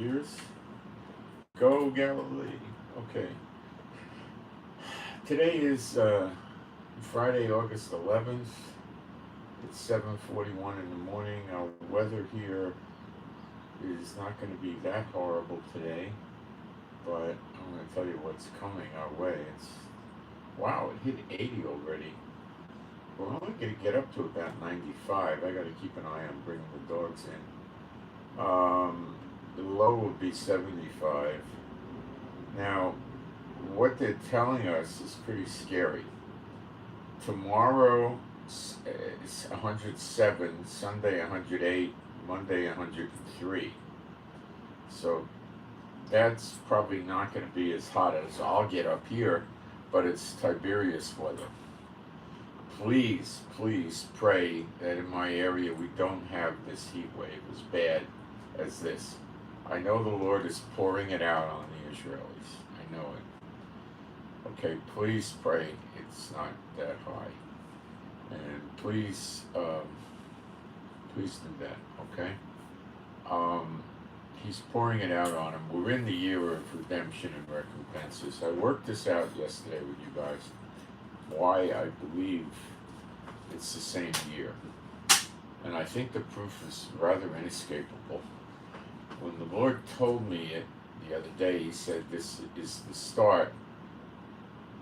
years. Go Galilee. Okay. Today is Friday, August 11th. It's 7:41 in the morning. Our weather here is not going to be that horrible today, but I'm going to tell you what's coming our way. It's wow, it hit 80 already. We're only going to get up to about 95. I got to keep an eye on bringing the dogs in. The low will be 75. Now, what they're telling us is pretty scary. Tomorrow is 107, Sunday 108, Monday 103. So that's probably not going to be as hot as I'll get up here, but it's Tiberius weather. Please, please pray that in my area we don't have this heat wave as bad as this. I know the Lord is pouring it out on the Israelis. I know it. Okay, please pray it's not that high. And please, please do that, okay? He's pouring it out on them. We're in the year of redemption and recompenses. I worked this out yesterday with you guys, why I believe it's the same year. And I think the proof is rather inescapable. When the Lord told me it the other day, he said this is the start,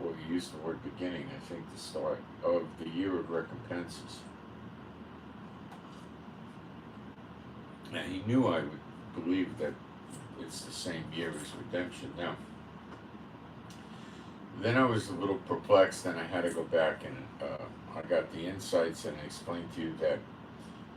or he used the word beginning, I think, the start of the year of recompenses. And he knew I would believe that it's the same year as redemption. Now, then I was a little perplexed, and I had to go back and I got the insights, and I explained to you that,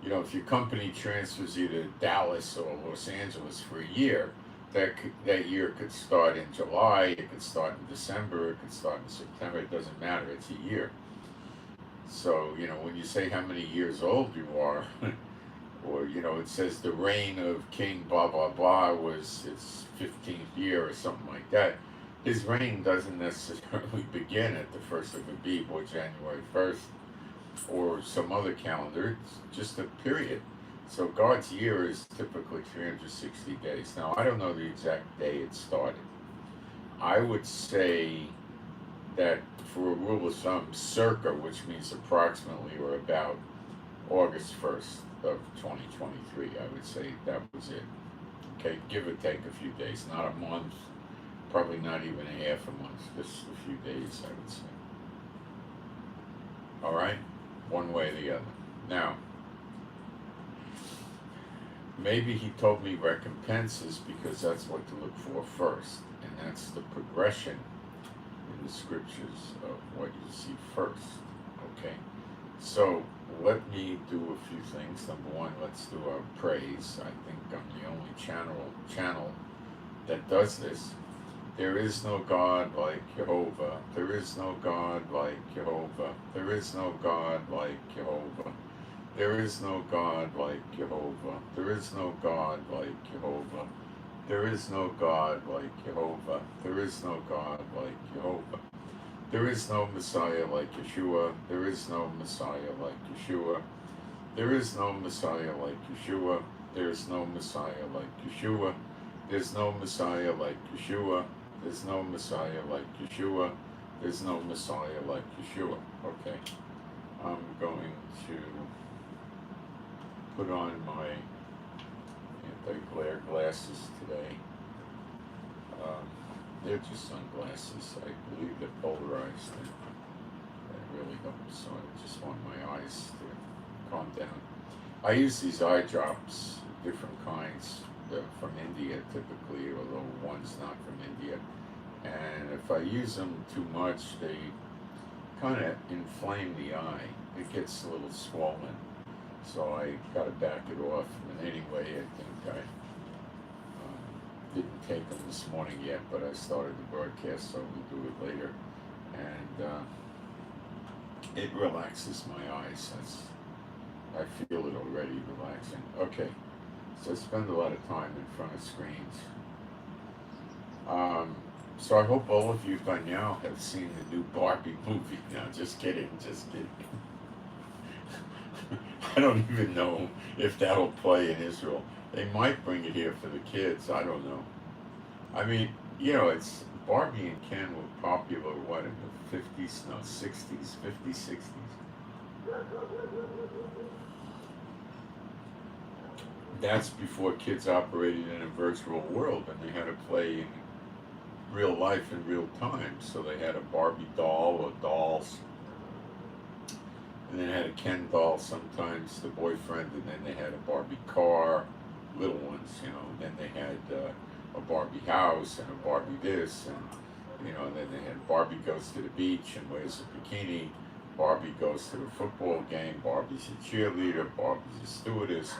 you know, if your company transfers you to Dallas or Los Angeles for a year, that year could start in July, it could start in December, it could start in September, it doesn't matter, it's a year. So, you know, when you say how many years old you are, or, you know, it says the reign of King blah, blah, blah was his 15th year or something like that, his reign doesn't necessarily begin at the 1st of Abib or January 1st or some other calendar. It's just a period. So God's year is typically 360 days. Now, I don't know the exact day it started. I would say that for a rule of thumb, circa, which means approximately or about August 1st of 2023, I would say that was it. Okay, give or take a few days, not a month, probably not even a half a month, just a few days, I would say. All right, one way or the other. Now, maybe he told me recompenses because that's what to look for first, and that's the progression in the scriptures of what you see first. Okay, so let me do a few things. Number one, let's do our praise. I think I'm the only channel that does this. There is no God like Jehovah. There is no God like Jehovah. There is no God like Jehovah. There is no God like Jehovah. There is no God like Jehovah. There is no God like Jehovah. There is no God like Jehovah. There is no Messiah like Yeshua. There is no Messiah like Yeshua. There is no Messiah like Yeshua. There is no Messiah like Yeshua. There's no Messiah like Yeshua. There's no Messiah like Yeshua. There's no Messiah like Yeshua. Okay. I'm going to put on my anti-glare glasses today. They're just sunglasses. I believe they're polarized. They really don't, so I just want my eyes to calm down. I use these eye drops, different kinds, from India typically, although one's not from India. And if I use them too much, they kind of inflame the eye. It gets a little swollen. So I got to back it off. And anyway, I think I didn't take them this morning yet, but I started the broadcast, so we'll do it later. And it relaxes my eyes. I feel it already relaxing. Okay, so I spend a lot of time in front of screens. So I hope all of you by now have seen the new Barbie movie. No, just kidding, just kidding. I don't even know if that'll play in Israel. They might bring it here for the kids. I don't know. I mean, it's Barbie and Ken were popular, what, in the 50s? No, 60s, 50s, 60s. That's before kids operated in a virtual world and they had to play in real life in real time. So they had a Barbie doll or dolls, and then had a Ken doll sometimes, the boyfriend, and then they had a Barbie car, little ones, and then they had a Barbie house and a Barbie this, and then they had Barbie goes to the beach and wears a bikini, Barbie goes to the football game, Barbie's a cheerleader, Barbie's a stewardess,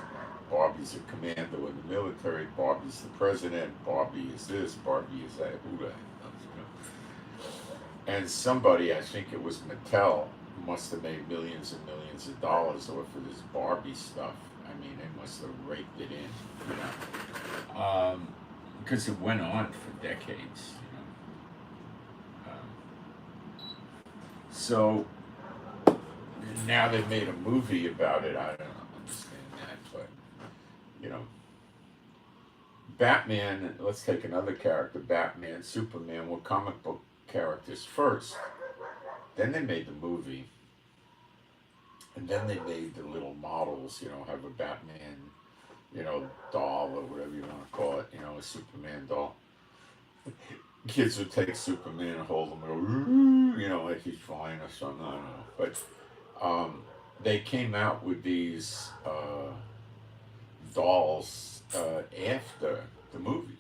Barbie's a commando in the military, Barbie's the president, Barbie is this, Barbie is that, who the heck knows, And somebody, I think it was Mattel, must have made millions and millions of dollars off of this Barbie stuff. I mean, they must have raked it in, because it went on for decades, So now they've made a movie about it. I don't understand that, but Batman. Let's take another character. Batman, Superman were comic book characters first. Then they made the movie, and then they made the little models. Have a Batman, doll or whatever you want to call it. A Superman doll. Kids would take Superman and hold him and go, like he's flying or something. I don't know. But they came out with these dolls after the movie.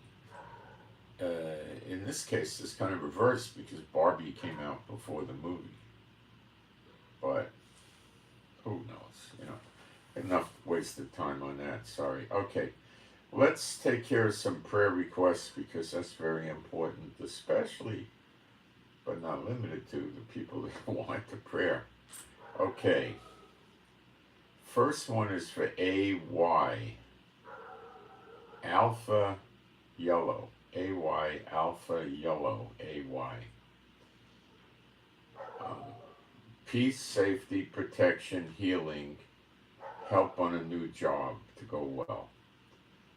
In this case, it's kind of reversed because Barbie came out before the movie. But who knows? Enough wasted time on that. Sorry. Okay. Let's take care of some prayer requests because that's very important, especially, but not limited to, the people that want the prayer. Okay. First one is for AY. Alpha Yellow. AY Alpha Yellow. AY. Peace, safety, protection, healing, help on a new job to go well.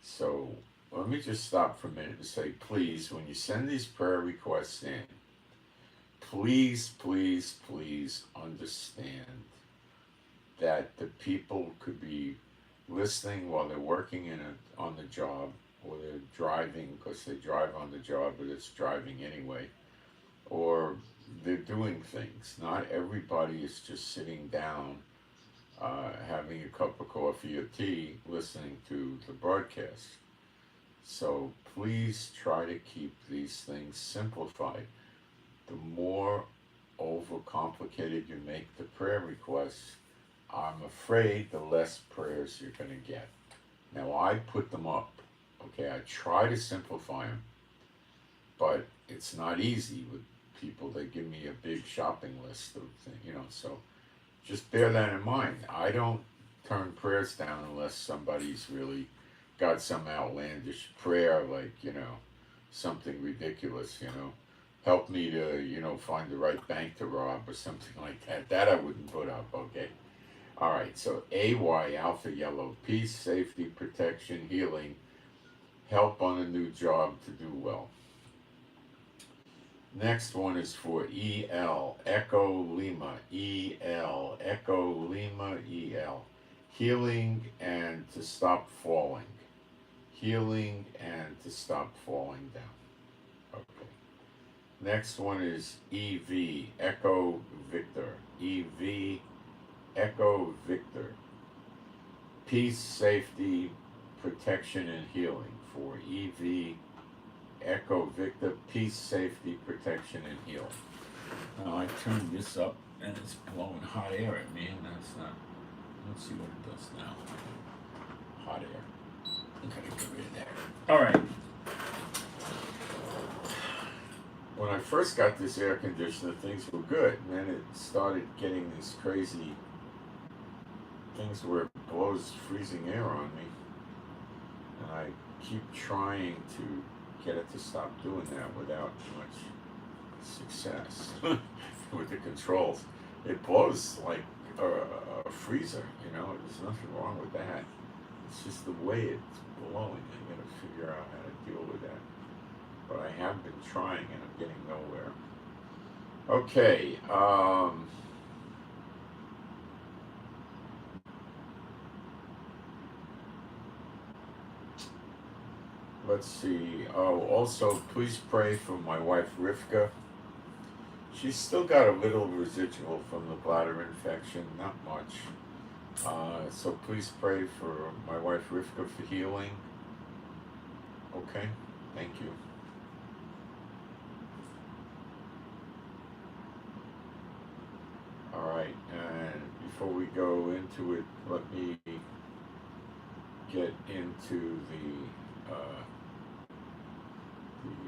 So let me just stop for a minute and say, please, when you send these prayer requests in, please, please, please understand that the people could be listening while they're working on the job, or they're driving because they drive on the job, but it's driving anyway, or they're doing things. Not everybody is just sitting down having a cup of coffee or tea listening to the broadcast. So please try to keep these things simplified. The more overcomplicated you make the prayer requests, I'm afraid the less prayers you're going to get. Now I put them up, okay? I try to simplify them, but it's not easy with people. They give me a big shopping list of things, so just bear that in mind. I don't turn prayers down unless somebody's really got some outlandish prayer, like, something ridiculous, help me to, find the right bank to rob or something like that. That I wouldn't put up, okay? All right, so AY, Alpha Yellow, peace, safety, protection, healing, help on a new job to do well. Next one is for EL, Echo Lima, EL, Echo Lima, EL. Healing and to stop falling. Healing and to stop falling down. Okay. Next one is EV, Echo Victor, EV, Echo Victor. Peace, safety, protection, and healing for EV, Echo Victor, peace, safety, protection, and healing. Now I turned this up and it's blowing hot air at me, and that's not. Let's see what it does now. Hot air. I'm gonna get rid of that. All right. When I first got this air conditioner, things were good, and then it started getting these crazy things where it blows freezing air on me, and I keep trying to get it to stop doing that without much success with the controls. It blows like a freezer. There's nothing wrong with that. It's just the way it's blowing. I got to figure out how to deal with that. But I have been trying, and I'm getting nowhere. Okay. Let's see. Oh, also, please pray for my wife Rivka. She's still got a little residual from the bladder infection, not much. So please pray for my wife Rivka for healing. Okay, thank you. All right, and before we go into it, let me get into the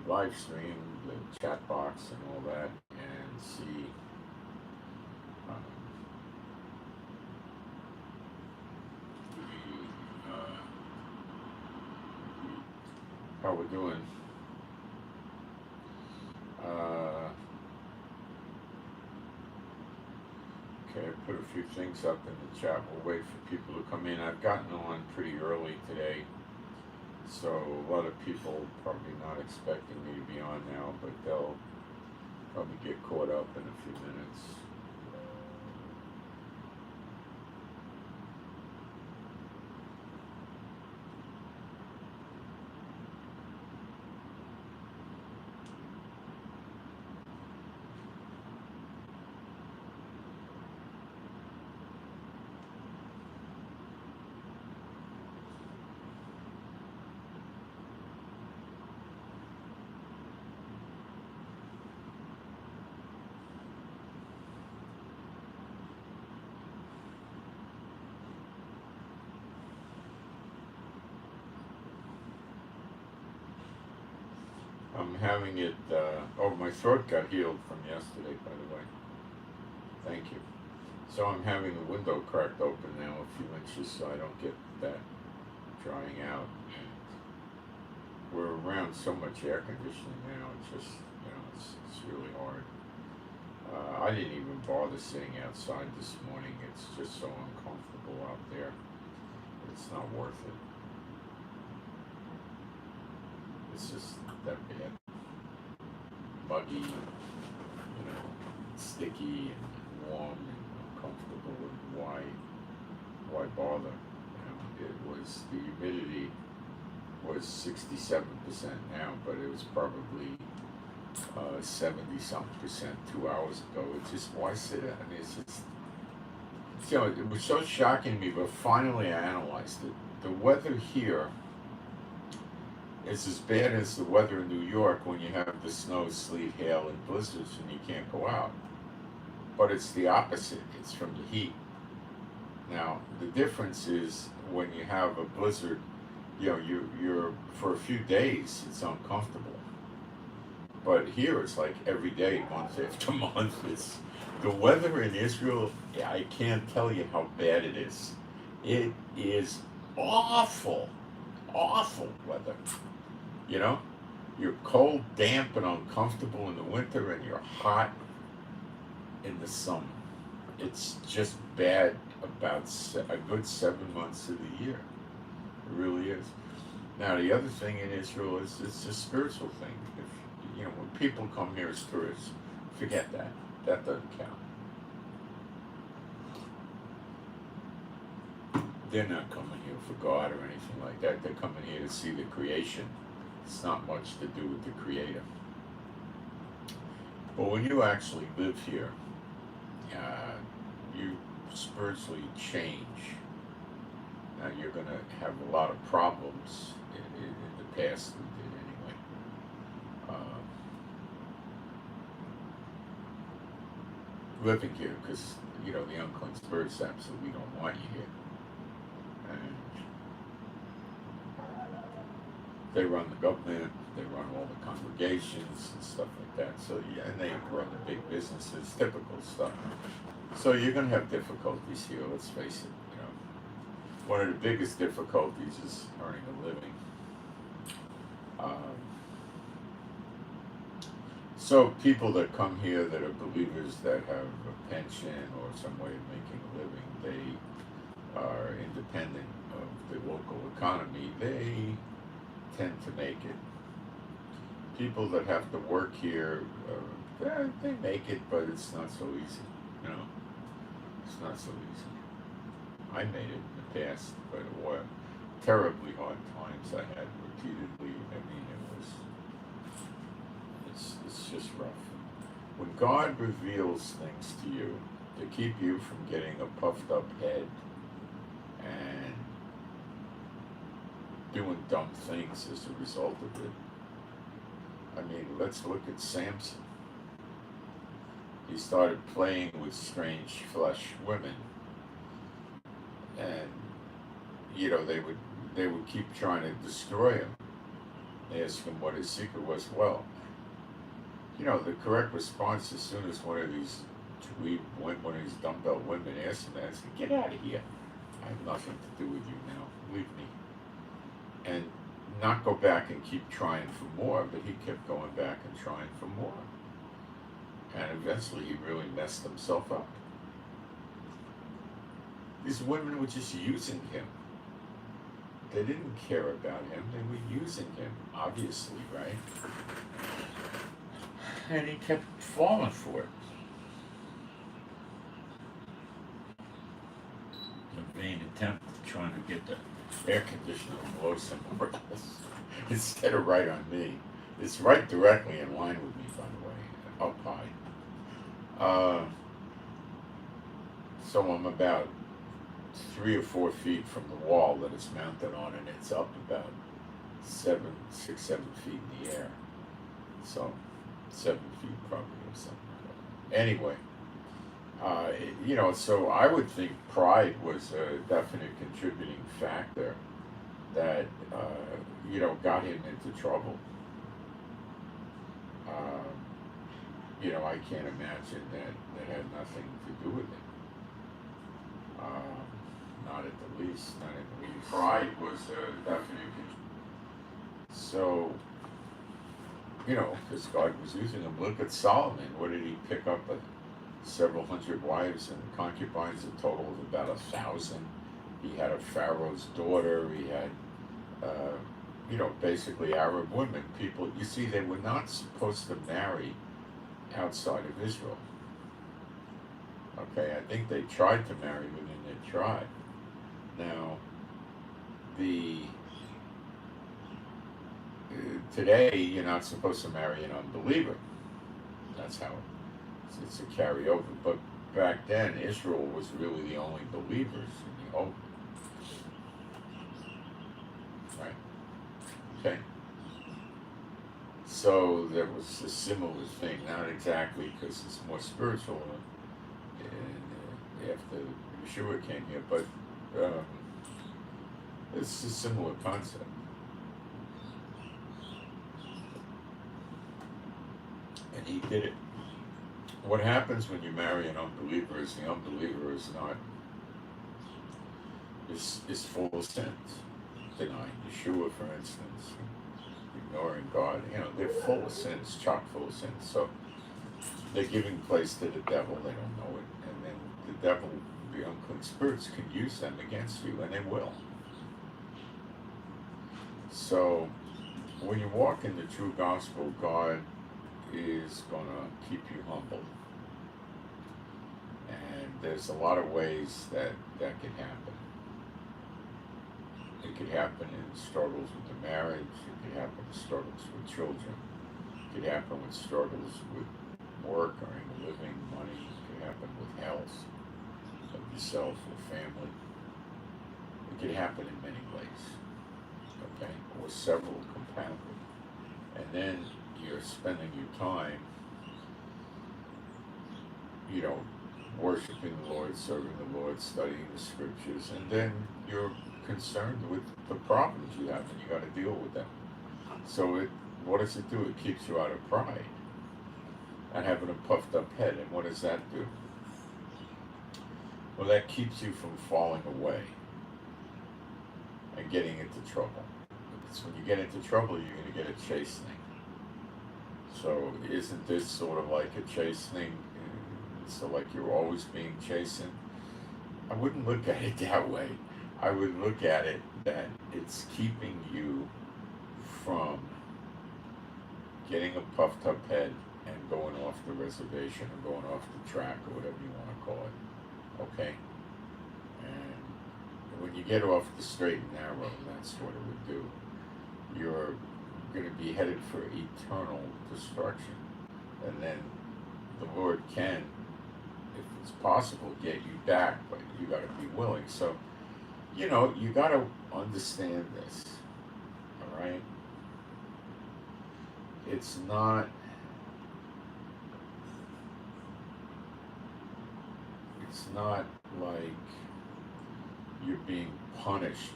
live stream, the chat box, and all that, and see. How we're doing. Okay, I put a few things up in the chat. We'll wait for people to come in. I've gotten on pretty early today, so a lot of people probably not expecting me to be on now, but they'll probably get caught up in a few minutes. I'm having it, my throat got healed from yesterday, by the way. Thank you. So I'm having the window cracked open now a few inches so I don't get that drying out. We're around so much air conditioning now, it's just, it's really hard. I didn't even bother sitting outside this morning. It's just so uncomfortable out there. It's not worth it. It's just that bad. Muggy, sticky and warm and uncomfortable. And why bother? It was, the humidity was 67% now, but it was probably 70-something% 2 hours ago. It's just, why sit it? I mean, it's just, it was so shocking to me, but finally I analyzed it. The weather here is as bad as the weather in New York when you have the snow, sleet, hail, and blizzards and you can't go out. But it's the opposite. It's from the heat. Now, the difference is when you have a blizzard, you're for a few days, it's uncomfortable. But here it's like every day, month after month. It's the weather in Israel. I can't tell you how bad it is. It is awful, awful weather. You're cold, damp, and uncomfortable in the winter, and you're hot in the summer. It's just bad about a good 7 months of the year. It really is. Now, the other thing in Israel is it's a spiritual thing. If when people come here as tourists, forget that. That doesn't count. They're not coming here for God or anything like that. They're coming here to see the creation. It's not much to do with the Creator. But when you actually live here, you spiritually change. Now, you're going to have a lot of problems in the past, we did anyway. Living here, because, the unclean spirits absolutely don't want you here. And they run the government, they run all the congregations and stuff like that. So, and they run the big businesses, typical stuff. So you're going to have difficulties here, let's face it. One of the biggest difficulties is earning a living. So people that come here that are believers that have a pension or some way of making a living, they are independent of the local economy, they tend to make it. People that have to work here, they make it, but it's not so easy. You know, it's not so easy. I made it in the past, but it was terribly hard times I had repeatedly. I mean, it's just rough. When God reveals things to you to keep you from getting a puffed up head and doing dumb things as a result of it. I mean, let's look at Samson. He started playing with strange flesh women, and you know they would keep trying to destroy him. They asked him what his secret was. Well, you know, the correct response as soon as one of these dumbbell women asked him that, is, "Get out of here! I have nothing to do with you now. Leave me." And not go back and keep trying for more, but he kept going back and trying for more. And eventually he really messed himself up. These women were just using him. They didn't care about him, they were using him, obviously, right? And he kept falling for it. The vain attempt at trying to get the air conditioner to blow somewhere else instead of right on me. It's right directly in line with me, by the way, up high. So I'm about 3 or 4 feet from the wall that it's mounted on, and it's up about 6, 7 feet in the air. So 7 feet probably or something like that. Anyway, you know, so I would think pride was a definite contributing factor that, you know, got him into trouble. You know, I can't imagine that had nothing to do with it. Not at the least, not at the least. Pride was definitely. So, you know, because God was using him. Look at Solomon. What did he pick up? Several hundred wives and concubines, a total of about 1,000. He had a Pharaoh's daughter. He had, you know, basically Arab women. People, you see, they were not supposed to marry outside of Israel. Okay, I think they tried to marry within their tribe. Now, today you're not supposed to marry an unbeliever. That's how it's a carryover. But back then, Israel was really the only believers in the Old. Right? Okay. So there was a similar thing, not exactly because it's more spiritual after Yeshua came here, but it's a similar concept. And he did it. What happens when you marry an unbeliever is the unbeliever is not is full of sins, denying Yeshua, for instance, ignoring God. You know, they're full of sins, chock full of sins. So they're giving place to the devil. They don't know it, and then the devil, the unclean spirits, can use them against you, and they will. So when you walk in the true gospel, God is going to keep you humble. And there's a lot of ways that can happen. It could happen in struggles with the marriage. It could happen in struggles with children. It could happen with struggles with work, earning a living, money. It could happen with health of yourself or family. It could happen in many ways. Okay? Or several compounded. And then you're spending your time, you know, worshiping the Lord, serving the Lord, studying the scriptures, and then you're concerned with the problems you have, and you got to deal with them. So what does it do? It keeps you out of pride and having a puffed up head. And what does that do? Well, that keeps you from falling away and getting into trouble. Because when you get into trouble, you're going to get a chastening. So isn't this sort of like a chastening? So like you're always being chastened? I wouldn't look at it that way. I would look at it that it's keeping you from getting a puffed up head and going off the reservation or going off the track or whatever you want to call it. Okay? And when you get off the straight and narrow, that's what it would do. You're going to be headed for eternal destruction. And then the Lord can, if it's possible, get you back, but you got to be willing. So, you know, you got to understand this. All right? It's not like you're being punished.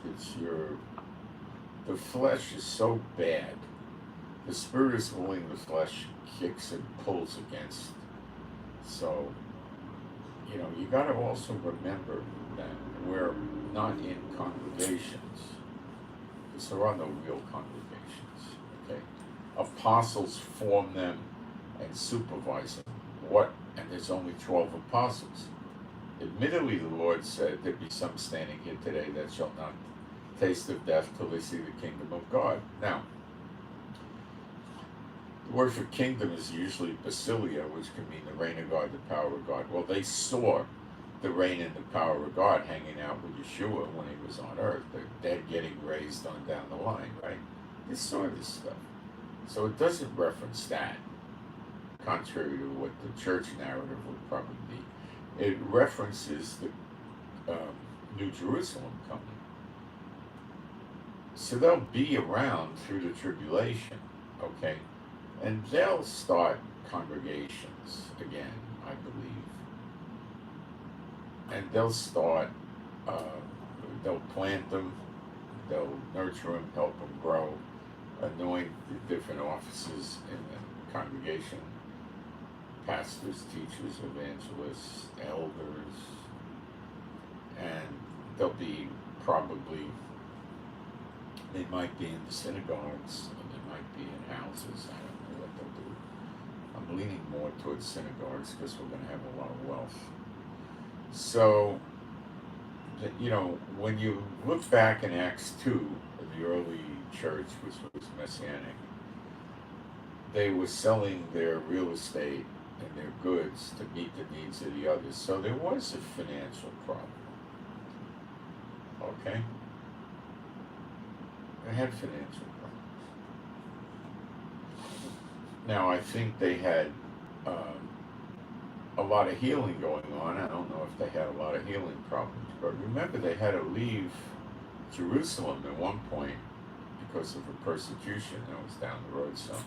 The flesh is so bad. The spirit is willing, the flesh kicks and pulls against. So, you know, you got to also remember that we're not in congregations. Because there are no real congregations. Okay? Apostles form them and supervise them. And there's only 12 apostles. Admittedly, the Lord said, there be some standing here today that shall not taste of death till they see the kingdom of God. Now, the word for kingdom is usually basilia, which can mean the reign of God, the power of God. Well, they saw the reign and the power of God hanging out with Yeshua when he was on earth, the dead getting raised on down the line, right? They saw this stuff. So it doesn't reference that, contrary to what the church narrative would probably be. It references the New Jerusalem coming. So they'll be around through the tribulation, okay? And they'll start congregations again, I believe. And they'll start, they'll plant them, they'll nurture them, help them grow, anoint the different offices in the congregation, pastors, teachers, evangelists, elders, and they'll be probably, they might be in the synagogues, or they might be in houses. I don't know what they'll do. I'm leaning more towards synagogues because we're going to have a lot of wealth. So, you know, when you look back in Acts 2, the early church, which was Messianic, they were selling their real estate and their goods to meet the needs of the others. So there was a financial problem. Okay? They had financial problems. Now, I think they had a lot of healing going on. I don't know if they had a lot of healing problems, but remember they had to leave Jerusalem at one point because of a persecution that was down the road some,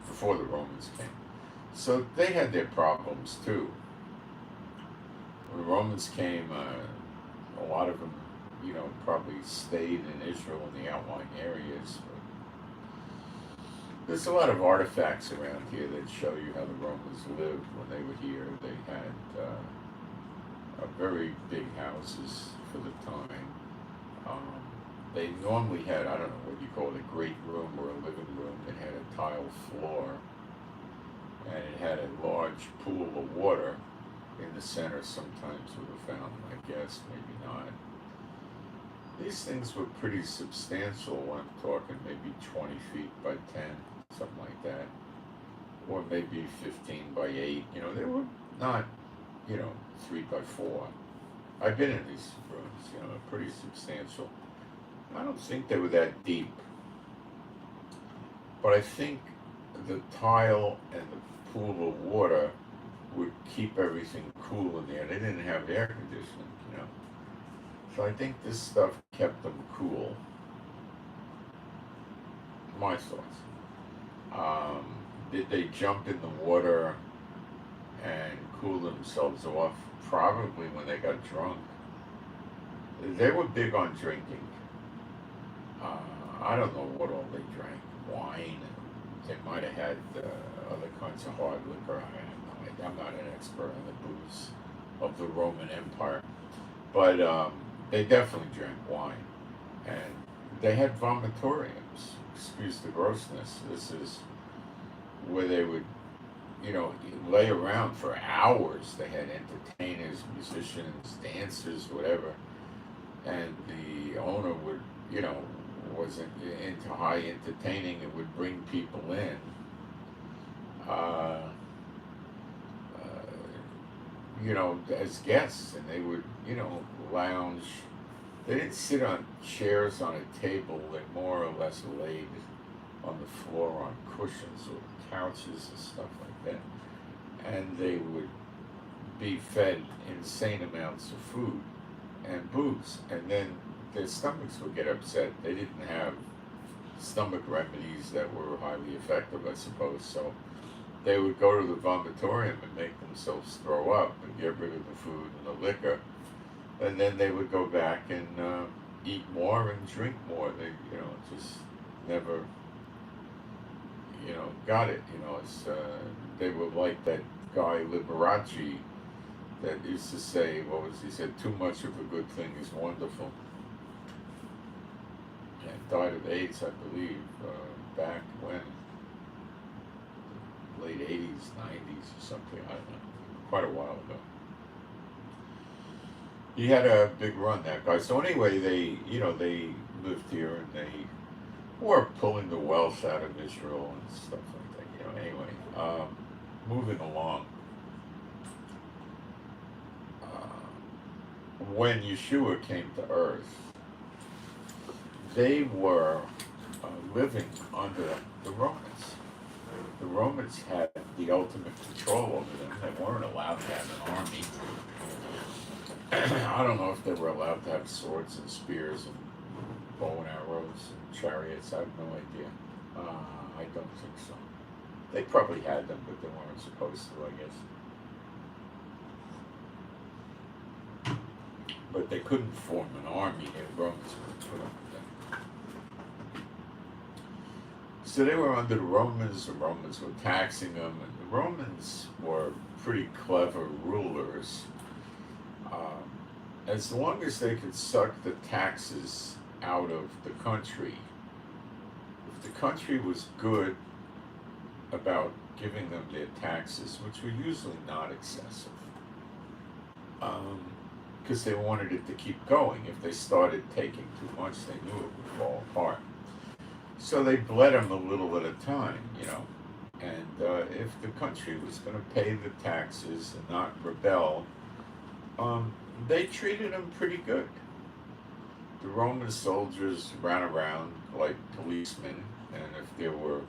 before the Romans came. So they had their problems too. When the Romans came, a lot of them, you know, probably stayed in Israel in the outlying areas. There's a lot of artifacts around here that show you how the Romans lived when they were here. They had very big houses for the time. They normally had, I don't know what you call it, a great room or a living room. It had a tile floor, and it had a large pool of water in the center, sometimes with a fountain, I guess, maybe not. These things were pretty substantial. I'm talking maybe 20 feet by 10, something like that. Or maybe 15 by 8. You know, they were not, 3 by 4. I've been in these rooms, pretty substantial. I don't think they were that deep. But I think the tile and the pool of water would keep everything cool in there. They didn't have air conditioning, So I think this stuff kept them cool. My thoughts. Did they jump in the water and cool themselves off? Probably when they got drunk. They were big on drinking. I don't know what all they drank. Wine. They might have had other kinds of hard liquor. I'm not an expert on the booze of the Roman Empire. But they definitely drank wine. And they had vomitoriums. Excuse the grossness. This is where they would, lay around for hours. They had entertainers, musicians, dancers, whatever, and the owner would, wasn't into high entertaining. It would bring people in, uh, as guests, and they would, lounge. They didn't sit on chairs on a table. They more or less laid on the floor on cushions or couches and stuff like that. And they would be fed insane amounts of food and booze. And then their stomachs would get upset. They didn't have stomach remedies that were highly effective, I suppose. So they would go to the vomitorium and make themselves throw up and get rid of the food and the liquor. And then they would go back and eat more and drink more. They, just never, got it. It's, they were like that guy Liberace that used to say, he said, too much of a good thing is wonderful. And died of AIDS, I believe, back when, late 80s, 90s or something, I don't know, quite a while ago. He had a big run, that guy. So anyway, they lived here and they were pulling the wealth out of Israel and stuff like that. Anyway, moving along. When Yeshua came to earth, they were living under the Romans. The Romans had the ultimate control over them. They weren't allowed to have an army. I don't know if they were allowed to have swords and spears and bow and arrows and chariots. I have no idea. I don't think so. They probably had them, but they weren't supposed to, I guess. But they couldn't form an army. The Romans would put up with them. So they were under the Romans. The Romans were taxing them, and the Romans were pretty clever rulers. As long as they could suck the taxes out of the country, if the country was good about giving them their taxes, which were usually not excessive, because they wanted it to keep going. If they started taking too much, they knew it would fall apart. So they bled them a little at a time, And if the country was going to pay the taxes and not rebel, they treated them pretty good. The Roman soldiers ran around like policemen, and if there were,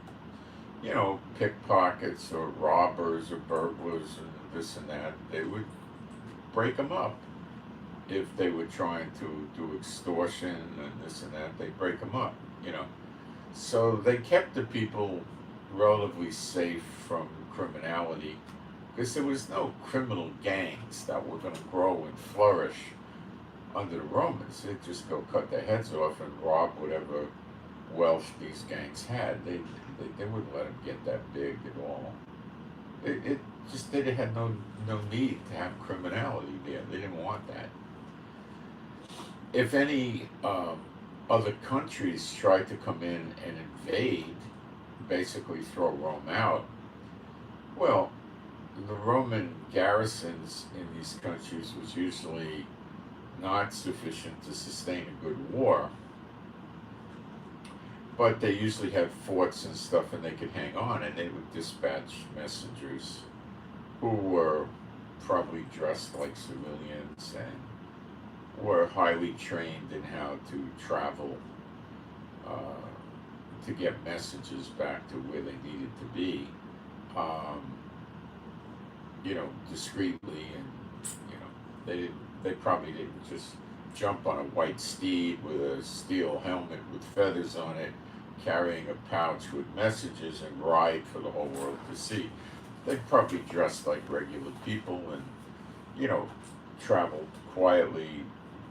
pickpockets or robbers or burglars and this and that, they would break them up. If they were trying to do extortion and this and that, they'd break them up, So they kept the people relatively safe from criminality, because there was no criminal gangs that were going to grow and flourish under the Romans. They'd just go cut their heads off and rob whatever wealth these gangs had. They wouldn't let them get that big at all. It just, they had no need to have criminality there. They didn't want that. If any other countries tried to come in and invade, basically throw Rome out, well, the Roman garrisons in these countries was usually not sufficient to sustain a good war, but they usually had forts and stuff and they could hang on, and they would dispatch messengers who were probably dressed like civilians and were highly trained in how to travel to get messages back to where they needed to be, discreetly, and they probably didn't just jump on a white steed with a steel helmet with feathers on it, carrying a pouch with messages and ride for the whole world to see. They probably dressed like regular people and, traveled quietly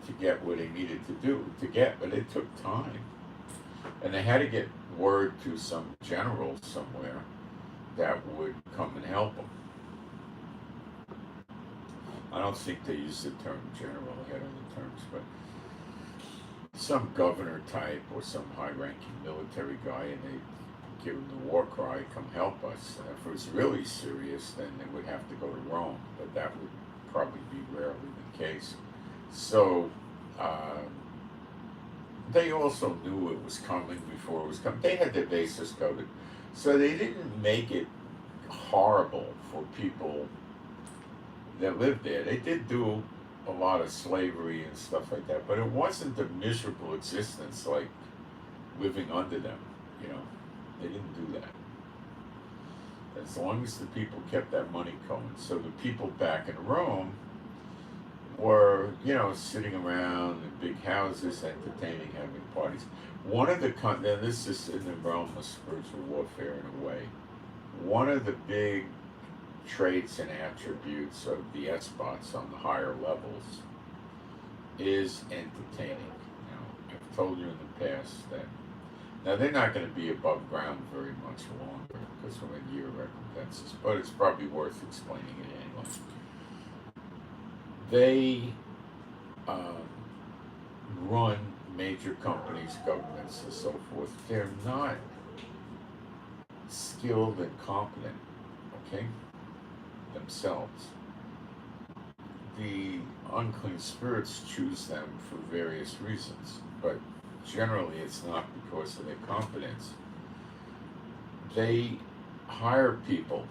to get what they needed to get, but it took time. And they had to get word to some general somewhere that would come and help them. I don't think they used the term general, I had other terms, but some governor type or some high-ranking military guy, and give them the war cry, come help us. And if it was really serious, then they would have to go to Rome, but that would probably be rarely the case. So they also knew it was coming before it was coming. They had their bases covered. So they didn't make it horrible for people that lived there. They did do a lot of slavery and stuff like that, but it wasn't a miserable existence like living under them, you know. They didn't do that. As long as the people kept that money coming. So the people back in Rome were, you know, sitting around in big houses, entertaining, having parties. One of the, now this is in the realm of spiritual warfare in a way. One of the big traits and attributes of the despots on the higher levels is entertaining. Now, I've told you in the past that now they're not going to be above ground very much longer because we're in year of recompenses, but it's probably worth explaining it anyway. They run major companies, governments, and so forth. They're not skilled and competent, okay, themselves. The unclean spirits choose them for various reasons, but generally it's not because of their competence. They hire people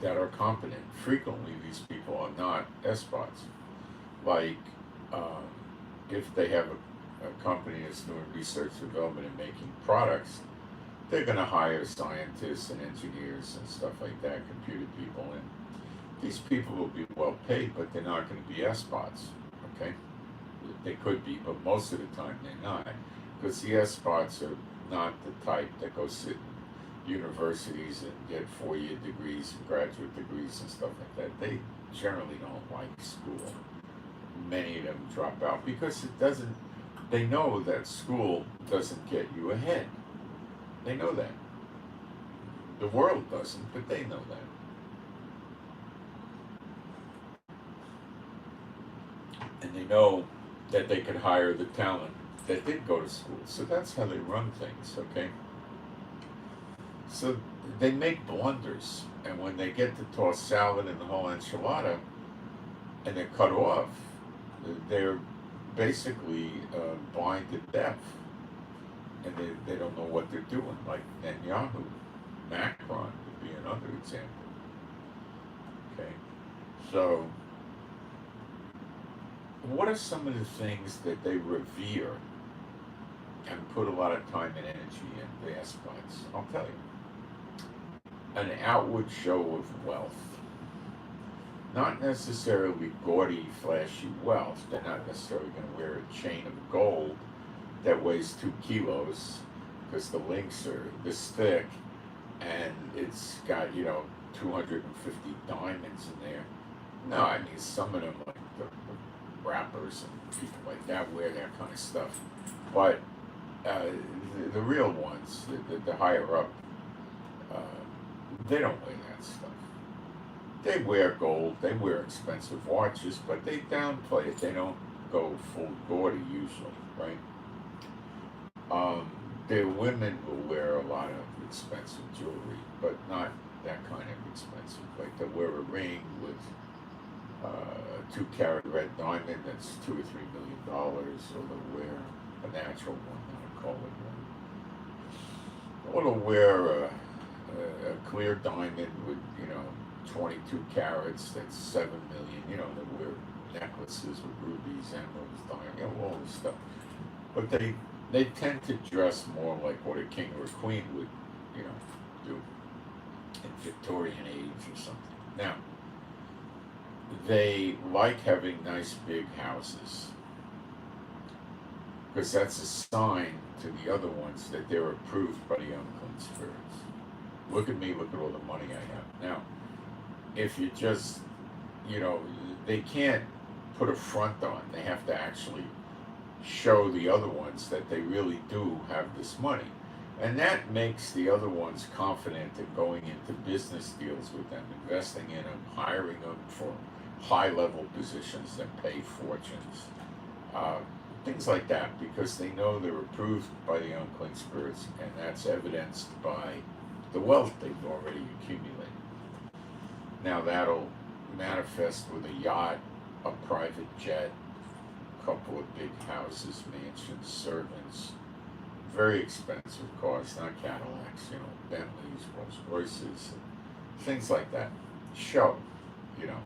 that are competent. Frequently these people are not despots. Like if they have a company that's doing research, development, and making products, they're going to hire scientists and engineers and stuff like that, computer people, and these people will be well paid, but they're not going to be despots, okay? They could be, but most of the time they're not, because the despots are not the type that go sit in universities and get 4-year degrees and graduate degrees and stuff like that. They generally don't like school. Many of them drop out because it doesn't, they know that school doesn't get you ahead. They know that. The world doesn't, but they know that. And they know that they could hire the talent that did go to school. So that's how they run things, okay? So they make blunders, and when they get to toss salad and the whole enchilada, and they're cut off, they're basically blind to deaf, and they don't know what they're doing, like Netanyahu. Macron would be another example. Okay, so what are some of the things that they revere and put a lot of time and energy in, the despots? I'll tell you. An outward show of wealth. Not necessarily gaudy, flashy wealth. They're not necessarily going to wear a chain of gold that weighs 2 kilos because the links are this thick and it's got, 250 diamonds in there. No, I mean, some of them, like the rappers and people like that, wear that kind of stuff. But the real ones, the higher up, they don't wear that stuff. They wear gold, they wear expensive watches, but they downplay it. They don't go full gaudy usually, right? Their women will wear a lot of expensive jewelry, but not that kind of expensive. Like they'll wear a ring with a 2-carat red diamond that's $2 or $3 million, or they'll wear a natural one, not a colored one. Or they'll wear a clear diamond with, 22 carats, that's 7 million, they wear necklaces with rubies, emeralds, diamonds, all this stuff. But they tend to dress more like what a king or a queen would, do in Victorian age or something. Now, they like having nice big houses because that's a sign to the other ones that they're approved by the unclean spirits. Look at me, look at all the money I have. Now, if you just, they can't put a front on. They have to actually show the other ones that they really do have this money. And that makes the other ones confident in going into business deals with them, investing in them, hiring them for high-level positions that pay fortunes. things like that, because they know they're approved by the unclean spirits, and that's evidenced by the wealth they've already accumulated. Now that'll manifest with a yacht, a private jet, a couple of big houses, mansions, servants, very expensive cars, not Cadillacs, Bentleys, Rolls Royces, things like that. Show, you know.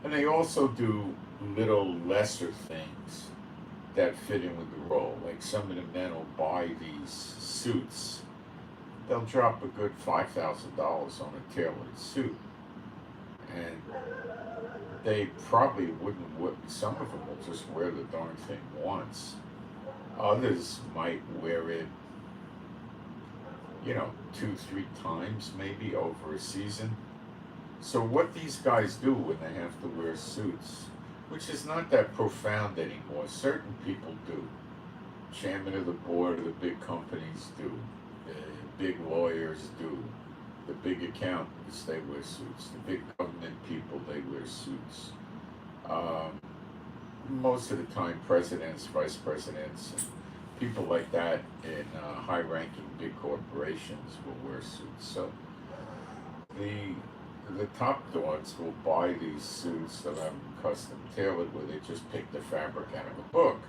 And they also do little lesser things that fit in with the role. Like some of the men will buy these suits. They'll drop a good $5,000 on a tailored suit. And they probably wouldn't, some of them will just wear the darn thing once. Others might wear it, 2-3 times maybe over a season. So what these guys do when they have to wear suits, which is not that profound anymore, certain people do. Chairman of the board of the big companies do. The big lawyers do. The big accountants, they wear suits. The big government people, they wear suits. Most of the time, presidents, vice presidents, and people like that in high-ranking big corporations will wear suits. So the top dogs will buy these suits that have them custom tailored, where they just pick the fabric out of a book,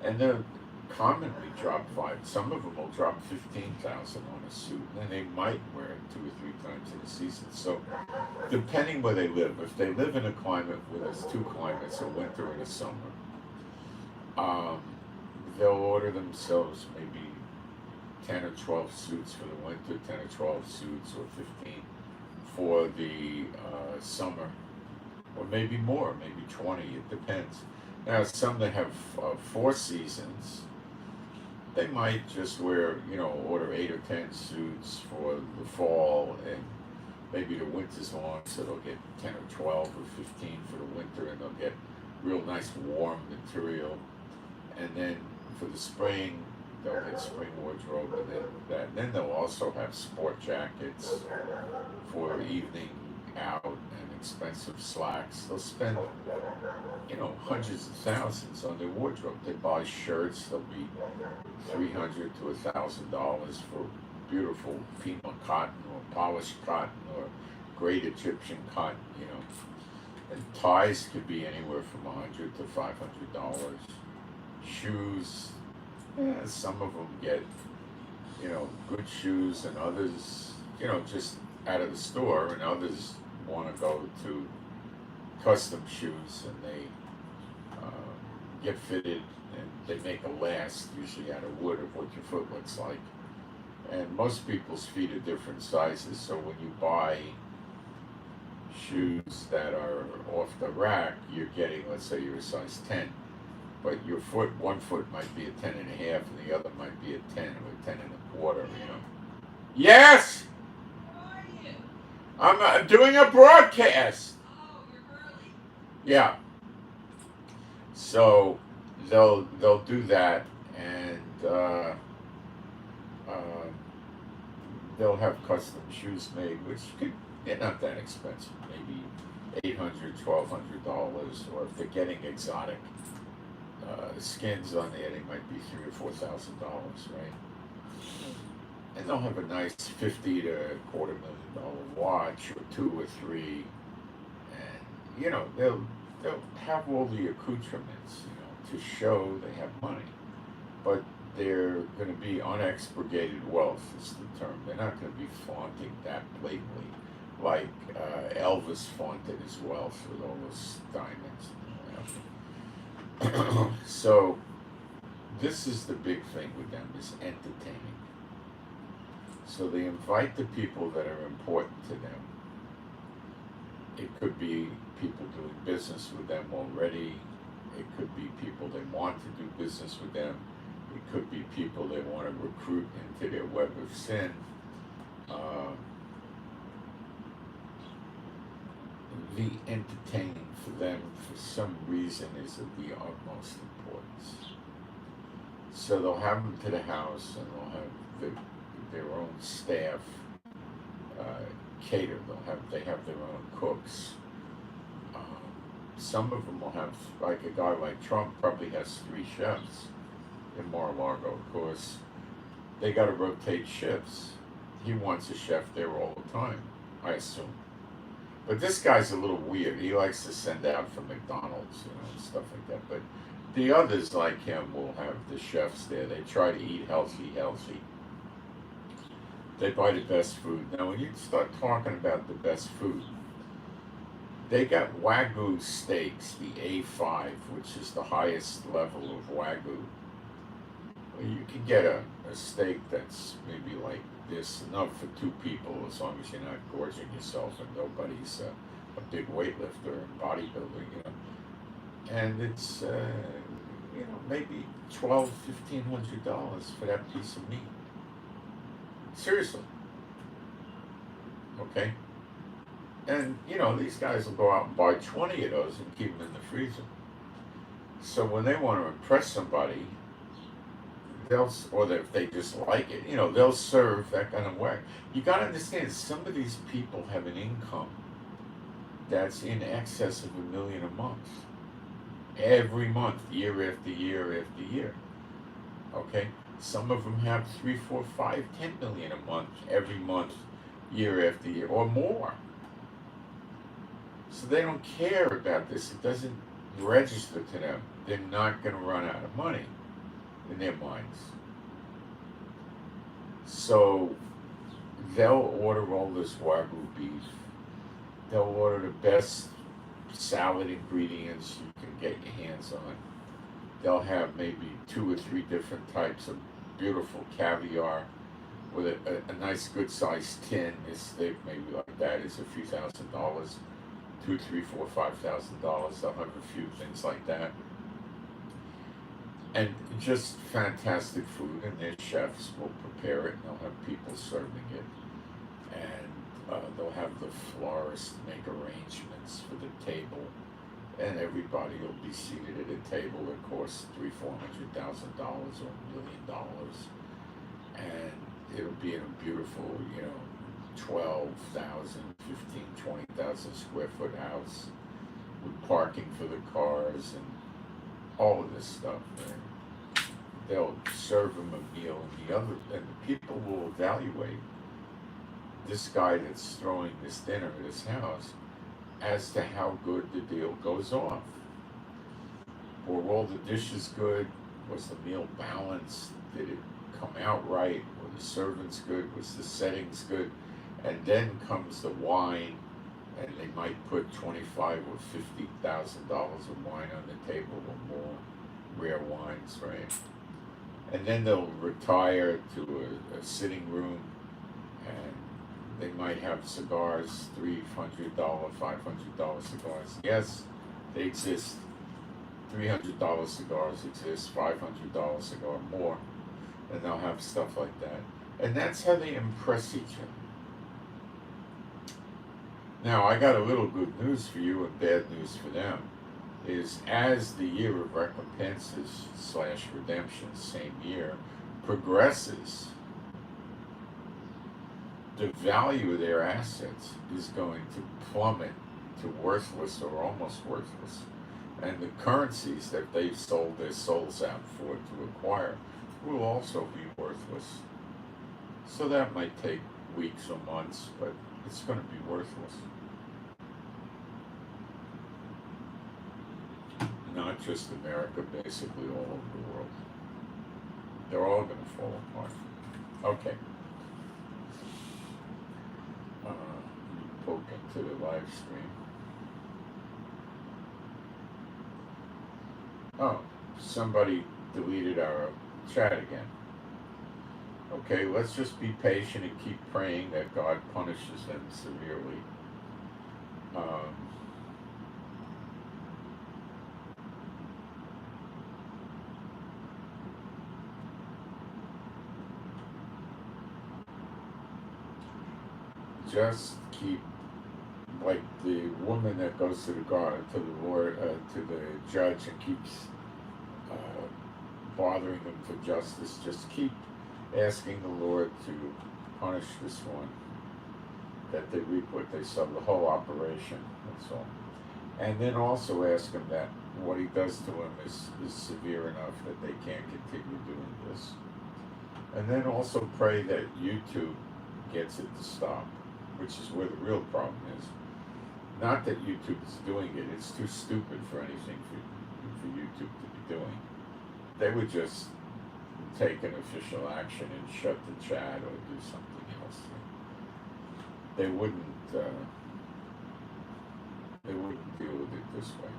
and they'll commonly drop some of them will drop $15,000 on a suit, and then they might wear it 2 or 3 times in a season. So depending where they live, if they live in a climate where there's 2 climates, a winter and a summer, they'll order themselves maybe 10 or 12 suits for the winter, 10 or 12 suits, or 15 for the summer, or maybe more, maybe 20, it depends. Now, some that have 4 seasons, they might just wear, order 8 or 10 suits for the fall, and maybe the winter's long, so they'll get 10 or 12 or 15 for the winter, and they'll get real nice warm material. And then for the spring, they'll get spring wardrobe, and then they'll also have sport jackets for evening out, and expensive slacks. They'll spend, hundreds of thousands on their wardrobe. They buy shirts, they'll be $300 to $1,000 for beautiful Pima cotton, or polished cotton, or great Egyptian cotton, And ties could be anywhere from $100 to $500. Shoes, some of them get, good shoes, and others, just out of the store, and others want to go to custom shoes, and they get fitted, and they make a last, usually out of wood, of what your foot looks like. And most people's feet are different sizes, so when you buy shoes that are off the rack, you're getting, let's say you're a size 10, but your one foot might be a 10 and a half, and the other might be a 10 or a 10 and a quarter, Yes! I'm doing a broadcast. Oh, you're early. Yeah. So they'll do that, and they'll have custom shoes made, which they're not that expensive, maybe $800, $1,200, or if they're getting exotic skins on there, they might be $3,000 or $4,000, right? And they'll have a nice $50,000 to $250,000 watch, or 2 or 3, and they'll have all the accoutrements, to show they have money, but they're going to be unexpurgated wealth is the term. They're not going to be flaunting that blatantly, like Elvis flaunted his wealth with all those diamonds. So this is the big thing with them, is entertaining. So they invite the people that are important to them. It could be people doing business with them already. It could be people they want to do business with them. It could be people they want to recruit into their web of sin. The entertaining for them, for some reason, is of the utmost importance. So they'll have them to the house, and they'll have their own staff cater. They have their own cooks. some of them will have, like a guy like Trump probably has 3 chefs in Mar-a-Lago. Of course, they got to rotate shifts. He wants a chef there all the time, I assume. But this guy's a little weird. He likes to send out from McDonald's, and stuff like that. But the others like him will have the chefs there. They try to eat healthy. They buy the best food. Now, when you start talking about the best food, they got Wagyu steaks, the A5, which is the highest level of Wagyu. Well, you can get a steak that's maybe like this, enough for 2 people, as long as you're not gorging yourself and nobody's a big weightlifter and bodybuilder, And it's, maybe $1,200-$1,500 for that piece of meat. Seriously. Okay? And, these guys will go out and buy 20 of those and keep them in the freezer. So when they want to impress somebody, or if they just like it, they'll serve that kind of way. You got to understand, some of these people have an income that's in excess of $1 million a month. Every month, year after year after year. Okay? Some of them have 3, 4, 5, 10 million a month, every month, year after year, or more. So they don't care about this. It doesn't register to them. They're not going to run out of money in their minds. So they'll order all this Wagyu beef. They'll order the best salad ingredients you can get your hands on. They'll have maybe 2 or 3 different types of beautiful caviar with a nice good sized tin. This steak maybe like that is a few $1,000s, $2, $3, $4, $5,000. They'll have a few things like that. And just fantastic food, and their chefs will prepare it, and they'll have people serving it. And they'll have the florist make arrangements for the table, and everybody will be seated at a table that costs $300,000, $400,000 or $1 million. And it'll be in a beautiful, 12,000, 15, 20,000 square foot house with parking for the cars and all of this stuff. And they'll serve them a meal, and the people will evaluate this guy that's throwing this dinner at his house as to how good the deal goes off. Were all the dishes good? Was the meal balanced? Did it come out right? Were the servants good? Was the settings good? And then comes the wine, and they might put $25,000 or $50,000 of wine on the table or more, rare wines, right? And then they'll retire to a sitting room, and they might have cigars, $300, $500 cigars. Yes, they exist. $300 cigars exist, $500 cigar more, and they'll have stuff like that. And that's how they impress each other. Now, I got a little good news for you and bad news for them. Is as the year of recompenses / redemption, same year, progresses, the value of their assets is going to plummet to worthless or almost worthless. And the currencies that they've sold their souls out for to acquire will also be worthless. So that might take weeks or months, but it's going to be worthless. Not just America, basically all over the world. They're all going to fall apart. Okay. Poke into the live stream. Oh, somebody deleted our chat again. Okay, let's just be patient and keep praying that God punishes them severely. Just keep, like the woman that goes to the Lord, to the judge, and keeps bothering him for justice. Just keep asking the Lord to punish this one, that they reap what they sow, the whole operation. That's all. And then also ask him that what he does to him is severe enough that they can't continue doing this. And then also pray that YouTube gets it to stop, which is where the real problem is. Not that YouTube is doing it, it's too stupid for anything for YouTube to be doing. They would just take an official action and shut the chat or do something else. They wouldn't deal with it this way.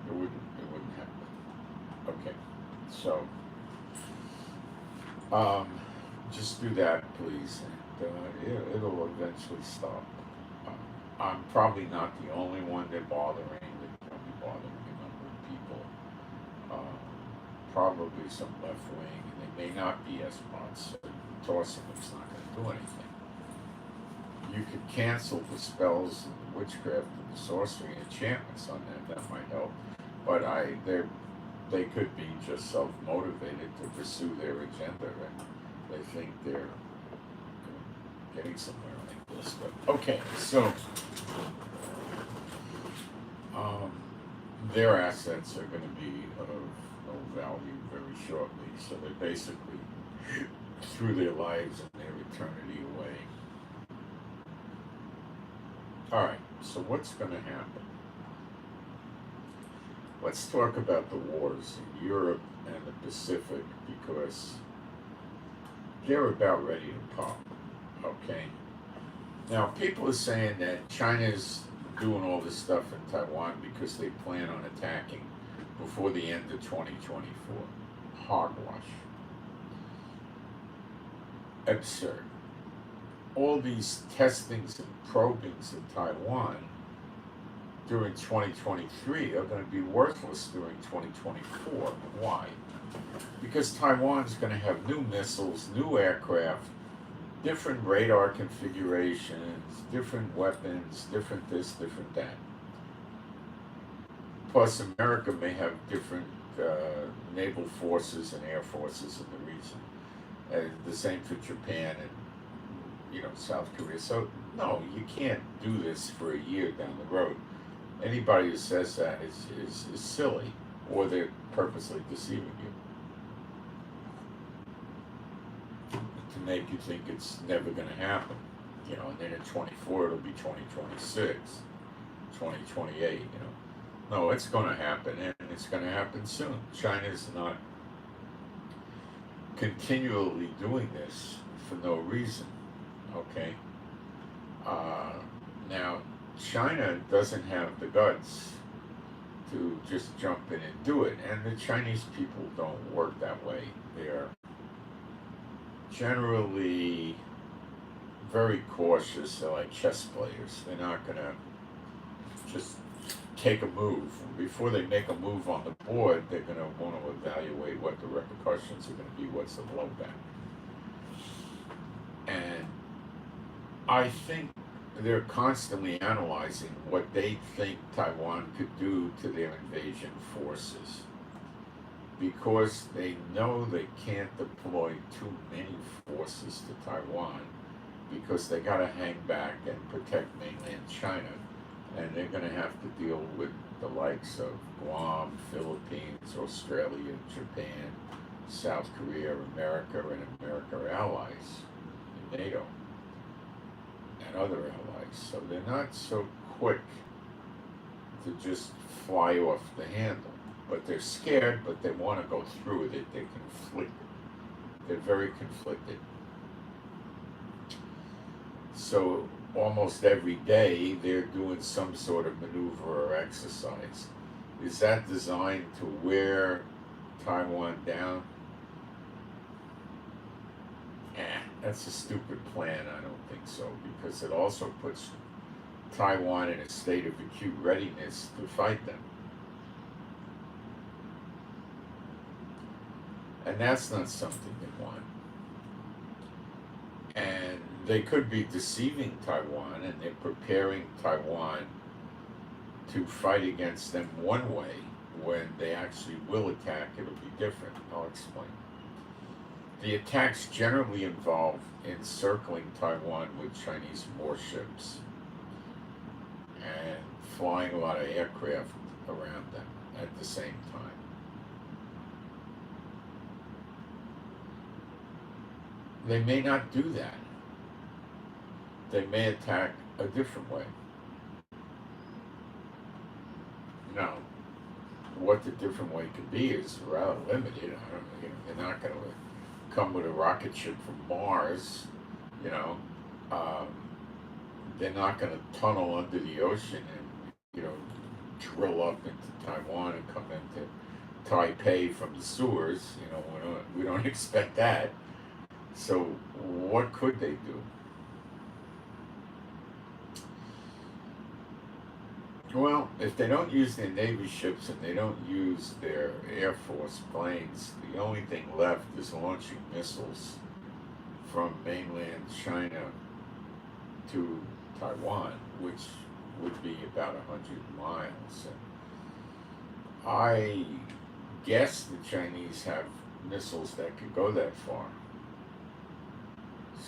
It wouldn't happen. Okay, so just do that, please, and it'll eventually stop. I'm probably not the only one they're bothering. They're probably bothering a number of people. Probably some left wing, and they may not be S-bots. So tossing them's not going to do anything. You could cancel the spells and the witchcraft and the sorcery and enchantments on them. That might help. But they could be just self-motivated to pursue their agenda, and they think they're getting somewhere like this. But okay, so their assets are going to be of no value very shortly. So they basically threw their lives and their eternity away. All right, so what's going to happen? Let's talk about the wars in Europe and the Pacific, because they're about ready to pop, okay? Now, people are saying that China's doing all this stuff in Taiwan because they plan on attacking before the end of 2024. Hogwash. Absurd. All these testings and probings in Taiwan during 2023 are going to be worthless during 2024. Why? Because Taiwan's going to have new missiles, new aircraft, different radar configurations, different weapons, different this, different that. Plus, America may have different naval forces and air forces in the region. And the same for Japan and South Korea. So no, you can't do this for a year down the road. Anybody who says that is silly, or they're purposely deceiving you to make you think it's never going to happen. And then in 24 it'll be 2026, 2028. No, it's going to happen, and it's going to happen soon. China's not continually doing this for no reason. Okay. Now, China doesn't have the guts to just jump in and do it, and the Chinese people don't work that way. They're generally very cautious. They're like chess players. They're not going to just take a move. Before they make a move on the board, they're going to want to evaluate what the repercussions are going to be, what's the blowback. And I think they're constantly analyzing what they think Taiwan could do to their invasion forces, because they know they can't deploy too many forces to Taiwan, because they got to hang back and protect mainland China, and they're going to have to deal with the likes of Guam, Philippines, Australia, Japan, South Korea, America, and America allies in NATO and other allies. So they're not so quick to just fly off the handle. But they're scared, but they want to go through with it. They're conflicted. They're very conflicted. So almost every day they're doing some sort of maneuver or exercise. Is that designed to wear Taiwan down? That's a stupid plan. I don't think so, because it also puts Taiwan in a state of acute readiness to fight them. And that's not something they want. And they could be deceiving Taiwan, and they're preparing Taiwan to fight against them one way. When they actually will attack, it'll be different. I'll explain. The attacks generally involve encircling Taiwan with Chinese warships and flying a lot of aircraft around them at the same time. They may not do that. They may attack a different way. Now, what the different way could be is rather limited. I don't know, they're not going to come with a rocket ship from Mars, you know. Um, they're not going to tunnel under the ocean and, drill up into Taiwan and come into Taipei from the sewers. We don't expect that. So what could they do? Well, if they don't use their Navy ships and they don't use their Air Force planes, the only thing left is launching missiles from mainland China to Taiwan, which would be about 100 miles. And I guess the Chinese have missiles that could go that far.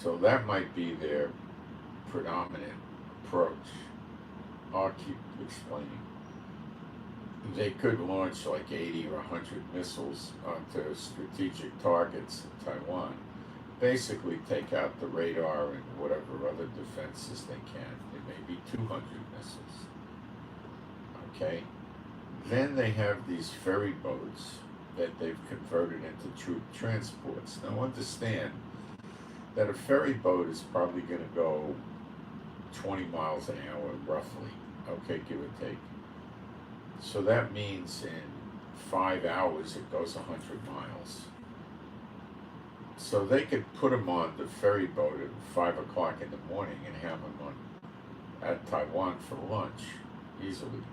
So that might be their predominant approach. I'll keep explaining. They could launch like 80 or 100 missiles onto strategic targets in Taiwan. Basically take out the radar and whatever other defenses they can. It may be 200 missiles. Okay? Then they have these ferry boats that they've converted into troop transports. Now understand that a ferry boat is probably going to go 20 miles an hour roughly. Okay, give or take. So that means in 5 hours it goes 100 miles. So they could put them on the ferry boat at 5 o'clock in the morning and have them at Taiwan for lunch easily.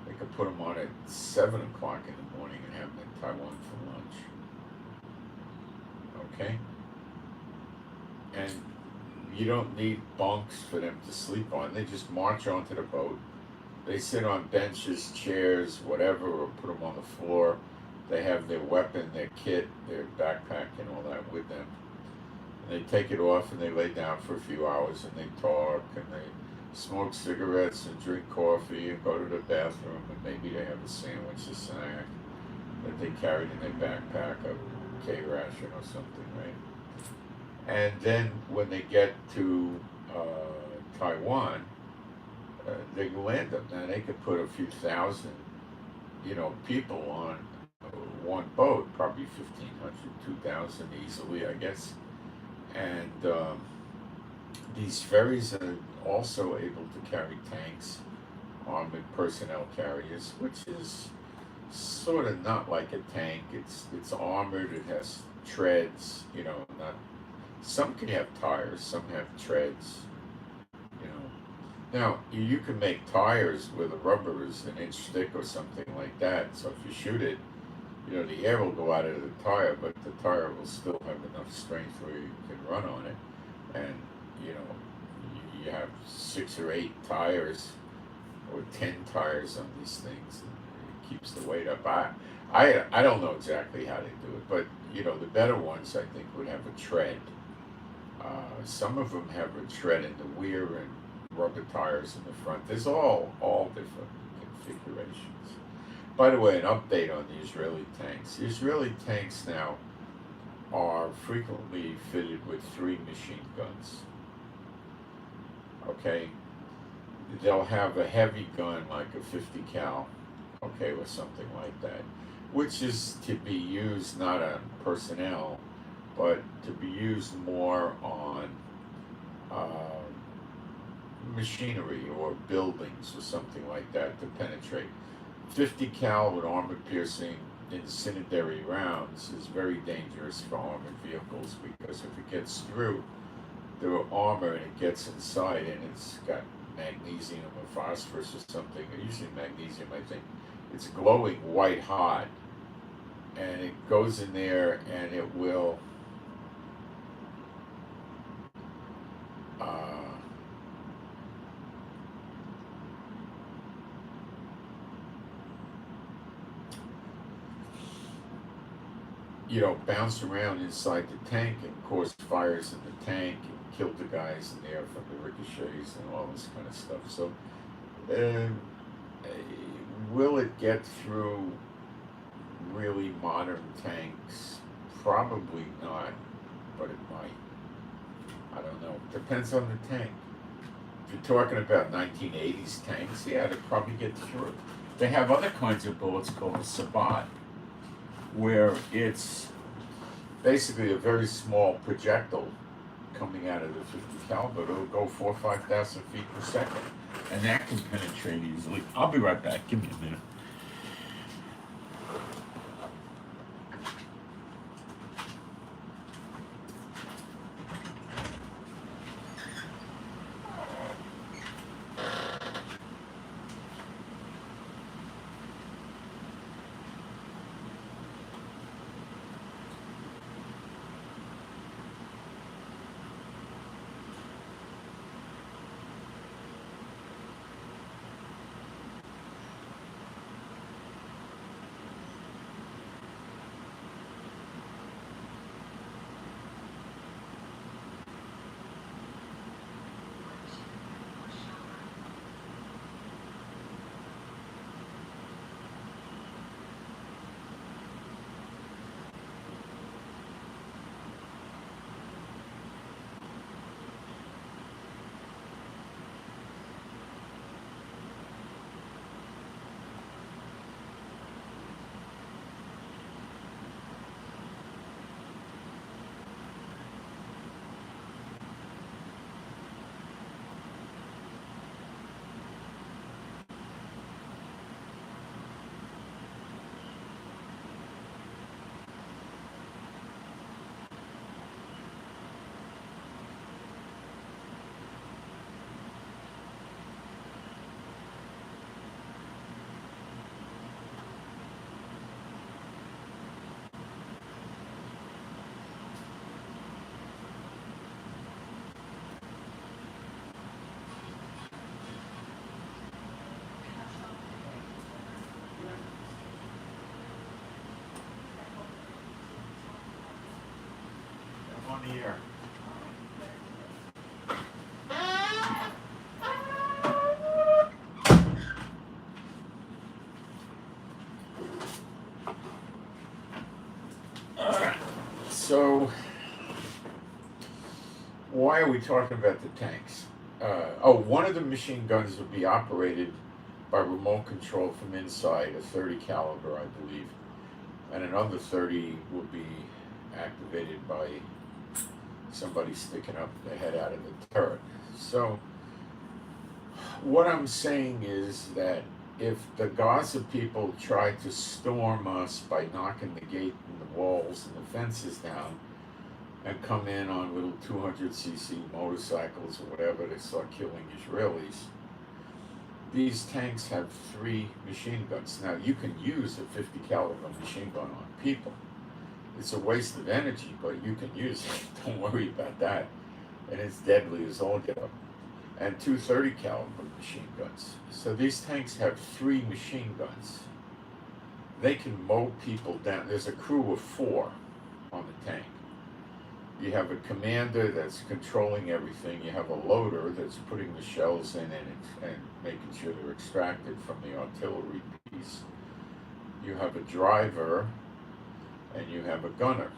They could put them on at 7 o'clock in the morning and have them in Taiwan for lunch. Okay? And you don't need bunks for them to sleep on. They just march onto the boat. They sit on benches, chairs, whatever, or put them on the floor. They have their weapon, their kit, their backpack, and all that with them. And they take it off and they lay down for a few hours and they talk and they smoke cigarettes and drink coffee and go to the bathroom and maybe they have a sandwich, a snack that they carried in their backpack, a K-ration or something, right? And then when they get to Taiwan, they land them. Now they could put a few thousand, people on one boat, probably 1,500, 2,000 easily, I guess. And these ferries are also able to carry tanks, armored personnel carriers, which is sort of not like a tank. It's armored. It has treads. Not. Some can have tires. Some have treads. Now you can make tires where the rubber is an inch thick or something like that. So if you shoot it, the air will go out of the tire, but the tire will still have enough strength where you can run on it. And you have 6 or 8 tires or 10 tires on these things. And it keeps the weight up. I don't know exactly how they do it, but the better ones I think would have a tread. Some of them have a tread in the rear and rubber tires in the front. There's all different configurations. By the way, an update on the Israeli tanks. The Israeli tanks now are frequently fitted with 3 machine guns. Okay? They'll have a heavy gun like a 50 cal, okay, or something like that, which is to be used not on personnel, but to be used more on machinery or buildings or something like that to penetrate. 50 cal with armor-piercing incendiary rounds is very dangerous for armored vehicles because if it gets through the armor and it gets inside and it's got magnesium or phosphorus or something, usually magnesium I think, it's glowing white hot and it goes in there and it will bounce around inside the tank and cause fires in the tank and kill the guys in there from the ricochets and all this kind of stuff. So, um, will it get through really modern tanks? Probably not, but it might. I don't know. Depends on the tank. If you're talking about 1980s tanks, yeah, they'd probably get through. They have other kinds of bullets called a sabat, where it's basically a very small projectile coming out of the 50 caliber. It'll go 4,000 or 5,000 feet per second, and that can penetrate easily. I'll be right back. Give me a minute. I'm on the air. So, why are we talking about the tanks? One of the machine guns would be operated by remote control from inside, a 30 caliber, I believe, and another 30 would be activated by somebody sticking up the head out of the turret. So, what I'm saying is that if the Gaza people try to storm us by knocking the gate and the walls and the fences down and come in on little 200cc motorcycles or whatever to start killing Israelis, these tanks have 3 machine guns. Now, you can use a 50 caliber machine gun on people. It's a waste of energy, but you can use it. Don't worry about that. And it's deadly as all get up. And 230 caliber machine guns. So these tanks have 3 machine guns. They can mow people down. There's a crew of 4 on the tank. You have a commander that's controlling everything. You have a loader that's putting the shells in and making sure they're extracted from the artillery piece. You have a driver and you have a gunner.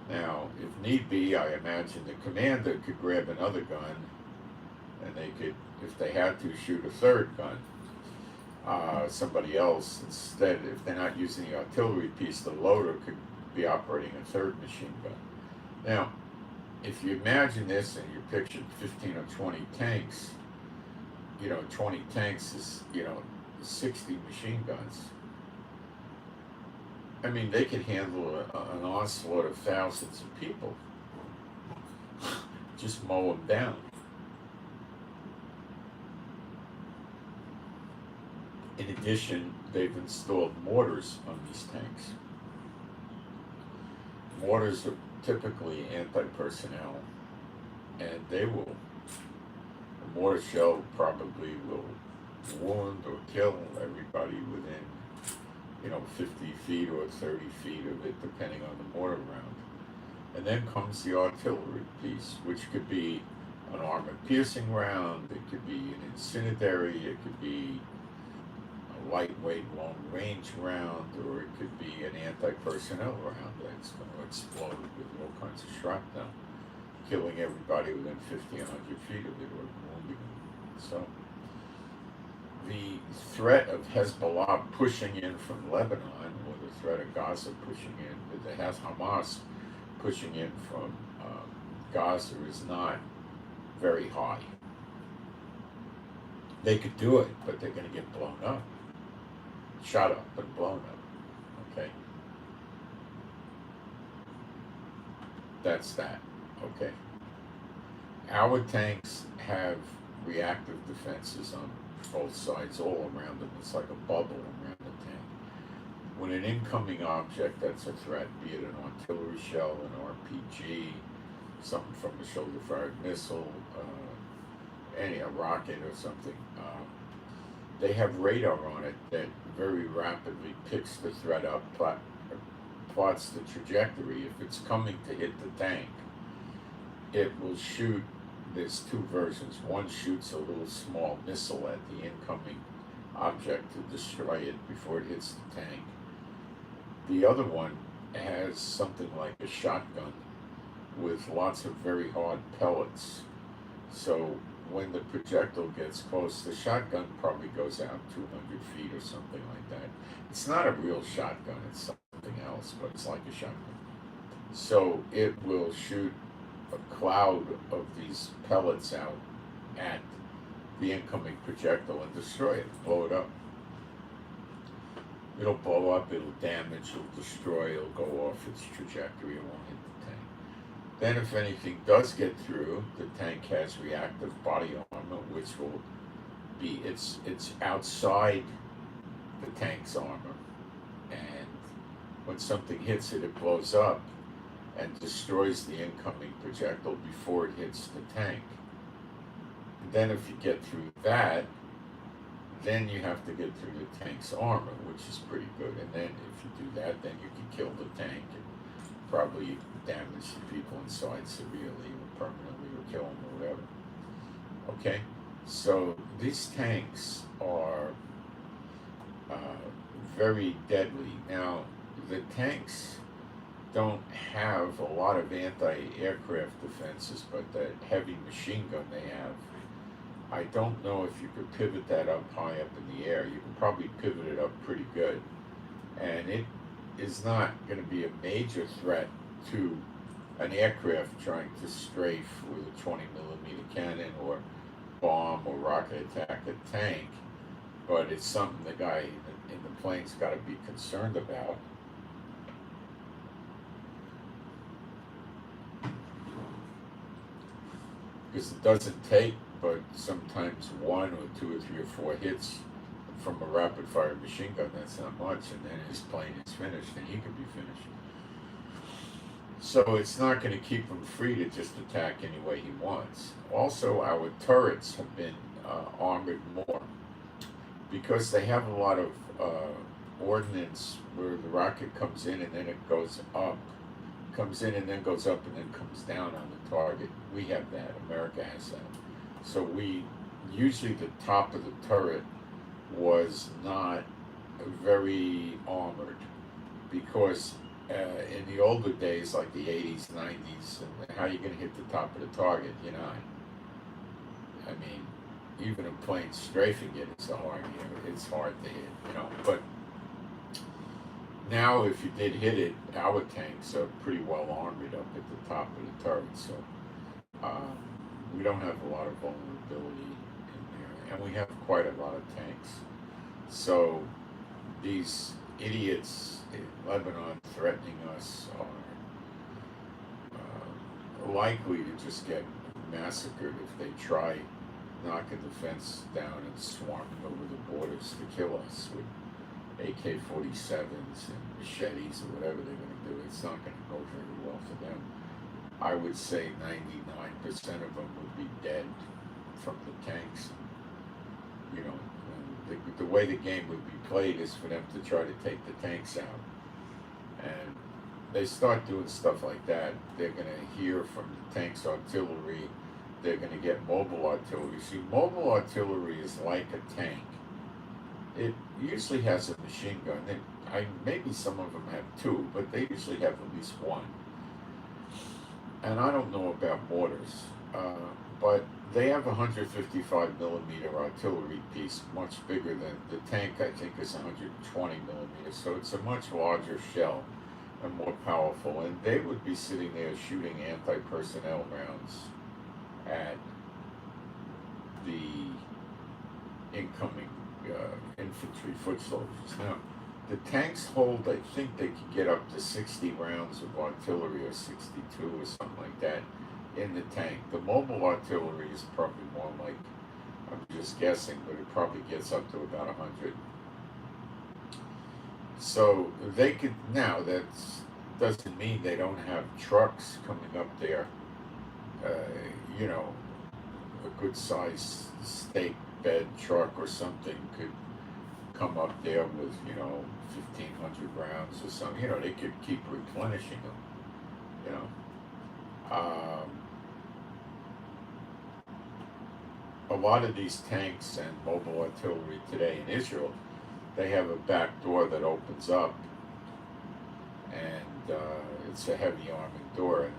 Now, if need be, I imagine the commander could grab another gun and they could, if they had to, shoot a third gun. Somebody else, instead, if they're not using the artillery piece, the loader could be operating a third machine gun. Now, if you imagine this and you picture 15 or 20 tanks, 20 tanks is, 60 machine guns. I mean, they could handle an onslaught of thousands of people. Just mow them down. In addition, they've installed mortars on these tanks. Mortars are typically anti-personnel, and a mortar shell probably will wound or kill everybody within 50 feet or 30 feet of it, depending on the mortar round. And then comes the artillery piece, which could be an armor-piercing round, it could be an incendiary, it could be a lightweight, long-range round, or it could be an anti-personnel round that's going to explode with all kinds of shrapnel, killing everybody within 50, 100 feet of it, or wounding them. So the threat of Hezbollah pushing in from Lebanon, or the threat of Gaza pushing in, but the Hamas pushing in from Gaza is not very high. They could do it, but they're going to get blown up. Shot up and blown up. Okay? That's that. Okay? Our tanks have reactive defenses on both sides, all around them. It's like a bubble around the tank. When an incoming object that's a threat, be it an artillery shell, an RPG, something from a shoulder-fired missile, a rocket or something, they have radar on it that very rapidly picks the threat up, plots the trajectory. If it's coming to hit the tank, it will shoot. There's two versions. One shoots a little small missile at the incoming object to destroy it before it hits the tank. The other one has something like a shotgun with lots of very hard pellets. So when the projectile gets close, the shotgun probably goes out 200 feet or something like that. It's not a real shotgun, it's something else, but it's like a shotgun. So it will shoot a cloud of these pellets out at the incoming projectile and destroy it, blow it up. It'll blow up, it'll damage, it'll destroy, it'll go off its trajectory, it won't hit the tank. Then if anything does get through, the tank has reactive body armor, which will be, it's outside the tank's armor. And when something hits it, it blows up and destroys the incoming projectile before it hits the tank. And then if you get through that, then you have to get through the tank's armor, which is pretty good. And then if you do that, then you can kill the tank and probably damage the people inside severely or permanently or kill them or whatever. Okay, so these tanks are very deadly. Now, the tanks don't have a lot of anti-aircraft defenses, but that heavy machine gun they have, I don't know if you could pivot that up high up in the air. You can probably pivot it up pretty good. And it is not going to be a major threat to an aircraft trying to strafe with a 20 millimeter cannon or bomb or rocket attack a tank. But it's something the guy in the plane's got to be concerned about. Because it doesn't take but sometimes 1 or 2 or 3 or 4 hits from a rapid fire machine gun. That's not much, and then his plane is finished and he could be finished. So it's not going to keep him free to just attack any way he wants. Also, our turrets have been armored more because they have a lot of ordnance where the rocket comes in and then it goes up, comes in and then goes up and then comes down on the target. We have that. America has that. So usually the top of the turret was not very armored because in the older days, like the 80s, 90s, how are you going to hit the top of the target? You're not. I mean, even a plane strafing it, it's hard to hit, But now if you did hit it, our tanks are pretty well armored up at the top of the turret. So we don't have a lot of vulnerability in there, and we have quite a lot of tanks. So these idiots in Lebanon threatening us are likely to just get massacred if they try knocking the fence down and swarming over the borders to kill us with AK-47s and machetes or whatever they're going to do. It's not going to go very well for them. I would say 99% of them would be dead from the tanks. the way the game would be played is for them to try to take the tanks out. And they start doing stuff like that, they're going to hear from the tank's artillery. They're going to get mobile artillery. See, mobile artillery is like a tank. It usually has a machine gun. Maybe some of them have two, but they usually have at least one. And I don't know about mortars, but they have a 155 millimeter artillery piece, much bigger than the tank. I think is 120 millimeters, so it's a much larger shell and more powerful. And they would be sitting there shooting anti-personnel rounds at the incoming infantry foot soldiers. Now, the tanks hold, I think they can get up to 60 rounds of artillery, or 62 or something like that in the tank. The mobile artillery is probably more like, I'm just guessing, but it probably gets up to about 100. So they could, now that doesn't mean they don't have trucks coming up there. You know, a good sized stake bed truck or something could come up there with, 1,500 rounds or something. They could keep replenishing them, a lot of these tanks and mobile artillery today in Israel, they have a back door that opens up, and it's a heavy arming door, and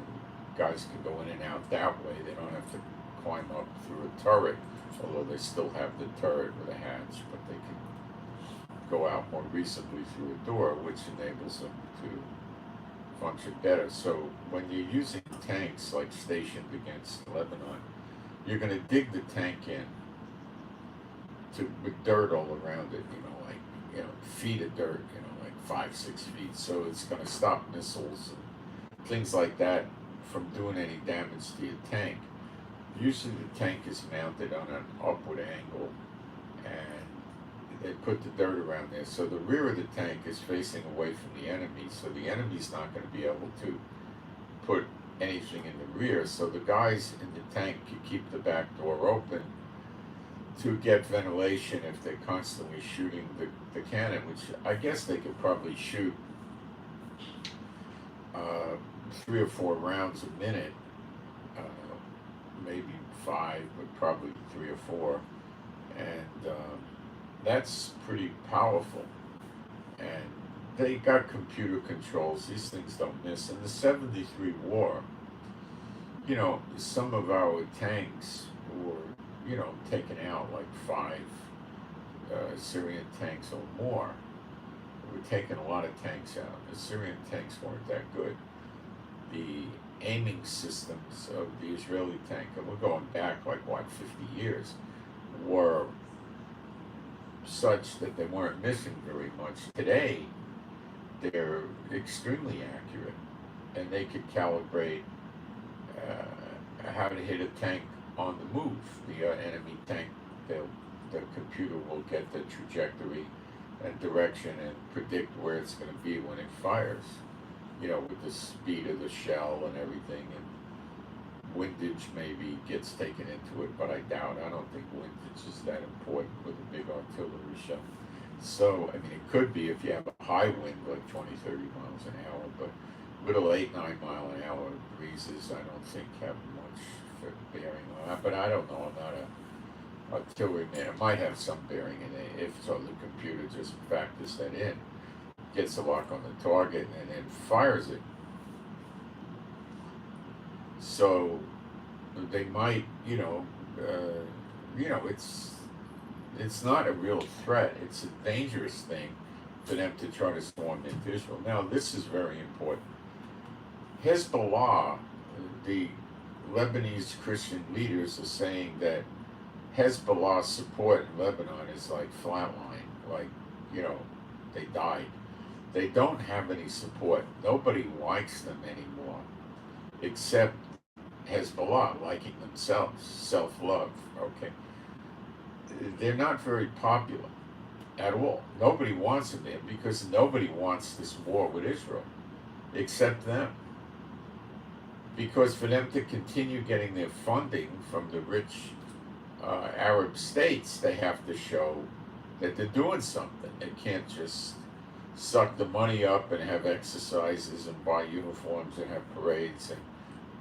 guys can go in and out that way. They don't have to climb up through a turret, although they still have the turret with a hatch, but they can go out more reasonably through a door, which enables them to function better. So when you're using tanks like stationed against Lebanon, you're going to dig the tank in with dirt all around it, feet of dirt, like 5-6 feet. So it's going to stop missiles and things like that from doing any damage to your tank. Usually the tank is mounted on an upward angle, and they put the dirt around there. So the rear of the tank is facing away from the enemy, so the enemy's not going to be able to put anything in the rear. So the guys in the tank can keep the back door open to get ventilation if they're constantly shooting the cannon, which I guess they could probably shoot 3 or 4 rounds a minute, maybe 5, but probably 3 or 4, and that's pretty powerful. And they got computer controls. These things don't miss. In the 73 war, some of our tanks were, taken out, like 5 Syrian tanks or more. We were taking a lot of tanks out. The Syrian tanks weren't that good. The aiming systems of the Israeli tank, and we're going back like 50 years, were such that they weren't missing very much. Today, they're extremely accurate, and they could calibrate how to hit a tank on the move. The enemy tank, the computer will get the trajectory and direction and predict where it's going to be when it fires, with the speed of the shell and everything. And windage maybe gets taken into it, but I don't think windage is that important with a big artillery shell. So, it could be if you have a high wind, like 20-30 miles an hour, but little 8-9 mile an hour breezes, I don't think have much bearing on that. But I don't know, I'm not a artilleryman. It might have some bearing in it. If so, the computer just factors that in, gets a lock on the target, and then fires it. So they might, it's not a real threat. It's a dangerous thing for them to try to storm into Israel. Now, this is very important. Hezbollah, the Lebanese Christian leaders, are saying that Hezbollah's support in Lebanon is like flatline, like, they died. They don't have any support. Nobody likes them anymore, except Hezbollah liking themselves, self-love, okay? They're not very popular at all. Nobody wants them there because nobody wants this war with Israel except them. Because for them to continue getting their funding from the rich Arab states, they have to show that they're doing something. They can't just suck the money up and have exercises and buy uniforms and have parades and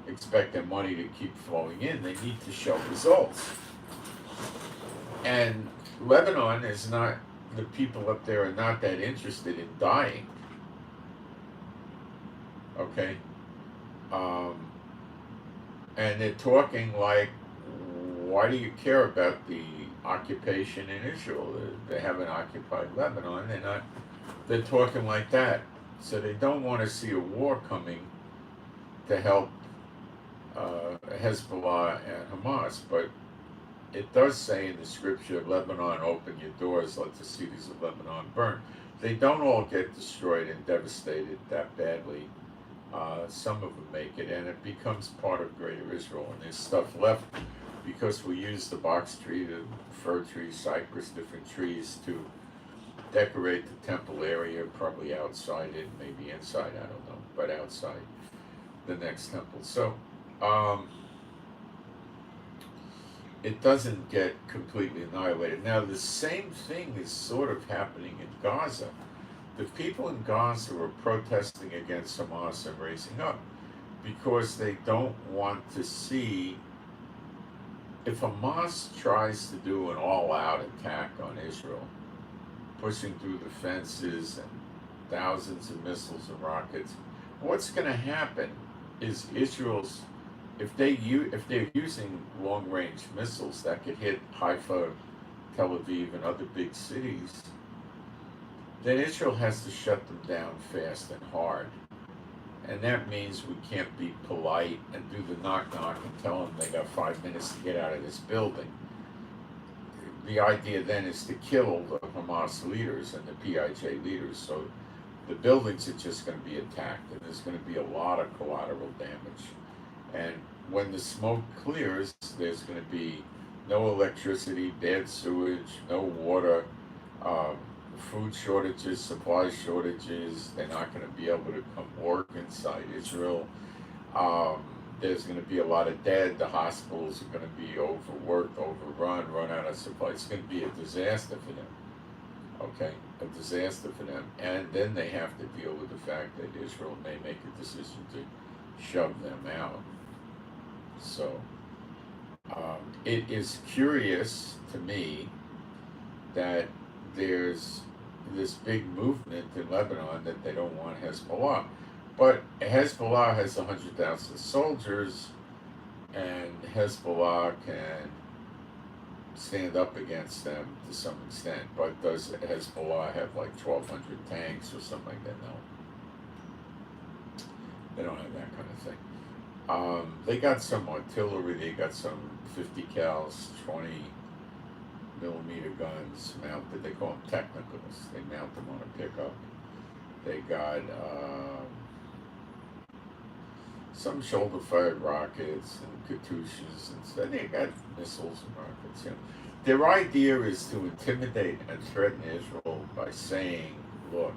expect their money to keep flowing in. They need to show results. And Lebanon is not, the people up there are not that interested in dying. Okay? And they're talking like, why do you care about the occupation in Israel? They haven't occupied Lebanon. They're talking like that. So they don't want to see a war coming to help Hezbollah and Hamas. But it does say in the scripture, Lebanon, open your doors, let the cities of Lebanon burn. They don't all get destroyed and devastated that badly. Some of them make it, and it becomes part of Greater Israel. And there's stuff left because we use the box tree, the fir tree, cypress, different trees to decorate the temple area, probably outside it, maybe inside, I don't know, but outside the next temple. So it doesn't get completely annihilated. Now, the same thing is sort of happening in Gaza. The people in Gaza are protesting against Hamas and raising up because they don't want to see, if Hamas tries to do an all-out attack on Israel, pushing through the fences and thousands of missiles and rockets, what's going to happen is Israel's, if they're using long-range missiles that could hit Haifa, Tel Aviv, and other big cities, then Israel has to shut them down fast and hard. And that means we can't be polite and do the knock-knock and tell them they got 5 minutes to get out of this building. The idea then is to kill the Hamas leaders and the PIJ leaders. So the buildings are just going to be attacked, and there's going to be a lot of collateral damage. And when the smoke clears, there's going to be no electricity, bad sewage, no water, food shortages, supply shortages. They're not going to be able to come work inside Israel. There's going to be a lot of dead. The hospitals are going to be overworked, overrun, run out of supply. It's going to be a disaster for them. Okay, a disaster for them. And then they have to deal with the fact that Israel may make a decision to shove them out. So it is curious to me that there's this big movement in Lebanon that they don't want Hezbollah. But Hezbollah has 100,000 soldiers, and Hezbollah can stand up against them to some extent. But does Hezbollah have like 1,200 tanks or something like that? No. They don't have that kind of thing. They got some artillery, they got some 50 cals, 20 millimeter guns mounted. They call them technicals. They mount them on a pickup. They got some shoulder-fired rockets and Katyushas, and so they got missiles and rockets. You know. Their idea is to intimidate and threaten Israel by saying, look,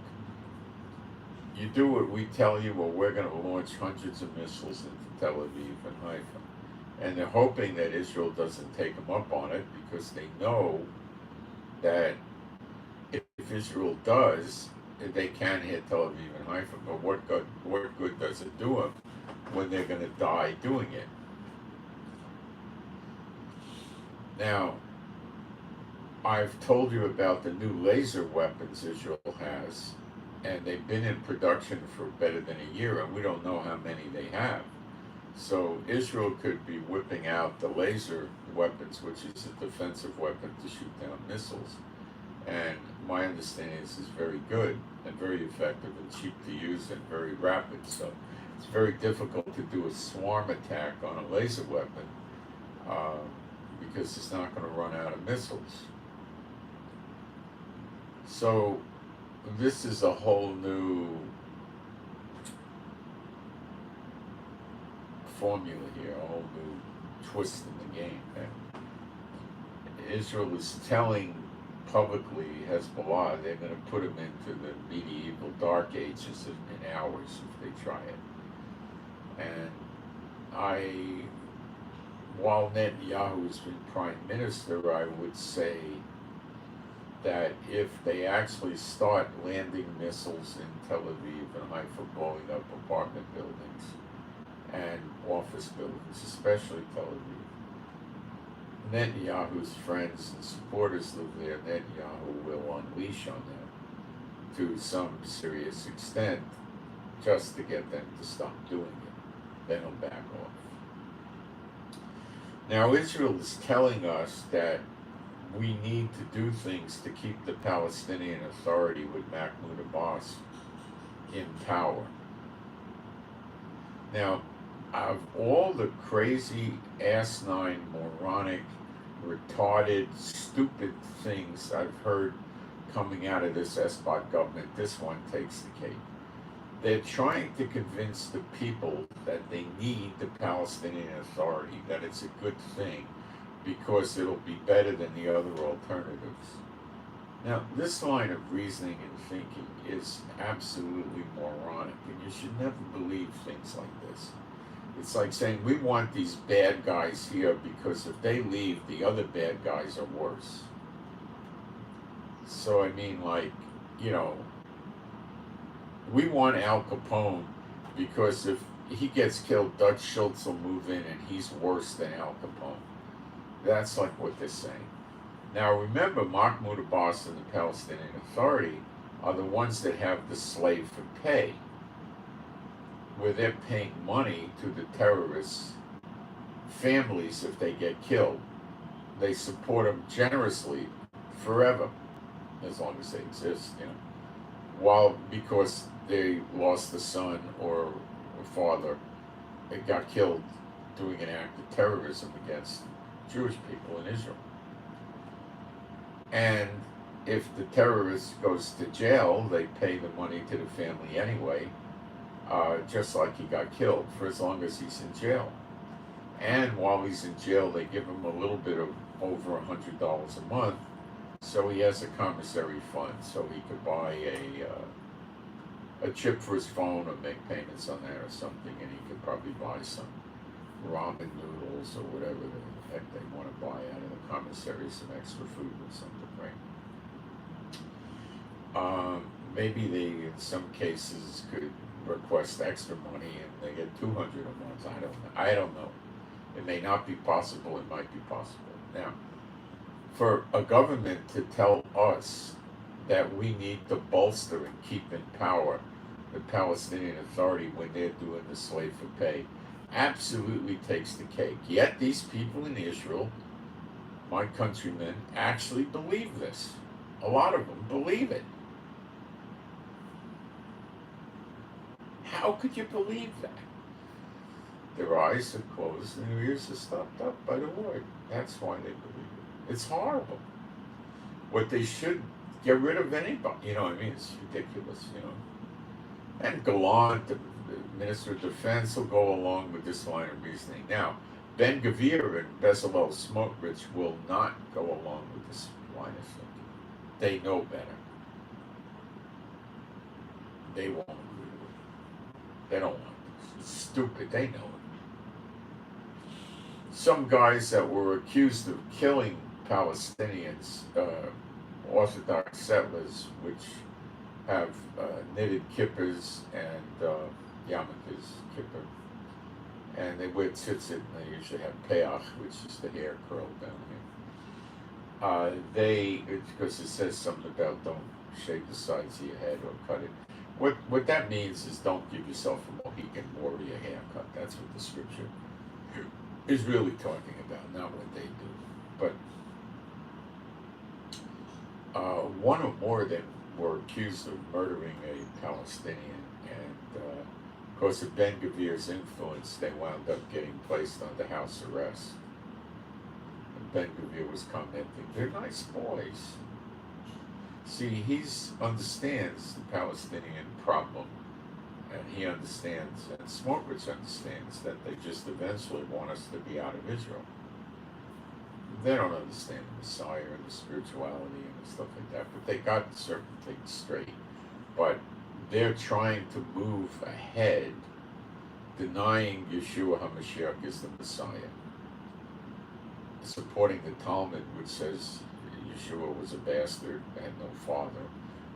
you do what we tell you, or we're going to launch hundreds of missiles into Tel Aviv and Haifa. And they're hoping that Israel doesn't take them up on it, because they know that if Israel does, they can hit Tel Aviv and Haifa. But what good does it do them when they're going to die doing it? Now, I've told you about the new laser weapons Israel has, and they've been in production for better than a year, and we don't know how many they have. So Israel could be whipping out the laser weapons, which is a defensive weapon to shoot down missiles. And my understanding is it's very good and very effective and cheap to use and very rapid. So it's very difficult to do a swarm attack on a laser weapon because it's not going to run out of missiles. So this is a whole new formula here, a whole new twist in the game. And Israel is telling publicly Hezbollah they're going to put them into the medieval dark ages in hours if they try it. And while Netanyahu has been prime minister, I would say that if they actually start landing missiles in Tel Aviv and Haifa, blowing up apartment buildings and office buildings, especially Tel Aviv, Netanyahu's friends and supporters live there. Netanyahu will unleash on them to some serious extent just to get them to stop doing it. Then he'll back off. Now, Israel is telling us that we need to do things to keep the Palestinian Authority with Mahmoud Abbas in power. Now, of all the crazy, asinine, moronic, retarded, stupid things I've heard coming out of this Esbot government, this one takes the cake. They're trying to convince the people that they need the Palestinian Authority, that it's a good thing, because it'll be better than the other alternatives. Now, this line of reasoning and thinking is absolutely moronic, and you should never believe things like this. It's like saying, we want these bad guys here because if they leave, the other bad guys are worse. So, I mean, like, you know, we want Al Capone because if he gets killed, Dutch Schultz will move in and he's worse than Al Capone. That's like what they're saying. Now remember, Mahmoud Abbas and the Palestinian Authority are the ones that have the slave for pay, where they're paying money to the terrorists' families if they get killed. They support them generously forever, as long as they exist, you know. Because they lost a son or a father, they got killed doing an act of terrorism against Jewish people in Israel. And if the terrorist goes to jail, they pay the money to the family anyway, just like he got killed, for as long as he's in jail. And while he's in jail, they give him a little bit of over $100 a month, so he has a commissary fund, so he could buy a chip for his phone or make payments on that or something, and he could probably buy some ramen noodles or whatever the heck they want to buy out of the commissary, some extra food or something, right? Maybe they, in some cases, could request extra money and they get $200 a month. I don't know. It may not be possible. It might be possible. Now, for a government to tell us that we need to bolster and keep in power the Palestinian Authority when they're doing the slave for pay absolutely takes the cake. Yet these people in Israel, my countrymen, actually believe this. A lot of them believe it. How could you believe that? Their eyes are closed and their ears are stopped up by the word. That's why they believe it. It's horrible. What they should get rid of anybody, you know what I mean? It's ridiculous, you know. And Gallant, the Minister of Defense, will go along with this line of reasoning. Now, Ben Gvir and Bezalel Smotrich will not go along with this line of thinking. They know better. They won't agree with it. They don't want this. It's stupid. They know it. Some guys that were accused of killing Palestinians, Orthodox settlers, which have knitted kippahs and yarmulkes, kippah, and they wear tzitzit, and they usually have peach, which is the hair curled down here. Because it says something about don't shave the sides of your head or cut it. What that means is don't give yourself a Mohican warrior haircut. That's what the scripture is really talking about, not what they do. But one or more of them were accused of murdering a Palestinian, and because of Ben Gvir's influence, they wound up getting placed under house arrest. And Ben Gvir was commenting, "They're nice boys." See, he understands the Palestinian problem, and he understands, and Smotrich understands, that they just eventually want us to be out of Israel. They don't understand the Messiah and the spirituality and stuff like that, but they got certain things straight. But they're trying to move ahead, denying Yeshua HaMashiach is the Messiah, supporting the Talmud, which says Yeshua was a bastard, had no father,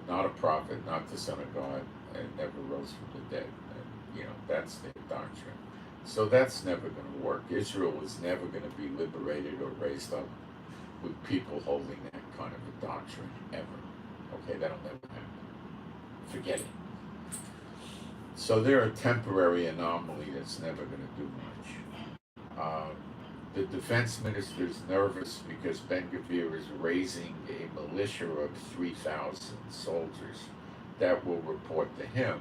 not a prophet, not the Son of God, and never rose from the dead. And, that's their doctrine. So that's never going to work. Israel is never going to be liberated or raised up with people holding that kind of a doctrine, ever. Okay, that'll never happen. Forget it. So they're a temporary anomaly that's never going to do much. The defense minister is nervous because Ben-Gvir is raising a militia of 3,000 soldiers that will report to him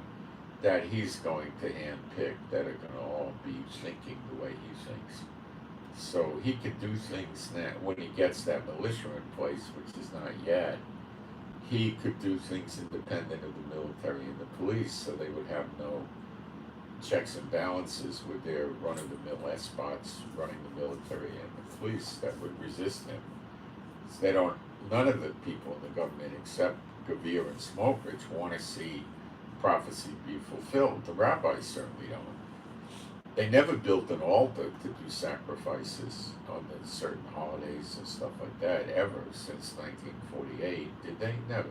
that he's going to handpick, that are going to all be thinking the way he thinks. So he could do things now, when he gets that militia in place, which is not yet, he could do things independent of the military and the police, so they would have no checks and balances with their run-of-the-mill spots running the military and the police that would resist him. So none of the people in the government except Gvir and Smotrich want to see prophecy be fulfilled. The rabbis certainly don't. They never built an altar to do sacrifices on the certain holidays and stuff like that ever since 1948, did they? Never.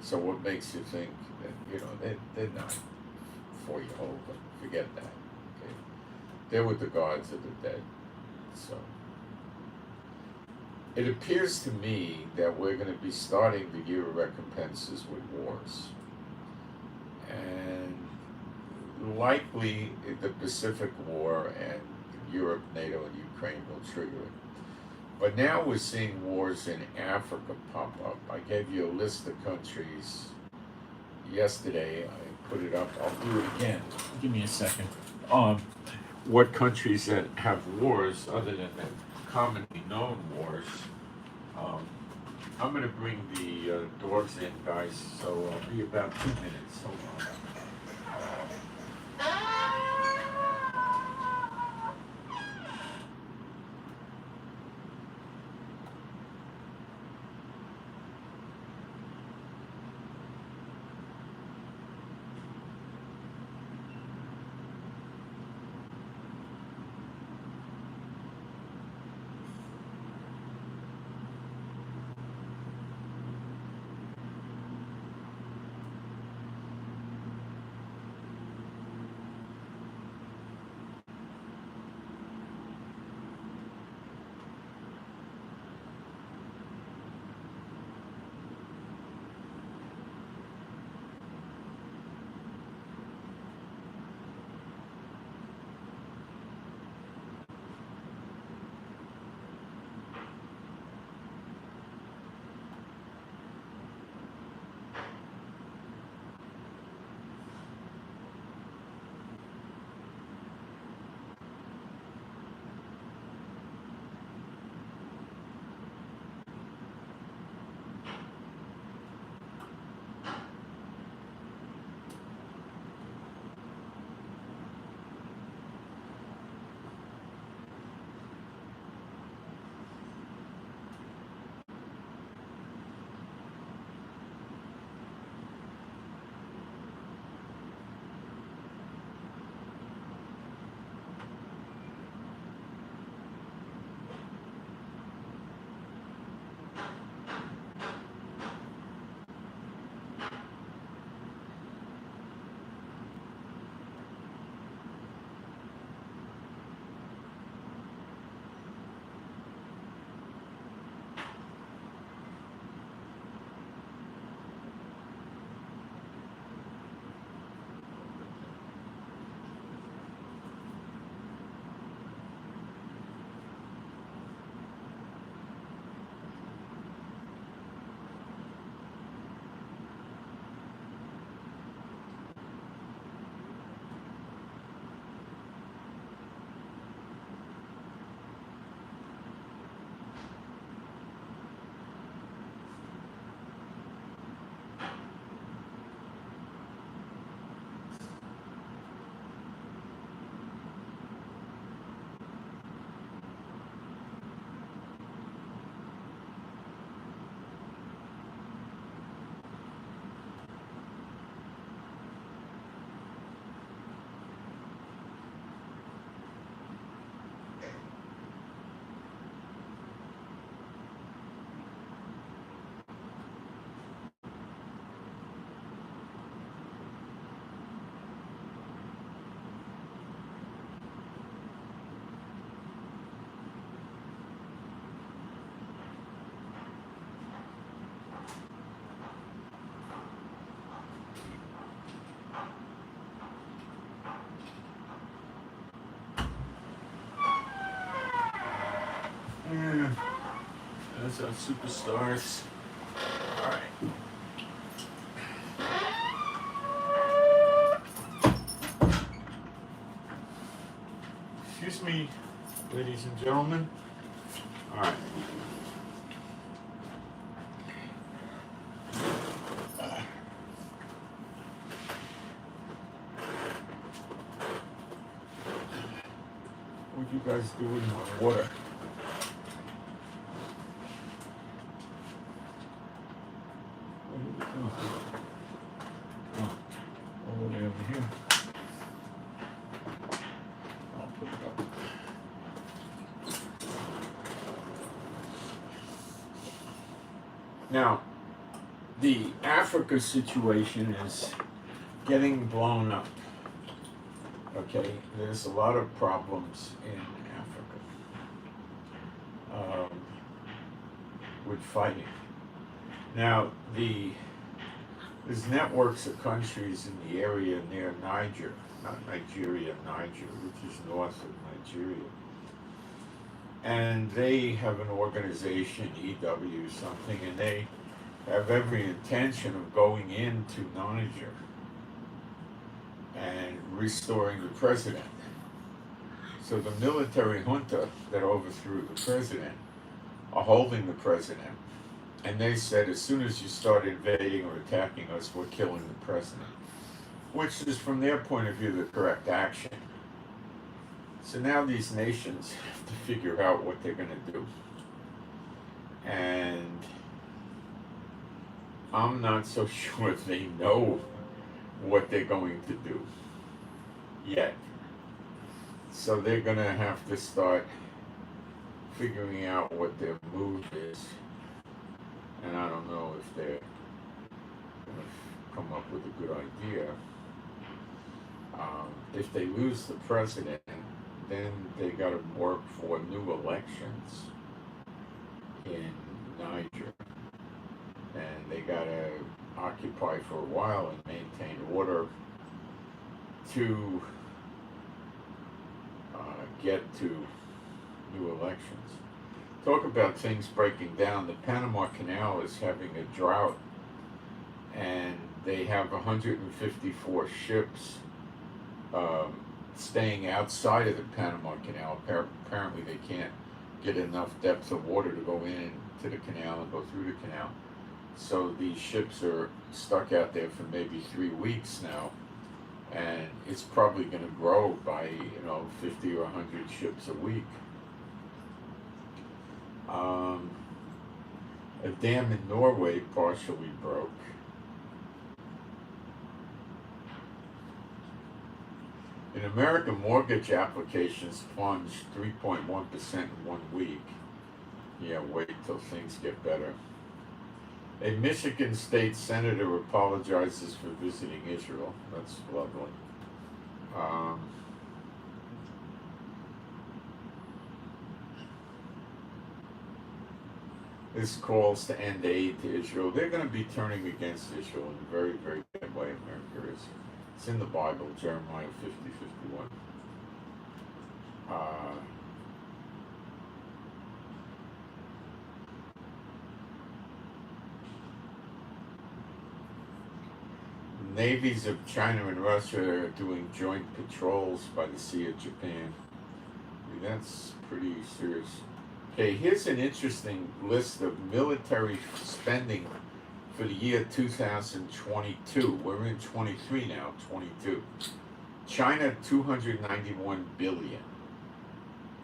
So what makes you think that, they're not for Jehovah? Forget that. Okay? They're with the gods of the dead. So it appears to me that we're going to be starting the year of recompenses with wars. And likely the Pacific War and Europe, NATO, and Ukraine will trigger it. But now we're seeing wars in Africa pop up. I gave you a list of countries yesterday. I put it up. I'll do it again. Give me a second. What countries that have wars other than the commonly known wars? I'm going to bring the dogs in, guys, so I'll be about 2 minutes. Hold on. Yeah, that's our superstars. All right. Excuse me, ladies and gentlemen. All right. What you guys do with my water? Where did it go? Oh, all the way over here. I'll put it up. Now, the Africa situation is getting blown up. Okay, there's a lot of problems in Africa with fighting. Now, there's networks of countries in the area near Niger, not Nigeria, Niger, which is north of Nigeria. And they have an organization, EW something, and they have every intention of going into Niger and restoring the president. So the military junta that overthrew the president are holding the president. And they said, as soon as you start invading or attacking us, we're killing the president. Which is, from their point of view, the correct action. So now these nations have to figure out what they're going to do. And I'm not so sure they know what they're going to do yet. So they're going to have to start figuring out what their move is. And I don't know if they're going to come up with a good idea. If they lose the president, then they got to work for new elections in Niger. And they got to occupy for a while and maintain order to get to new elections. Talk about things breaking down. The Panama Canal is having a drought, and they have 154 ships staying outside of the Panama Canal. Apparently they can't get enough depth of water to go into the canal and go through the canal. So these ships are stuck out there for maybe 3 weeks now, and it's probably going to grow by 50 or 100 ships a week. A dam in Norway partially broke. In America, mortgage applications plunged 3.1% in 1 week. Yeah, wait till things get better. A Michigan state senator apologizes for visiting Israel. That's lovely. This calls to end aid to Israel. They're going to be turning against Israel in a very, very bad way, America is. It's in the Bible, Jeremiah 50:51. Navies of China and Russia are doing joint patrols by the Sea of Japan. I mean, that's pretty serious. Okay, here's an interesting list of military spending for the year 2022. We're in 23 now, 22. China, 291 billion.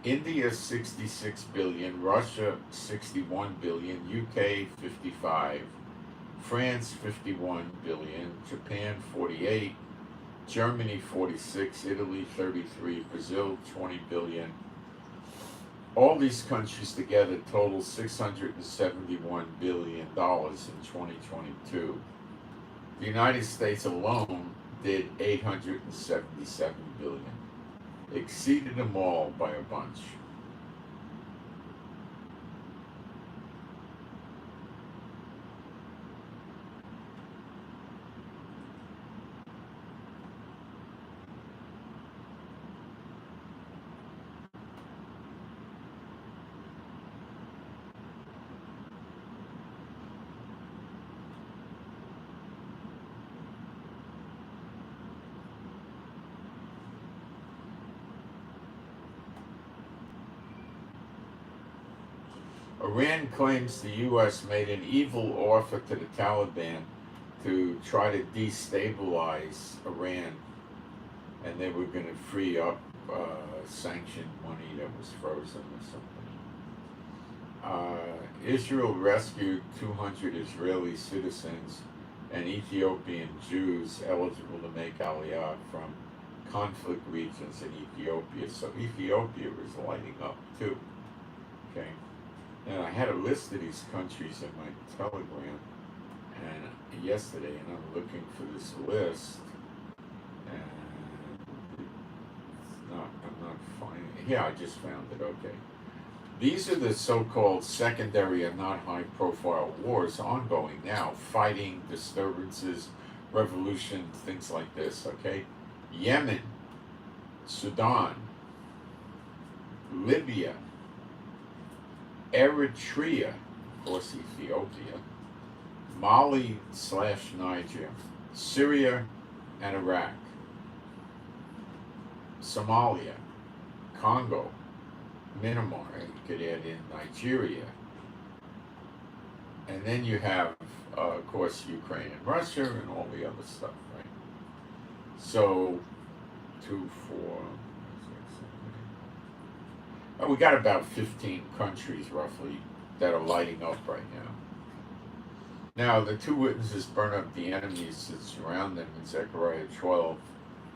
India, 66 billion. Russia, 61 billion. UK, 55. France, 51 billion. Japan, 48. Germany, 46. Italy, 33. Brazil, 20 billion. All these countries together total $671 billion in 2022. The United States alone did $877 billion. Exceeded them all by a bunch. Iran claims the U.S. made an evil offer to the Taliban to try to destabilize Iran, and they were going to free up sanctioned money that was frozen or something. Israel rescued 200 Israeli citizens and Ethiopian Jews eligible to make Aliyah from conflict regions in Ethiopia. So Ethiopia was lighting up too. Okay. And I had a list of these countries in my Telegram and yesterday, and I'm looking for this list, and I'm not finding it. Yeah, I just found it. Okay. These are the so-called secondary and not high-profile wars ongoing now, fighting, disturbances, revolution, things like this, okay? Yemen, Sudan, Libya, Eritrea, of course Ethiopia, Mali/Niger, Syria and Iraq, Somalia, Congo, Myanmar, and you could add in Nigeria. And then you have, of course, Ukraine and Russia and all the other stuff, right? So, 2, 4, 6, 7, 8. We got about 15 countries, roughly, that are lighting up right now. Now, the two witnesses burn up the enemies that surround them in Zechariah 12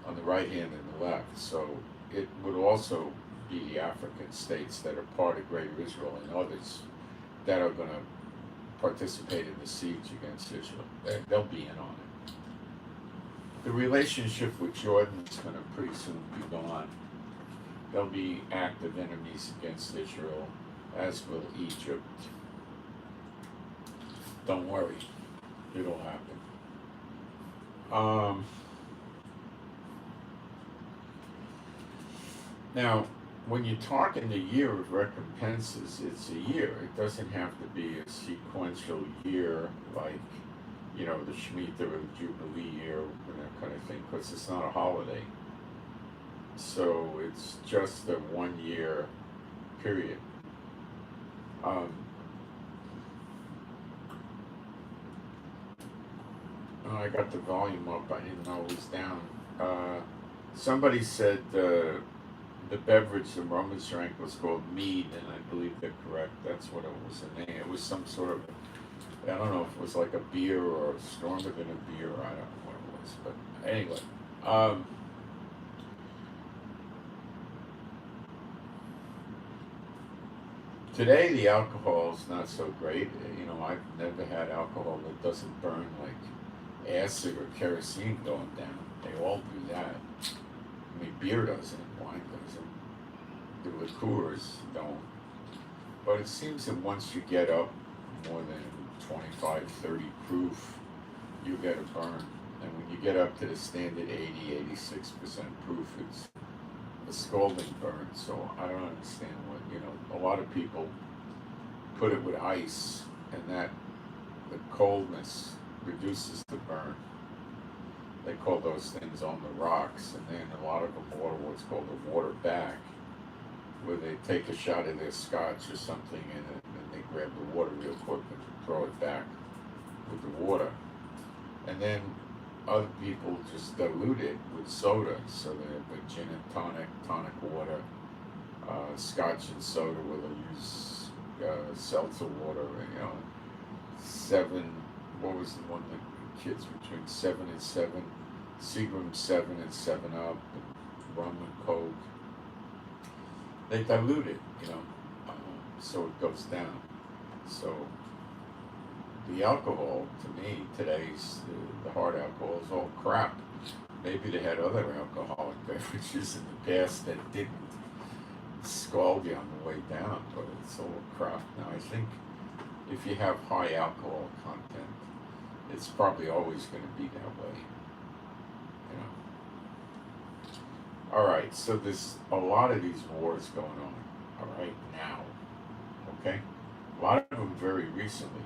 on the right hand and the left. So, it would also be the African states that are part of Greater Israel and others that are going to participate in the siege against Israel. They'll be in on it. The relationship with Jordan is going to pretty soon be gone. They'll be active enemies against Israel, as will Egypt. Don't worry, it'll happen. Now, when you talk in the year of recompenses, it's a year. It doesn't have to be a sequential year like, the Shemitah or the Jubilee year and that kind of thing, because it's not a holiday. So it's just a 1 year period. I got the volume up. I didn't know it was down. Somebody said the beverage the Romans drank was called mead, and I believe they're correct. That's what it was the name. It was some sort of, I don't know if it was like a beer or stronger than a beer. I don't know what it was. But anyway. Today the alcohol is not so great. I've never had alcohol that doesn't burn like acid or kerosene going down. They all do that. I mean, beer doesn't, wine doesn't, the liqueurs don't. But it seems that once you get up more than 25, 30 proof, you get a burn. And when you get up to the standard 80, 86% proof, it's a scalding burn. So I don't understand what, a lot of people put it with ice, and that the coldness reduces the burn. They call those things on the rocks, and then a lot of them order what's called a water back, where they take a shot of their scotch or something, and then they grab the water real quick and throw it back with the water. And then other people just dilute it with soda, so they have a gin and tonic water, scotch and soda, where they use seltzer water, what was the one that kids would drink, 7 and 7, Seagram 7 and 7 Up, and rum and Coke. They dilute it, so it goes down. So the alcohol, to me, today's, the hard alcohol is all crap. Maybe they had other alcoholic beverages in the past that didn't scald you on the way down, but it's all crap. Now, I think if you have high alcohol content, it's probably always going to be that way. All right, so there's a lot of these wars going on, all right, now, okay? A lot of them very recently.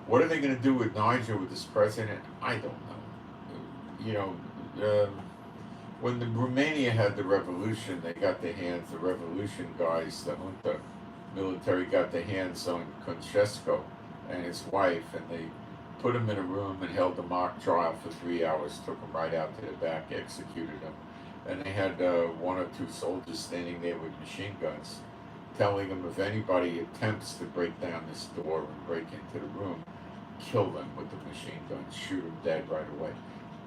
What are they going to do with Niger, with this president? I don't know. When Romania had the revolution, they got their hands, the revolution guys, the junta, military got their hands on Konchesco and his wife, and they put him in a room and held a mock trial for 3 hours, took him right out to the back, executed him. And they had one or two soldiers standing there with machine guns, telling him if anybody attempts to break down this door and break into the room, kill them with the machine gun, shoot them dead right away.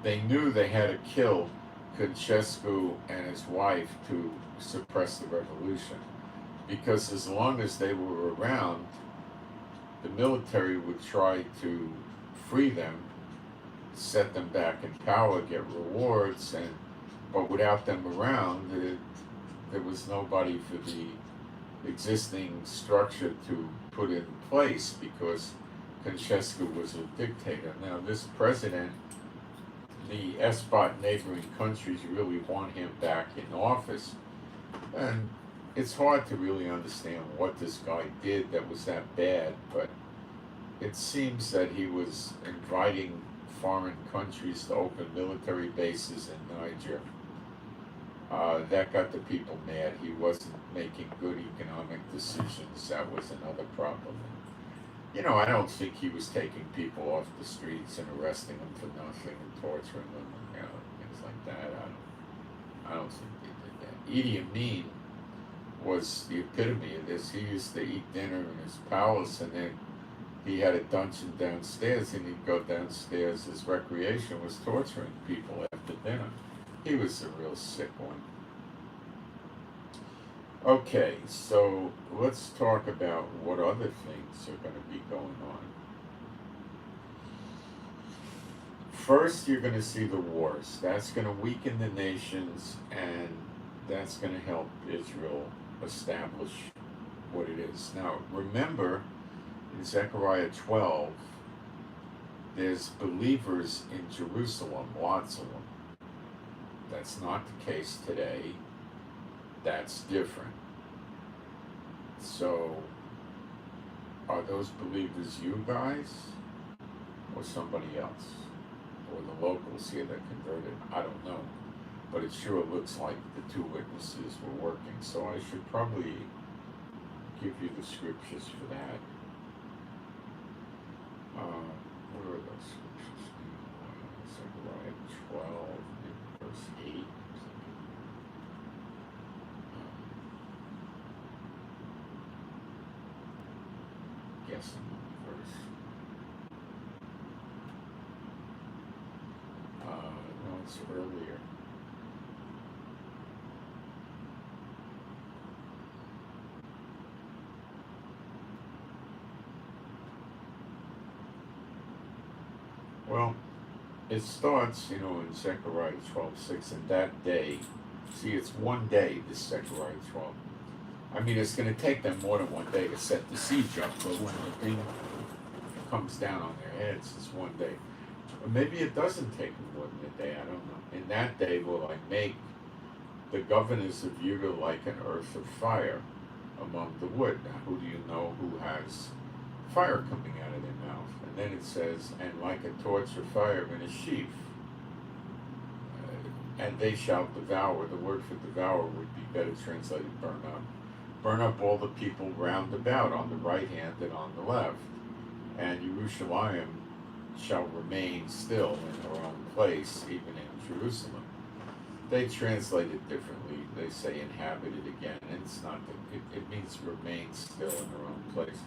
They knew they had to kill Konchescu and his wife to suppress the revolution, because as long as they were around, the military would try to free them, set them back in power, get rewards, but without them around, there was nobody for the existing structure to put in place, because Konchescu was a dictator. Now, this president, the ESPOT neighboring countries really want him back in office, and it's hard to really understand what this guy did that was that bad, but it seems that he was inviting foreign countries to open military bases in Niger. That got the people mad. He wasn't making good economic decisions. That was another problem. I don't think he was taking people off the streets and arresting them for nothing and torturing them, and things like that. I don't think they did that. Idi Amin was the epitome of this. He used to eat dinner in his palace, and then he had a dungeon downstairs, and he'd go downstairs. His recreation was torturing people after dinner. He was a real sick one. Okay, so let's talk about what other things are going to be going on. First, you're going to see the wars. That's going to weaken the nations, and that's going to help Israel establish what it is. Now, remember, in Zechariah 12, there's believers in Jerusalem, lots of them. That's not the case today. That's different. So, are those believers you guys, or somebody else, or the locals here that converted? I don't know, but it sure looks like the two witnesses were working. So I should probably give you the scriptures for that. Where are those scriptures? Zechariah 12, verse 8. Guessing verse. No, it's earlier. Well, it starts, in Zechariah 12:6, and that day, see, it's one day, this Zechariah 12. I mean, it's going to take them more than one day to set the siege up, but when the thing comes down on their heads, it's one day. Or maybe it doesn't take them more than a day, I don't know. In that day will I make the governors of Judah like an earth of fire among the wood. Now, who do you know who has fire coming out of their mouth? And then it says, and like a torch of fire in a sheaf. And they shall devour. The word for devour would be better translated burn up. Burn up all the people round about, on the right hand and on the left. And Jerusalem shall remain still in her own place, even in Jerusalem. They translate it differently. They say inhabited again, and it's not. It means remain still in her own place.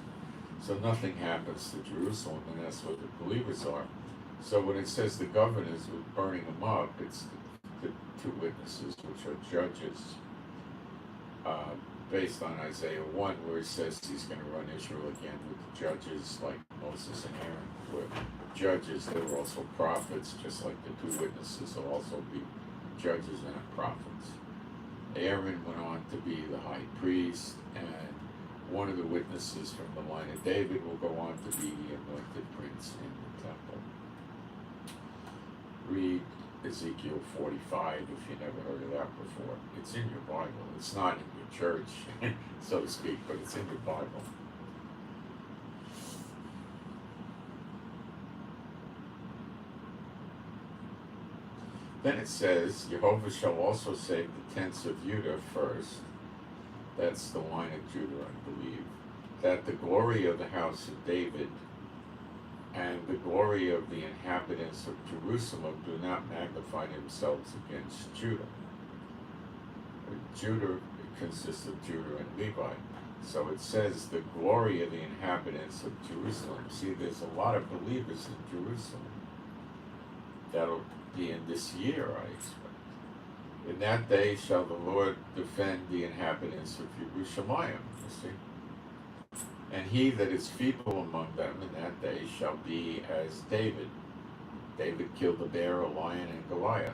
So nothing happens to Jerusalem, and that's what the believers are. So when it says the governors were burning them up, it's the two witnesses, which are judges, based on Isaiah 1, where it says he's going to run Israel again with the judges like Moses and Aaron were judges. They were also prophets, just like the two witnesses will also be judges and prophets. Aaron went on to be the high priest, and one of the witnesses from the line of David will go on to be the anointed prince in the temple. Read Ezekiel 45 if you never heard of that before. It's in your Bible. It's not in your church, so to speak, but it's in your Bible. Then it says, Jehovah shall also save the tents of Judah first, That's the line of Judah, I believe. That the glory of the house of David and the glory of the inhabitants of Jerusalem do not magnify themselves against Judah. Judah consists of Judah and Levi. So it says the glory of the inhabitants of Jerusalem. See, there's a lot of believers in Jerusalem. That'll be in this year, I expect. In that day shall the Lord defend the inhabitants of Jerusalem, you see. And he that is feeble among them in that day shall be as David. David killed a bear, a lion, and Goliath.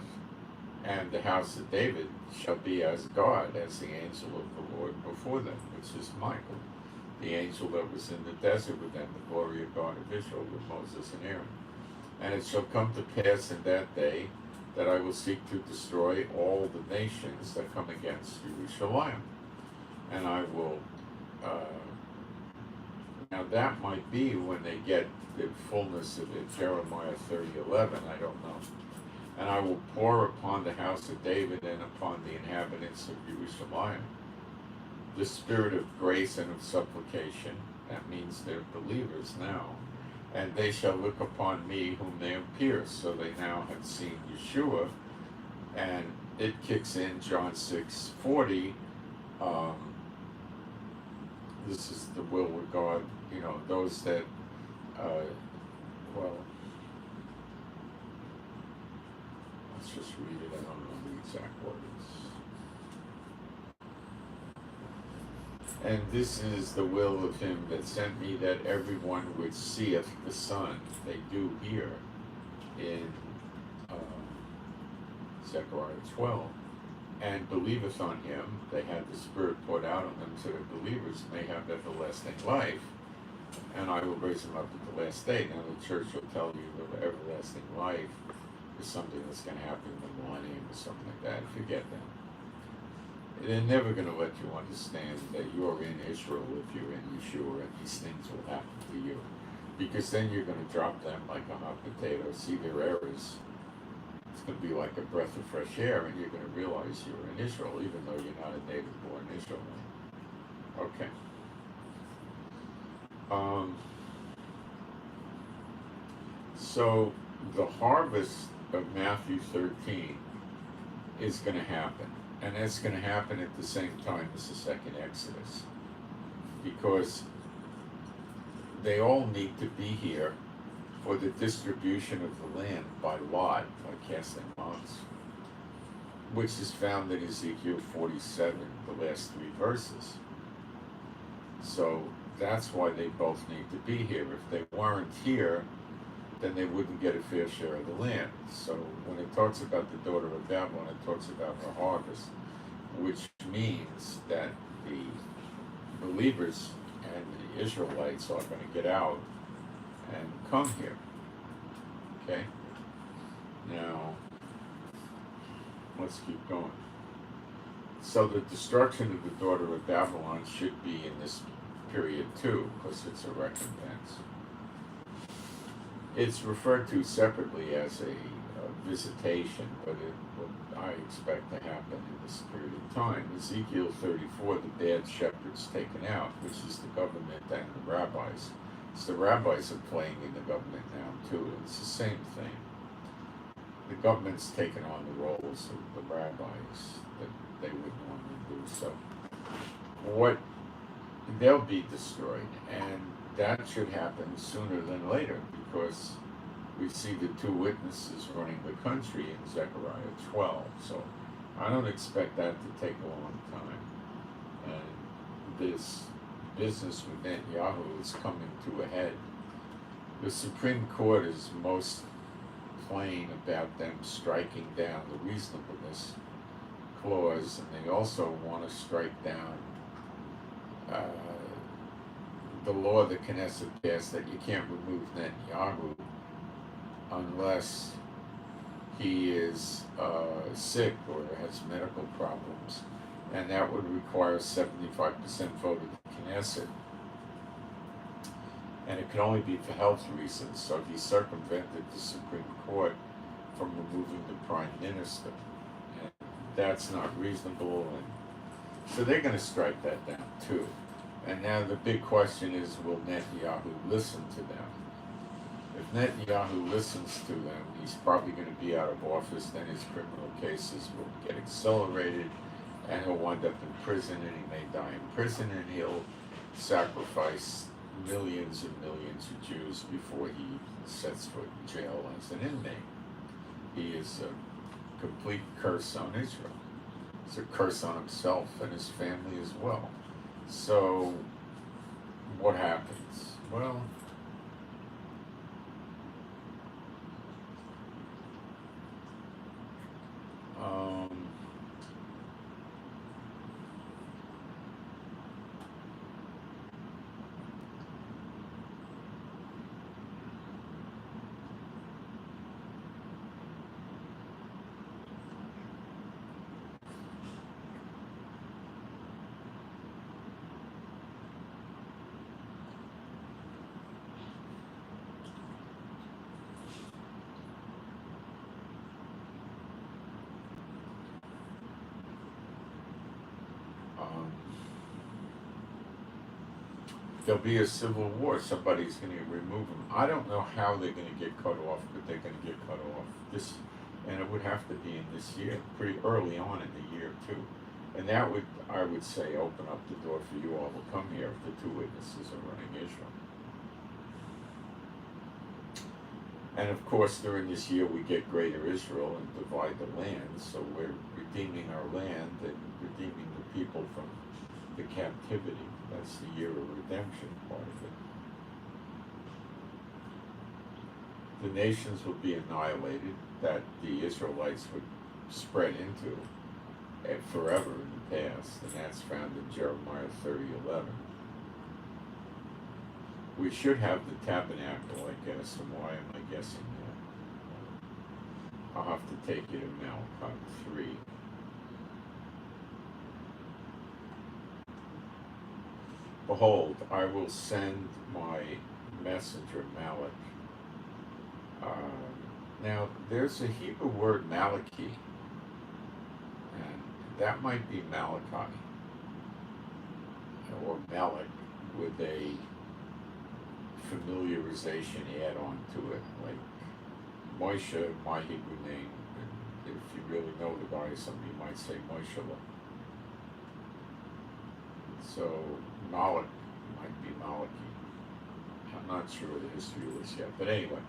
And the house of David shall be as God, as the angel of the Lord before them, which is Michael, the angel that was in the desert with them, the glory of God of Israel, with Moses and Aaron. And it shall come to pass in that day that I will seek to destroy all the nations that come against Jerusalem. And I will, now that might be when they get the fullness of it, Jeremiah 30:11, I don't know. And I will pour upon the house of David and upon the inhabitants of Jerusalem the spirit of grace and of supplication. That means they're believers now. And they shall look upon me whom they have pierced. So they now have seen Yeshua. And it kicks in John 6:40. This is the will of God. You know, those that, well, let's just read it. I don't know the exact words. And this is the will of him that sent me, that everyone which seeth the Son, they do here in Zechariah 12, and believeth on him, they had the Spirit poured out on them, so that believers may have everlasting life, and I will raise them up at the last day. Now the church will tell you that everlasting life is something that's going to happen in the millennium or something like that. Forget that. They're never going to let you understand that you're in Israel if you're in Yeshua, and these things will happen to you. Because then you're going to drop them like a hot potato, see their errors. It's going to be like a breath of fresh air, and you're going to realize you're in Israel, even though you're not a native-born Israelite. Okay. So the harvest of Matthew 13 is going to happen. And that's going to happen at the same time as the second Exodus. Because they all need to be here for the distribution of the land by lot, by casting lots, which is found in Ezekiel 47, the last 3 verses. So that's why they both need to be here. If they weren't here, then they wouldn't get a fair share of the land. So when it talks about the daughter of Babylon, it talks about her harvest, which means that the believers and the Israelites are going to get out and come here. Okay? Now, let's keep going. So the destruction of the daughter of Babylon should be in this period too, because it's a recompense. It's referred to separately as a visitation, but what I expect to happen in this period of time. Ezekiel 34, the bad shepherd's taken out, which is the government and the rabbis. So the rabbis are playing in the government now too. It's the same thing. The government's taken on the roles of the rabbis that they would normally do. So they'll be destroyed, and that should happen sooner than later, because we see the 2 witnesses running the country in Zechariah 12. So I don't expect that to take a long time. And this business with Netanyahu is coming to a head. The Supreme Court is most plain about them striking down the reasonableness clause, and they also want to strike down the law that Knesset passed that you can't remove Netanyahu unless he is sick or has medical problems, and that would require 75% vote of the Knesset, and it can only be for health reasons. So he circumvented the Supreme Court from removing the Prime Minister, and that's not reasonable, and So they're going to strike that down too. And now the big question is, will Netanyahu listen to them? If Netanyahu listens to them, he's probably going to be out of office. Then his criminal cases will get accelerated, and he'll wind up in prison, and he may die in prison, and he'll sacrifice millions and millions of Jews before he sets foot in jail as an inmate. He is a complete curse on Israel. It's a curse on himself and his family as well. So, what happens? Well, um, um, there'll be a civil war. Somebody's going to remove them. I don't know how they're going to get cut off, but they're going to get cut off. And it would have to be in this year, pretty early on in the year too. And that would, I would say, open up the door for you all to come here if the two witnesses are running Israel. And of course, during this year, we get greater Israel and divide the land. So we're redeeming our land and redeeming the people from the captivity. That's the year of redemption part of it. The nations would be annihilated that the Israelites would spread into forever in the past, and that's found in Jeremiah 30:11. We should have the tabernacle, I guess, and why am I guessing that? I'll have to take you to Malachi 3. Behold, I will send my messenger Malachi. Now, there's a Hebrew word Malachi, and that might be Malachi, or Melech, with a familiarization add on to it, like Moshe, my Hebrew name. And if you really know the guy, somebody might say Moshe. So Malach might be Malachi. I'm not sure what the history is yet, but anyway.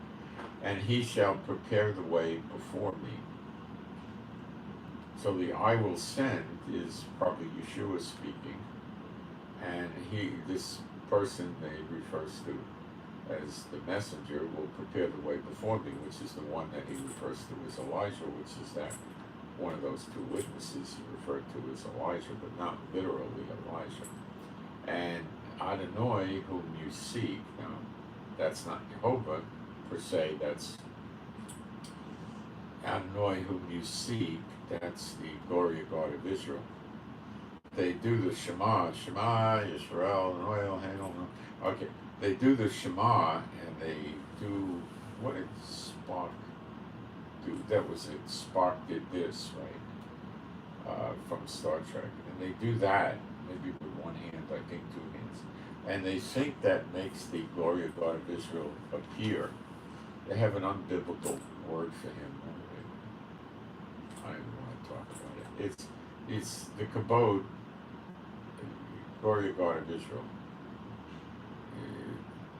And he shall prepare the way before me. So the I will send is probably Yeshua speaking, and this person that he refers to as the messenger will prepare the way before me, which is the one that he refers to as Elijah, which is that one of those two witnesses he referred to as Elijah, but not literally Elijah. And Adonai, whom you seek, now that's not Jehovah per se, that's Adonai, whom you seek, that's the glory of God of Israel. They do the Shema, Yisrael, and oil, okay. They do the Shema, and they do, what did Spock do? That was it, Spock did this, right, from Star Trek. And they do that, maybe with one hand, I think 2 hands. And they think that makes the glory of God of Israel appear. They have an unbiblical word for him. I don't even want to talk about it. It's the kabod, glory of God of Israel.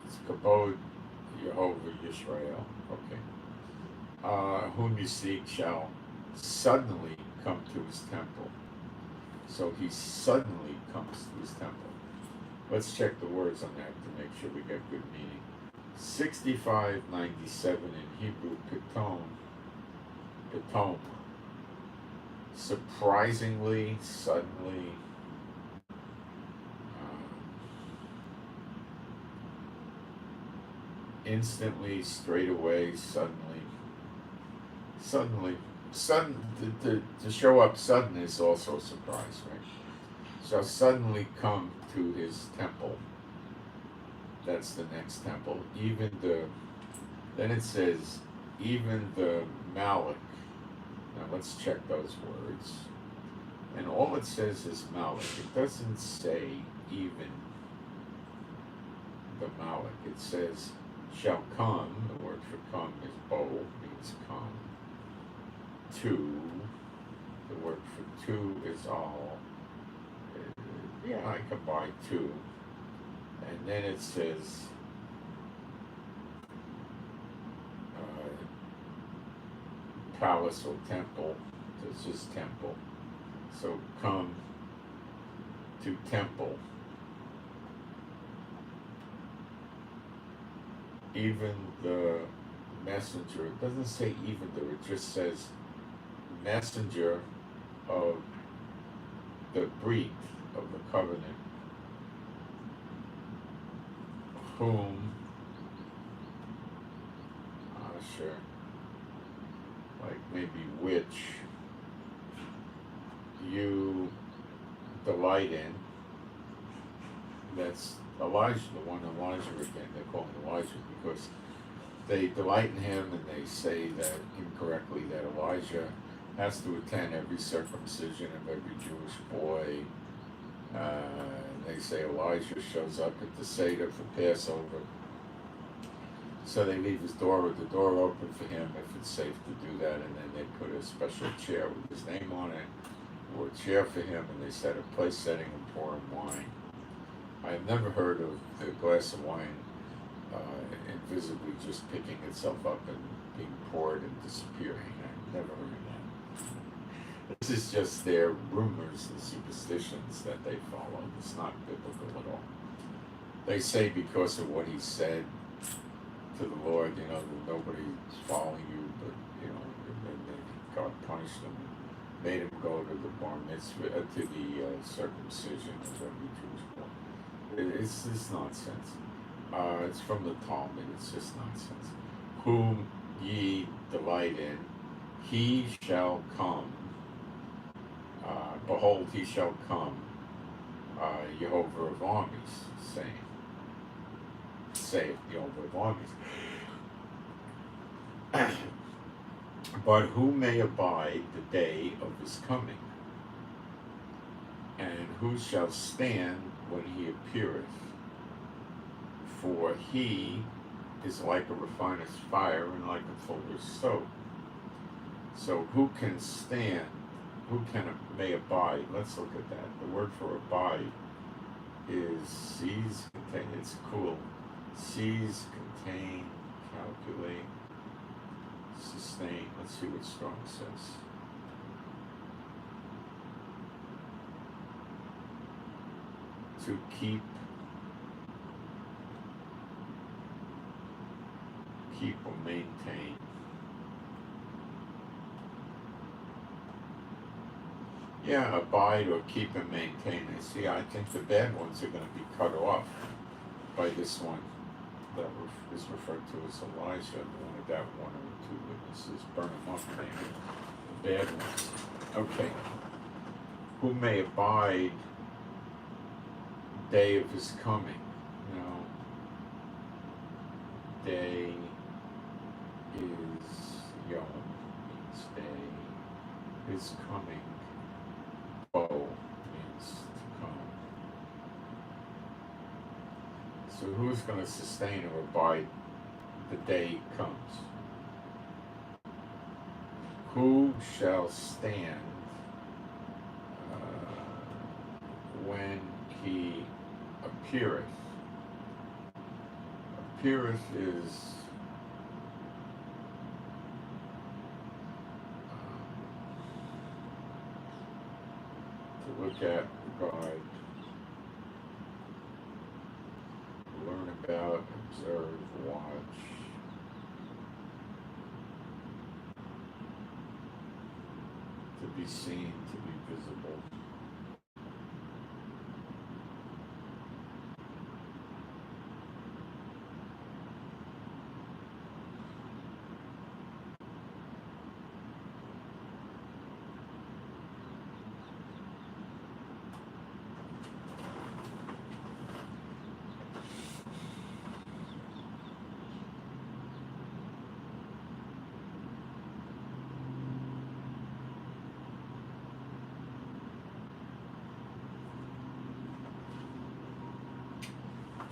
It's kabod, Yehovah Yisrael. Okay. Whom you seek shall suddenly come to his temple. So he suddenly comes to his temple. Let's check the words on that to make sure we get good meaning. 6597 in Hebrew, Pitom. Surprisingly, suddenly, instantly, straight away, suddenly, to show up sudden is also a surprise, right? Shall suddenly come to his temple. That's the next temple. Then it says, even the Malach. Now let's check those words. And all it says is Malach. It doesn't say even the Malach. It says shall come. The word for come is bo, means come. To. The word for to is all. Yeah, I can buy two. And then it says palace or temple. This is temple. So come to temple. Even the messenger, it doesn't say even though, it just says messenger of the breach of the covenant, whom, sure, like maybe which you delight in. That's Elijah, the one Elijah again. They call him Elijah because they delight in him, and they say that incorrectly that Elijah has to attend every circumcision of every Jewish boy. They say Elijah shows up at the saith for Passover. So they leave the door open for him if it's safe to do that, and then they put a special chair with his name on it, or a chair for him, and they set a place setting and pour him wine. I've never heard of the glass of wine invisibly just picking itself up and being poured and disappearing. I've never heard of that. This is just their rumors and superstitions that they follow. It's not biblical at all. They say because of what he said to the Lord, that nobody's following you, but, and then God punished him, made him go to the bar mitzvah, to the circumcision of every Jewish boy. It's just nonsense. It's from the Talmud. It's just nonsense. Whom ye delight in, he shall come. Behold, he shall come. Jehovah of armies, saith Jehovah of armies. But who may abide the day of his coming? And who shall stand when he appeareth? For he is like a refiner's fire and like a fuller's soap. So who can stand? Who may abide? Let's look at that. The word for abide is seize, contain. It's cool. Seize, contain, calculate, sustain. Let's see what Strong says. To keep or maintain. Yeah, abide or keep and maintain. I see, I think the bad ones are going to be cut off by this one that is referred to as Elijah, the one that one or two witnesses burn them up, maybe. The bad ones. Okay. Who may abide day of his coming? Day is Yom, means day. His coming, Bo, means to come. So who's going to sustain or abide the day comes? Who shall stand when he appeareth? Appeareth is to look at, regard, learn about, observe, watch. To be seen, to be visible.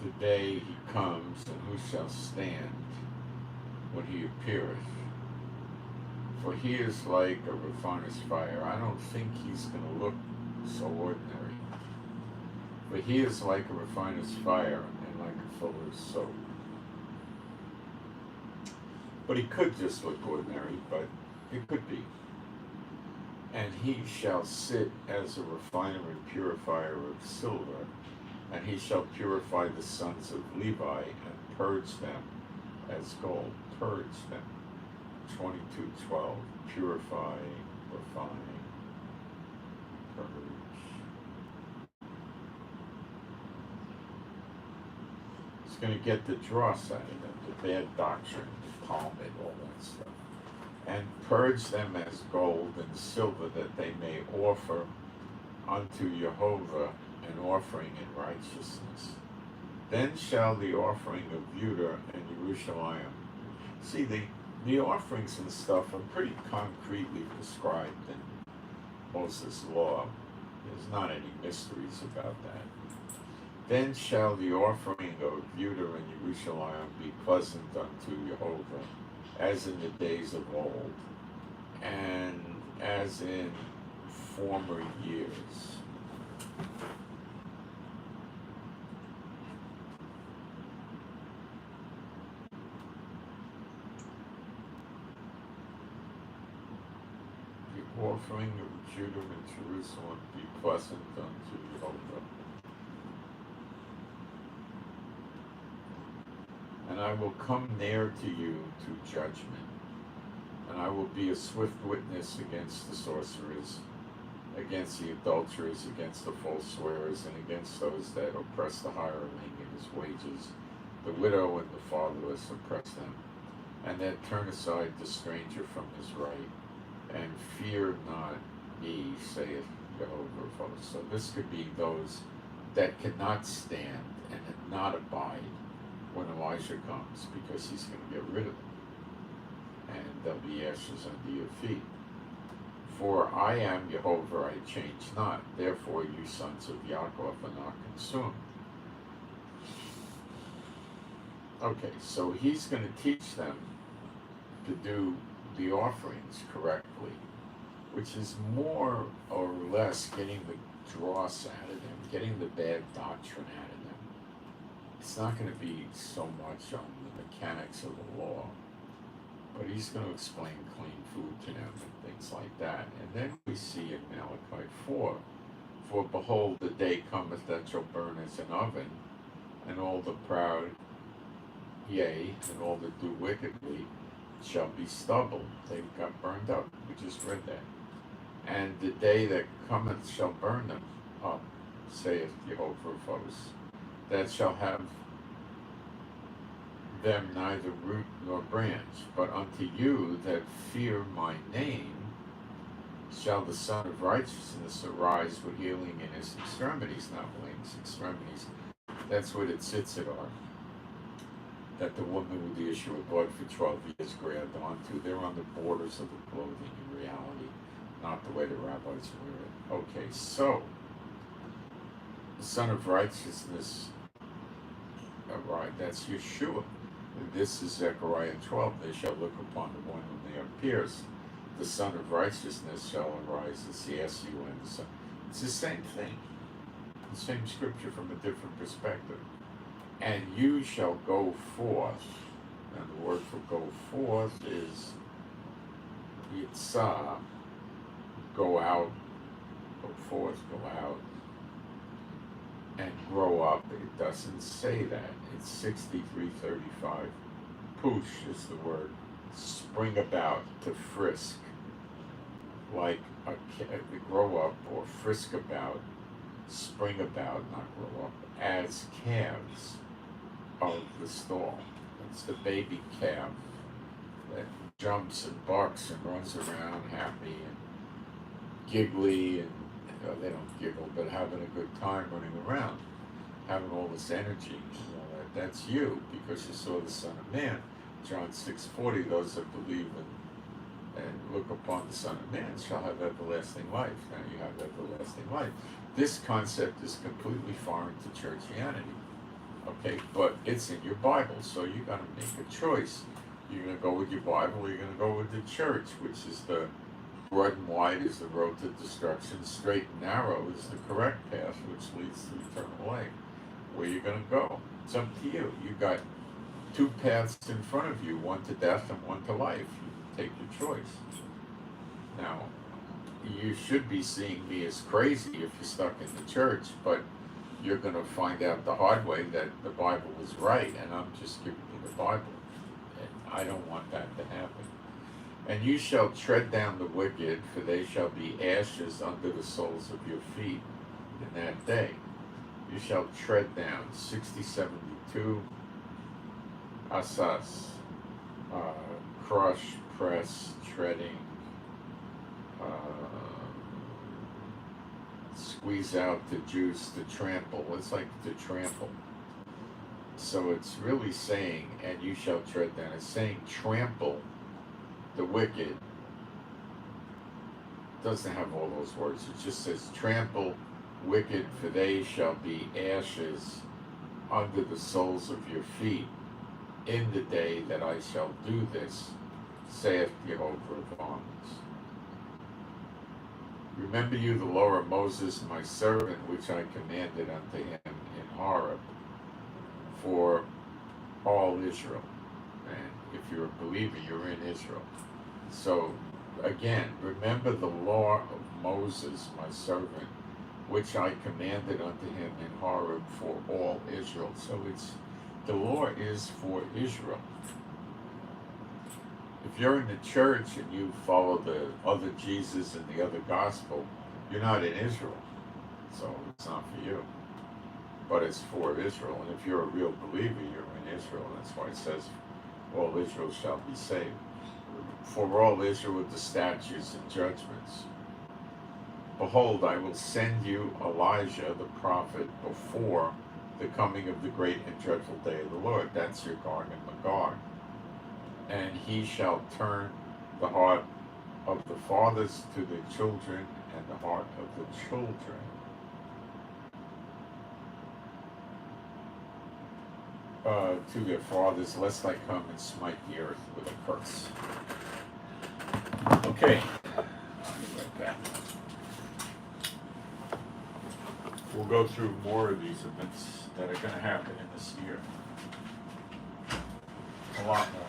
the day he comes, and who shall stand when he appeareth? For he is like a refiner's fire. I don't think he's going to look so ordinary. But he is like a refiner's fire and like a fuller's soap. But he could just look ordinary, but it could be. And he shall sit as a refiner and purifier of silver, and he shall purify the sons of Levi and purge them as gold. Purge them. 22:12. Purify, refine, purge. It's going to get the dross out of them, the bad doctrine, the Talmud, all that stuff. And purge them as gold and silver, that they may offer unto Jehovah an offering in righteousness. Then shall the offering of Judah and Jerusalem. See, the offerings and stuff are pretty concretely prescribed in Moses' law. There's not any mysteries about that. Then shall the offering of Judah and Jerusalem be pleasant unto Jehovah, as in the days of old, and as in former years. The offering of Judah and Jerusalem be pleasant unto Jehovah. And I will come near to you to judgment, and I will be a swift witness against the sorcerers, against the adulterers, against the false swearers, and against those that oppress the hireling in his wages, the widow and the fatherless oppress them, and that turn aside the stranger from his right, and fear not me, saith Jehovah of hosts. So this could be those that cannot stand and not abide when Elijah comes, because he's going to get rid of them, and there'll be ashes under your feet. For I am Jehovah, I change not, therefore you sons of Yaakov are not consumed. Okay, so he's going to teach them to do the offerings correctly, which is more or less getting the dross out of them, getting the bad doctrine out of them. It's not going to be so much on the mechanics of the law, but he's going to explain clean food to them and things like that. And then we see in Malachi 4, for behold, the day cometh that shall burn as an oven, and all the proud, yea, and all that do wickedly shall be stubble. They got burned up. We just read that. And the day that cometh shall burn them up, saith Jehovah of hosts, that shall have them neither root nor branch. But unto you that fear my name shall the Son of Righteousness arise with healing in his extremities, not wings, extremities. That's what it sits at are. That the woman with the issue of blood for 12 years grabbed onto. They're on the borders of the clothing in reality, not the way the rabbis wear it. Okay, so the Son of Righteousness, right, that's Yeshua. And this is Zechariah 12. They shall look upon the one whom they are pierced. The Son of Righteousness shall arise. It's the S-U-N. It's the same thing. The same scripture from a different perspective. And you shall go forth. And the word for go forth is yitzah. Go out, go forth, go out, and grow up. It doesn't say that. It's 63:35. Push is the word. Spring about, to frisk. Like a grow up or frisk about, spring about, not grow up, as calves of the stall. It's the baby calf that jumps and barks and runs around happy and giggly, and they don't giggle, but having a good time running around, having all this energy. That's you, because you saw the Son of Man. John 6:40, those that believe and look upon the Son of Man shall have everlasting life. Now you have everlasting life. This concept is completely foreign to churchianity. Okay, but it's in your Bible, so you got to make a choice. You're going to go with your Bible, or you're going to go with the church, which is the broad and wide is the road to destruction, straight and narrow is the correct path, which leads to eternal life. Where you're going to go, it's up to you. You got two paths in front of you, one to death and one to life. You take your choice. Now, you should be seeing me as crazy if you're stuck in the church, but you're going to find out the hard way that the Bible was right, and I'm just giving you the Bible. And I don't want that to happen. And you shall tread down the wicked, for they shall be ashes under the soles of your feet in that day. You shall tread down 6072 asas, crush, press, treading, squeeze out the juice, to trample. It's like to trample. So it's really saying, and you shall tread down. It's saying trample the wicked. It doesn't have all those words. It just says trample wicked, for they shall be ashes under the soles of your feet in the day that I shall do this, saith Jehovah of armies. Remember you the law of Moses, my servant, which I commanded unto him in Horeb, for all Israel. And if you're a believer, you're in Israel. So, again, remember the law of Moses, my servant, which I commanded unto him in Horeb for all Israel. So the law is for Israel. If you're in the church and you follow the other Jesus and the other gospel, you're not in Israel. So it's not for you. But it's for Israel. And if you're a real believer, you're in Israel. That's why it says, all Israel shall be saved. For all Israel with the statutes and judgments. Behold, I will send you Elijah the prophet before the coming of the great and dreadful day of the Lord. That's your Gog and Magog. And he shall turn the heart of the fathers to the children, and the heart of the children to their fathers, lest I come and smite the earth with a curse. Okay, I'll be right back. We'll go through more of these events that are going to happen in this year. A lot more.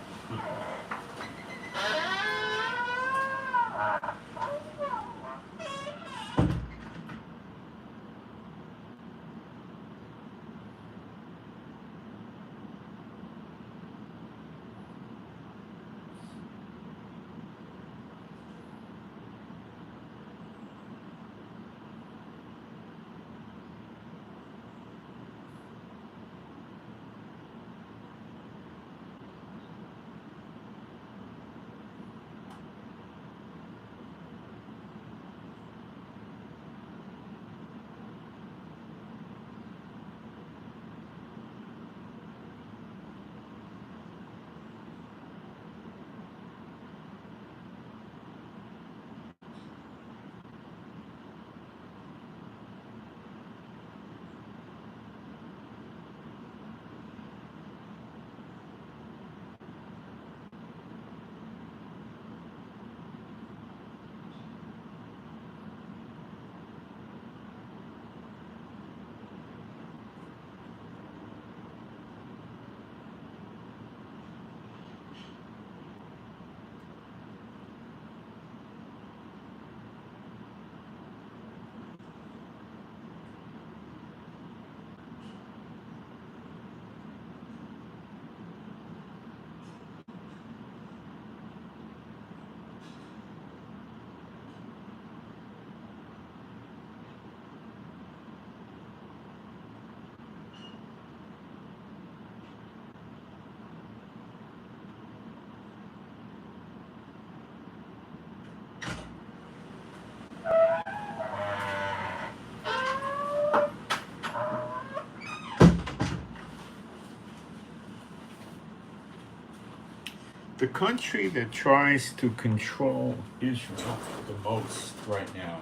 The country that tries to control Israel the most right now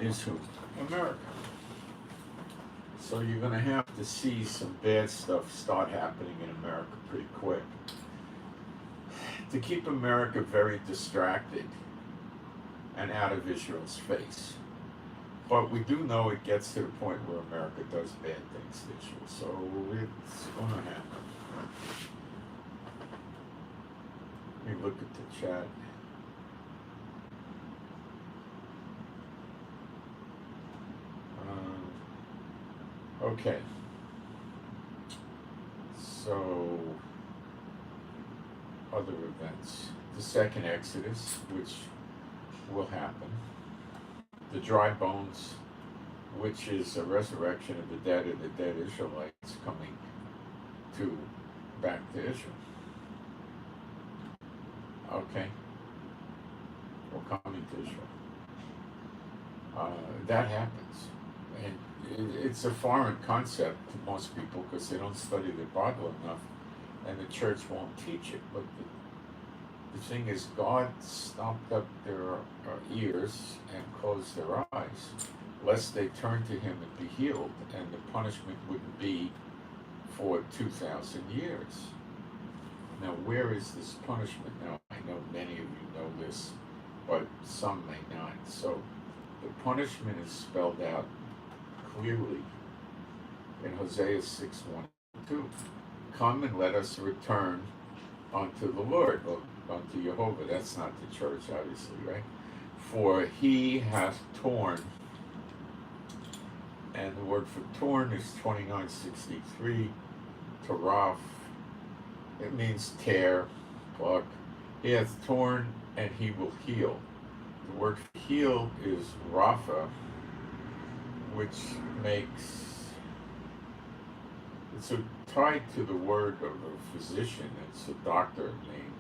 is who? America. So you're going to have to see some bad stuff start happening in America pretty quick to keep America very distracted and out of Israel's face. But we do know it gets to the point where America does bad things to Israel. So it's going to happen. Let me look at the chat. Okay. So, other events. The second Exodus, which will happen. The dry bones, which is a resurrection of the dead Israelites coming back to Israel. Okay. Or coming to Israel. That happens. And it's a foreign concept to most people because they don't study the Bible enough and the church won't teach it. But the thing is, God stopped up their ears and closed their eyes, lest they turn to Him and be healed, and the punishment wouldn't be for 2,000 years. Now, where is this punishment? Now, I know many of you know this, but some may not. So, the punishment is spelled out clearly in Hosea 6:1-2. Come and let us return unto the Lord, unto Jehovah. That's not the church, obviously, right? For He hath torn, and the word for torn is 2963, taraf. It means tear, pluck. He hath torn, and He will heal. The word for heal is rapha, which makes, it's tied to the word of a physician. It's a doctor name.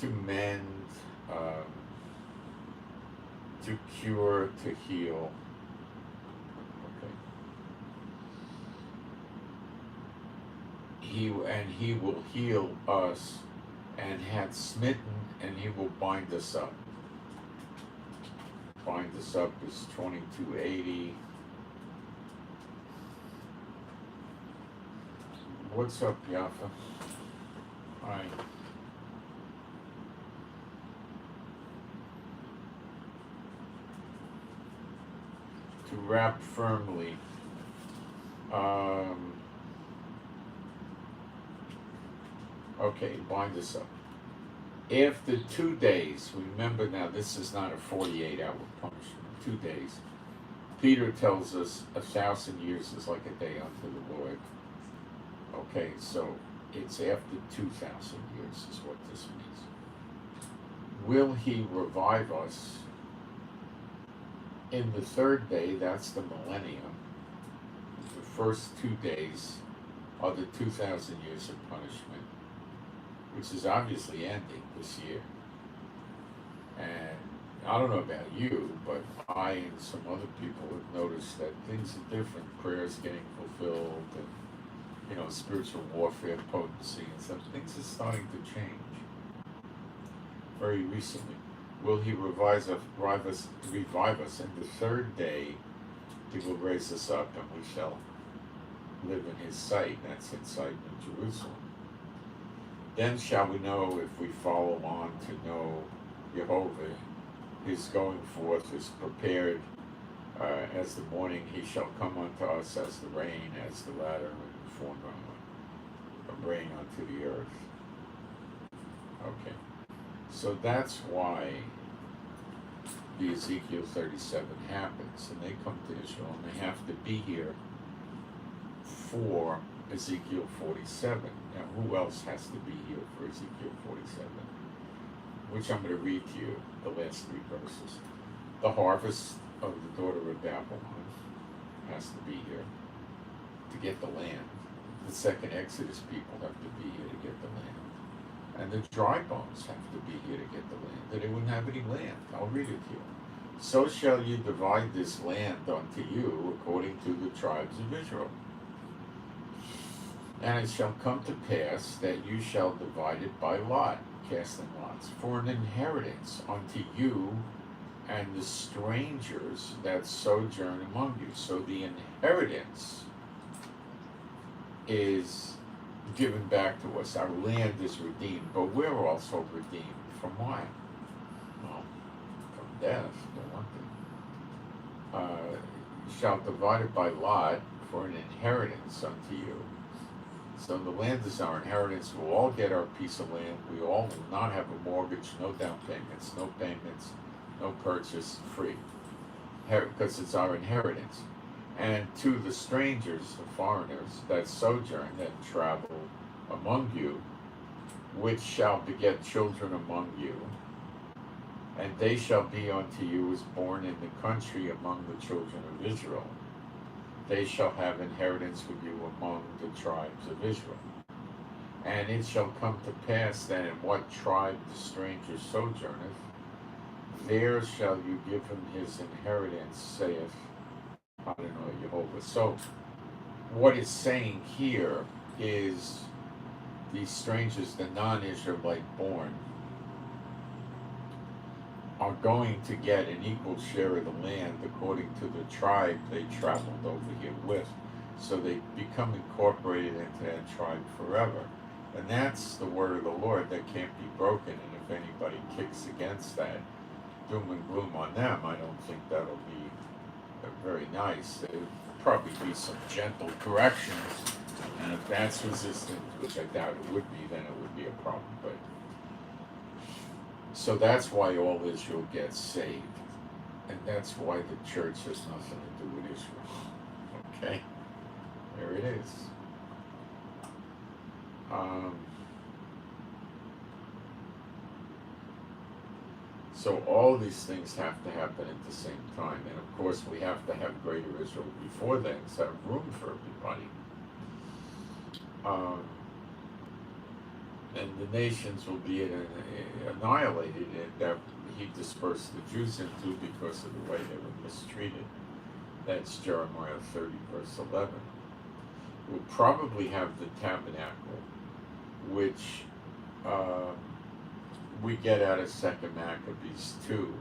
To mend, to cure, to heal. Okay. He will heal us, and hath smitten, and He will bind us up. Bind us up is 2280. What's up, Yafa? Hi. To wrap firmly. Okay, bind us up. After 2 days, remember now, this is not a 48-hour punishment. 2 days. Peter tells us 1,000 years is like a day unto the Lord. Okay, so it's after 2,000 years is what this means. Will He revive us in the third day? That's the millennium. The first 2 days are the 2,000 years of punishment, which is obviously ending this year. And I don't know about you, but I and some other people have noticed that things are different. Prayers getting fulfilled, and spiritual warfare potency and stuff. Things are starting to change very recently. Will He revive us in the third day? He will raise us up, and we shall live in His sight. That's inside New Jerusalem. Then shall we know, if we follow on, to know Jehovah. His going forth is prepared as the morning. He shall come unto us as the rain, as the latter and the former of rain unto the earth. Okay. So that's why the Ezekiel 37 happens, and they come to Israel, and they have to be here for Ezekiel 47. Now, who else has to be here for Ezekiel 47? Which I'm going to read to you, the last 3 verses. The harvest of the daughter of Babylon has to be here to get the land. The second Exodus people have to be here to get the land. And the dry bones have to be here to get the land. They wouldn't have any land. I'll read it to you. so shall you divide this land unto you according to the tribes of Israel. And it shall come to pass that you shall divide it by lot, casting lots, for an inheritance unto you and the strangers that sojourn among you. So the inheritance is given back to us. Our land is redeemed, but we're also redeemed from what? Well, from death, for one thing. You shall divide it by lot for an inheritance unto you. So the land is our inheritance. We'll all get our piece of land. We all will not have a mortgage, no down payments, no purchase, free, because it's our inheritance. And to the strangers, the foreigners that sojourn, that travel among you, which shall beget children among you, and they shall be unto you as born in the country among the children of Israel. They shall have inheritance with you among the tribes of Israel. And it shall come to pass that in what tribe the stranger sojourneth, there shall you give him his inheritance, saith Adonai Jehovah. So, what it's saying here is these strangers, the non-Israelite born, are going to get an equal share of the land according to the tribe they traveled over here with. So they become incorporated into that tribe forever. And that's the word of the Lord that can't be broken. And if anybody kicks against that, doom and gloom on them, I don't think that'll be very nice. There'll probably be some gentle corrections. And if that's resistant, which I doubt it would be, then it would be a problem. But so that's why all Israel gets saved. And that's why the church has nothing to do with Israel. Okay? There it is. So all these things have to happen at the same time. And of course, we have to have greater Israel before then, so have room for everybody. And the nations will be annihilated, and that he dispersed the Jews into because of the way they were mistreated. That's Jeremiah 30, verse 11. We'll probably have the tabernacle, which we get out of 2nd Maccabees 2,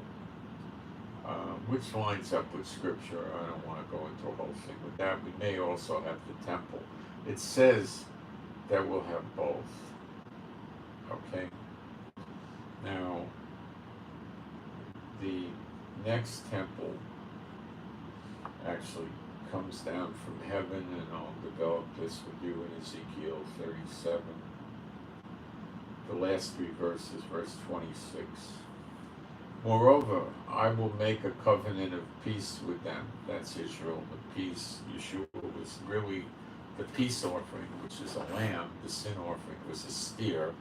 which lines up with Scripture. I don't want to go into a whole thing with that. We may also have the temple. It says that we'll have both. Okay? Now, the next temple actually comes down from heaven, and I'll develop this with you in Ezekiel 37. The last 3 verses, verse 26. Moreover, I will make a covenant of peace with them. That's Israel. The peace, Yeshua was really the peace offering, which is a lamb. The sin offering was a steer.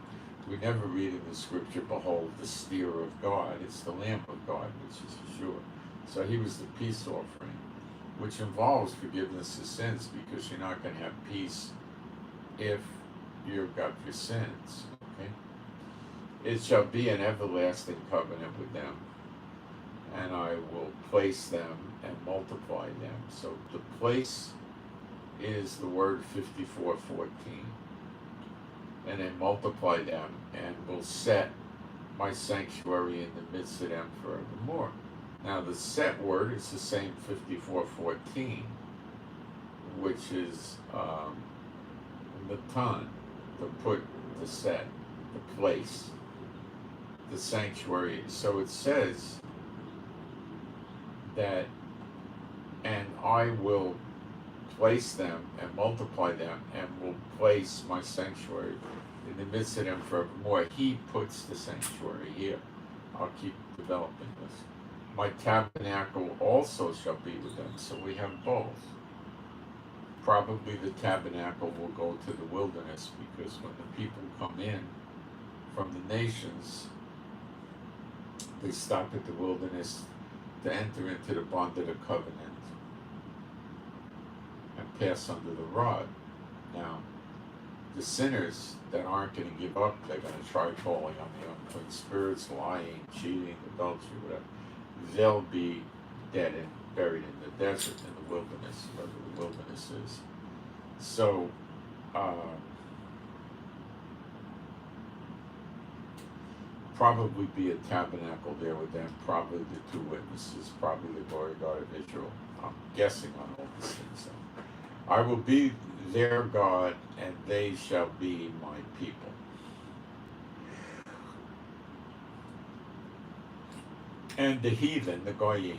We never read in the Scripture, behold, the steer of God. It's the lamb of God, which is Yeshua. So he was the peace offering, which involves forgiveness of sins, because you're not going to have peace if you've got your sins. Okay? It shall be an everlasting covenant with them, and I will place them and multiply them. So the place is the word 54:14. And then multiply them, and will set my sanctuary in the midst of them forevermore. Now the set word is the same 54:14, which is the ton, to put, the set, the place, the sanctuary. So it says that, and I will place them and multiply them, and will place my sanctuary in the midst of them forevermore. He puts the sanctuary here. I'll keep developing this. My tabernacle also shall be with them. So we have both. Probably the tabernacle will go to the wilderness, because when the people come in from the nations, they stop at the wilderness to enter into the bond of the covenant and pass under the rod. Now, the sinners that aren't going to give up, they're going to try calling on the unclean spirits, lying, cheating, adultery, whatever. they'll be dead and buried in the desert, in the wilderness, wherever the wilderness is. So, probably be a tabernacle there with them, probably the two witnesses, probably the glory God of Israel. I'm guessing on all these things. So, I will be their God, and they shall be my people. And the heathen, the Goyim,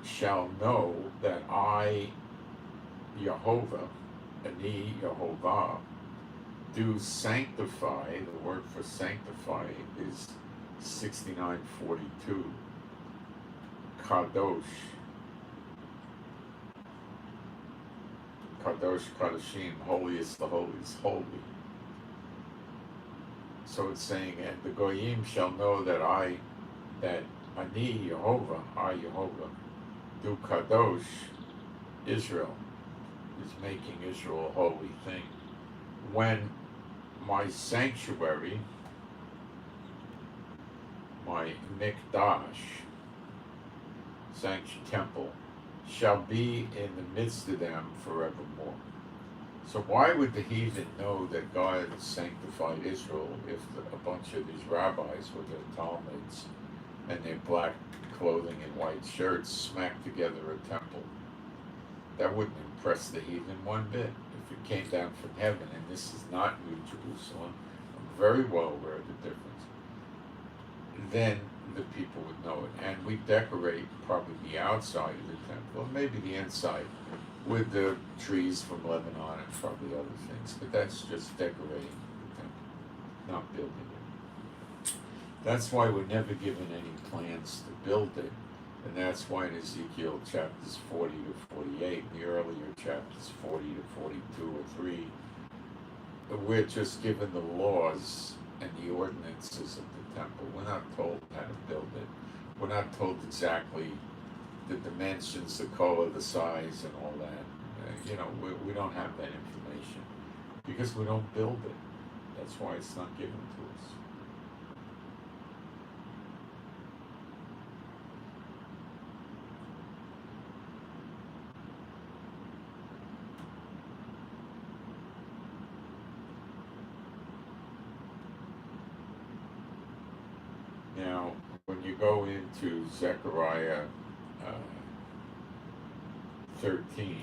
shall know that I, Yehovah, Ani Yehovah, do sanctify. The word for sanctify is 6942. Kadosh. Kadosh Kadoshim, holiest the holies, holy. So it's saying, and the Goyim shall know that Ani Yehovah, I Yehovah, do Kadosh, Israel, is making Israel a holy thing. When my sanctuary, my Mikdash, temple, shall be in the midst of them forevermore. So why would the heathen know that God sanctified Israel if a bunch of these rabbis with their Talmuds and their black clothing and white shirts smacked together a temple? That wouldn't impress the heathen one bit. If it came down from heaven, and this is not New Jerusalem, I'm very well aware of the difference, then the people would know it. And we decorate probably the outside of the temple, maybe the inside, with the trees from Lebanon and probably other things. But that's just decorating the temple, not building it. That's why we're never given any plans to build it. And that's why in Ezekiel chapters 40 to 48, in the earlier chapters 40 to 42 or 3, we're just given the laws and the ordinances of the temple. We're not told how to build it. We're not told exactly the dimensions, the color, the size, and all that. We don't have that information because we don't build it. That's why it's not given to us. Now, when you go into Zechariah 13,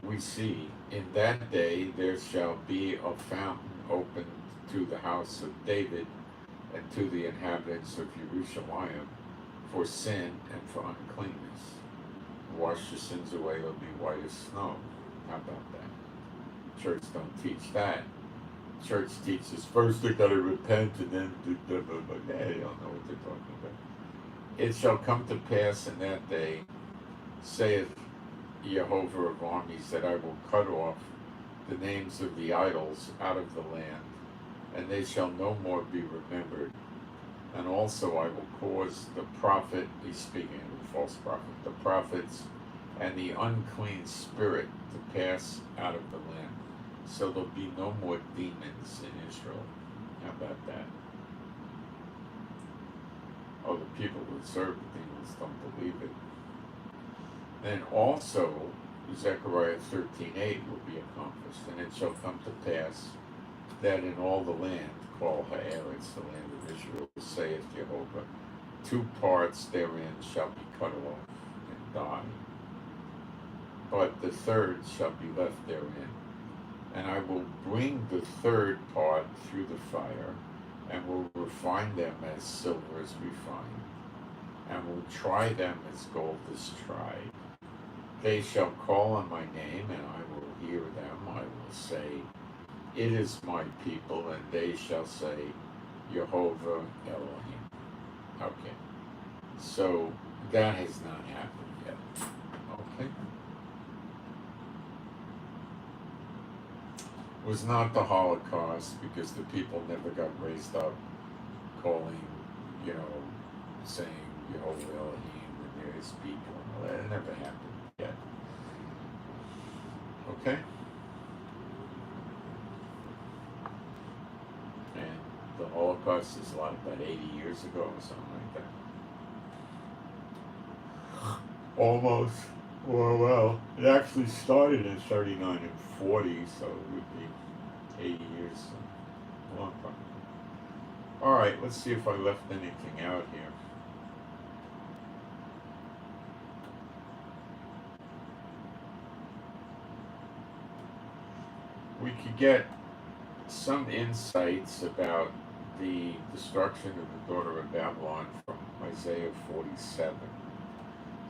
we see, in that day there shall be a fountain opened to the house of David and to the inhabitants of Jerusalem for sin and for uncleanness. Wash your sins away, they'll be white as snow. How about that? Church don't teach that. Church teaches first they gotta repent and then they don't know what they're talking about. It shall come to pass in that day, saith Yehovah of armies, that I will cut off the names of the idols out of the land, and they shall no more be remembered. And also I will cause the prophet, he's speaking of the false prophet, the prophets and the unclean spirit to pass out of the land. So there'll be no more demons in Israel. How about that? Oh, the people who serve the demons don't believe it. Then also, Zechariah 13:8 will be accomplished, and it shall come to pass that in all the land, called Haaretz, the land of Israel, saith Jehovah, 2 parts therein shall be cut off and die, but the 3rd shall be left therein. And I will bring the 3rd part through the fire, and will refine them as silver is refined, and will try them as gold is tried. They shall call on my name, and I will hear them. I will say, it is my people, and they shall say, Yehovah Elohim. Okay. So that has not happened yet. Okay. It was not the Holocaust, because the people never got raised up calling, saying Yehovah Elohim when they're his people. That never happened yet. Okay? the Holocaust is like about 80 years ago or something like that. Almost. Well, it actually started in 39 and 40, so it would be 80 years. A long time. All right, let's see if I left anything out here. We could get some insights about the destruction of the daughter of Babylon from Isaiah 47.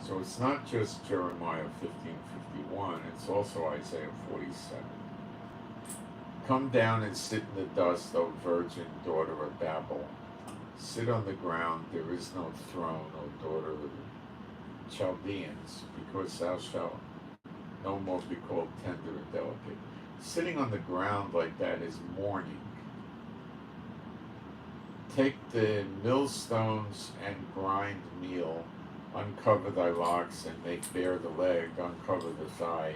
So it's not just Jeremiah 15:51, it's also Isaiah 47. Come down and sit in the dust, O virgin daughter of Babel. Sit on the ground, there is no throne, O daughter of the Chaldeans, because thou shalt no more be called tender and delicate. Sitting on the ground like that is mourning. Take the millstones and grind meal, uncover thy locks and make bare the leg, uncover the thigh,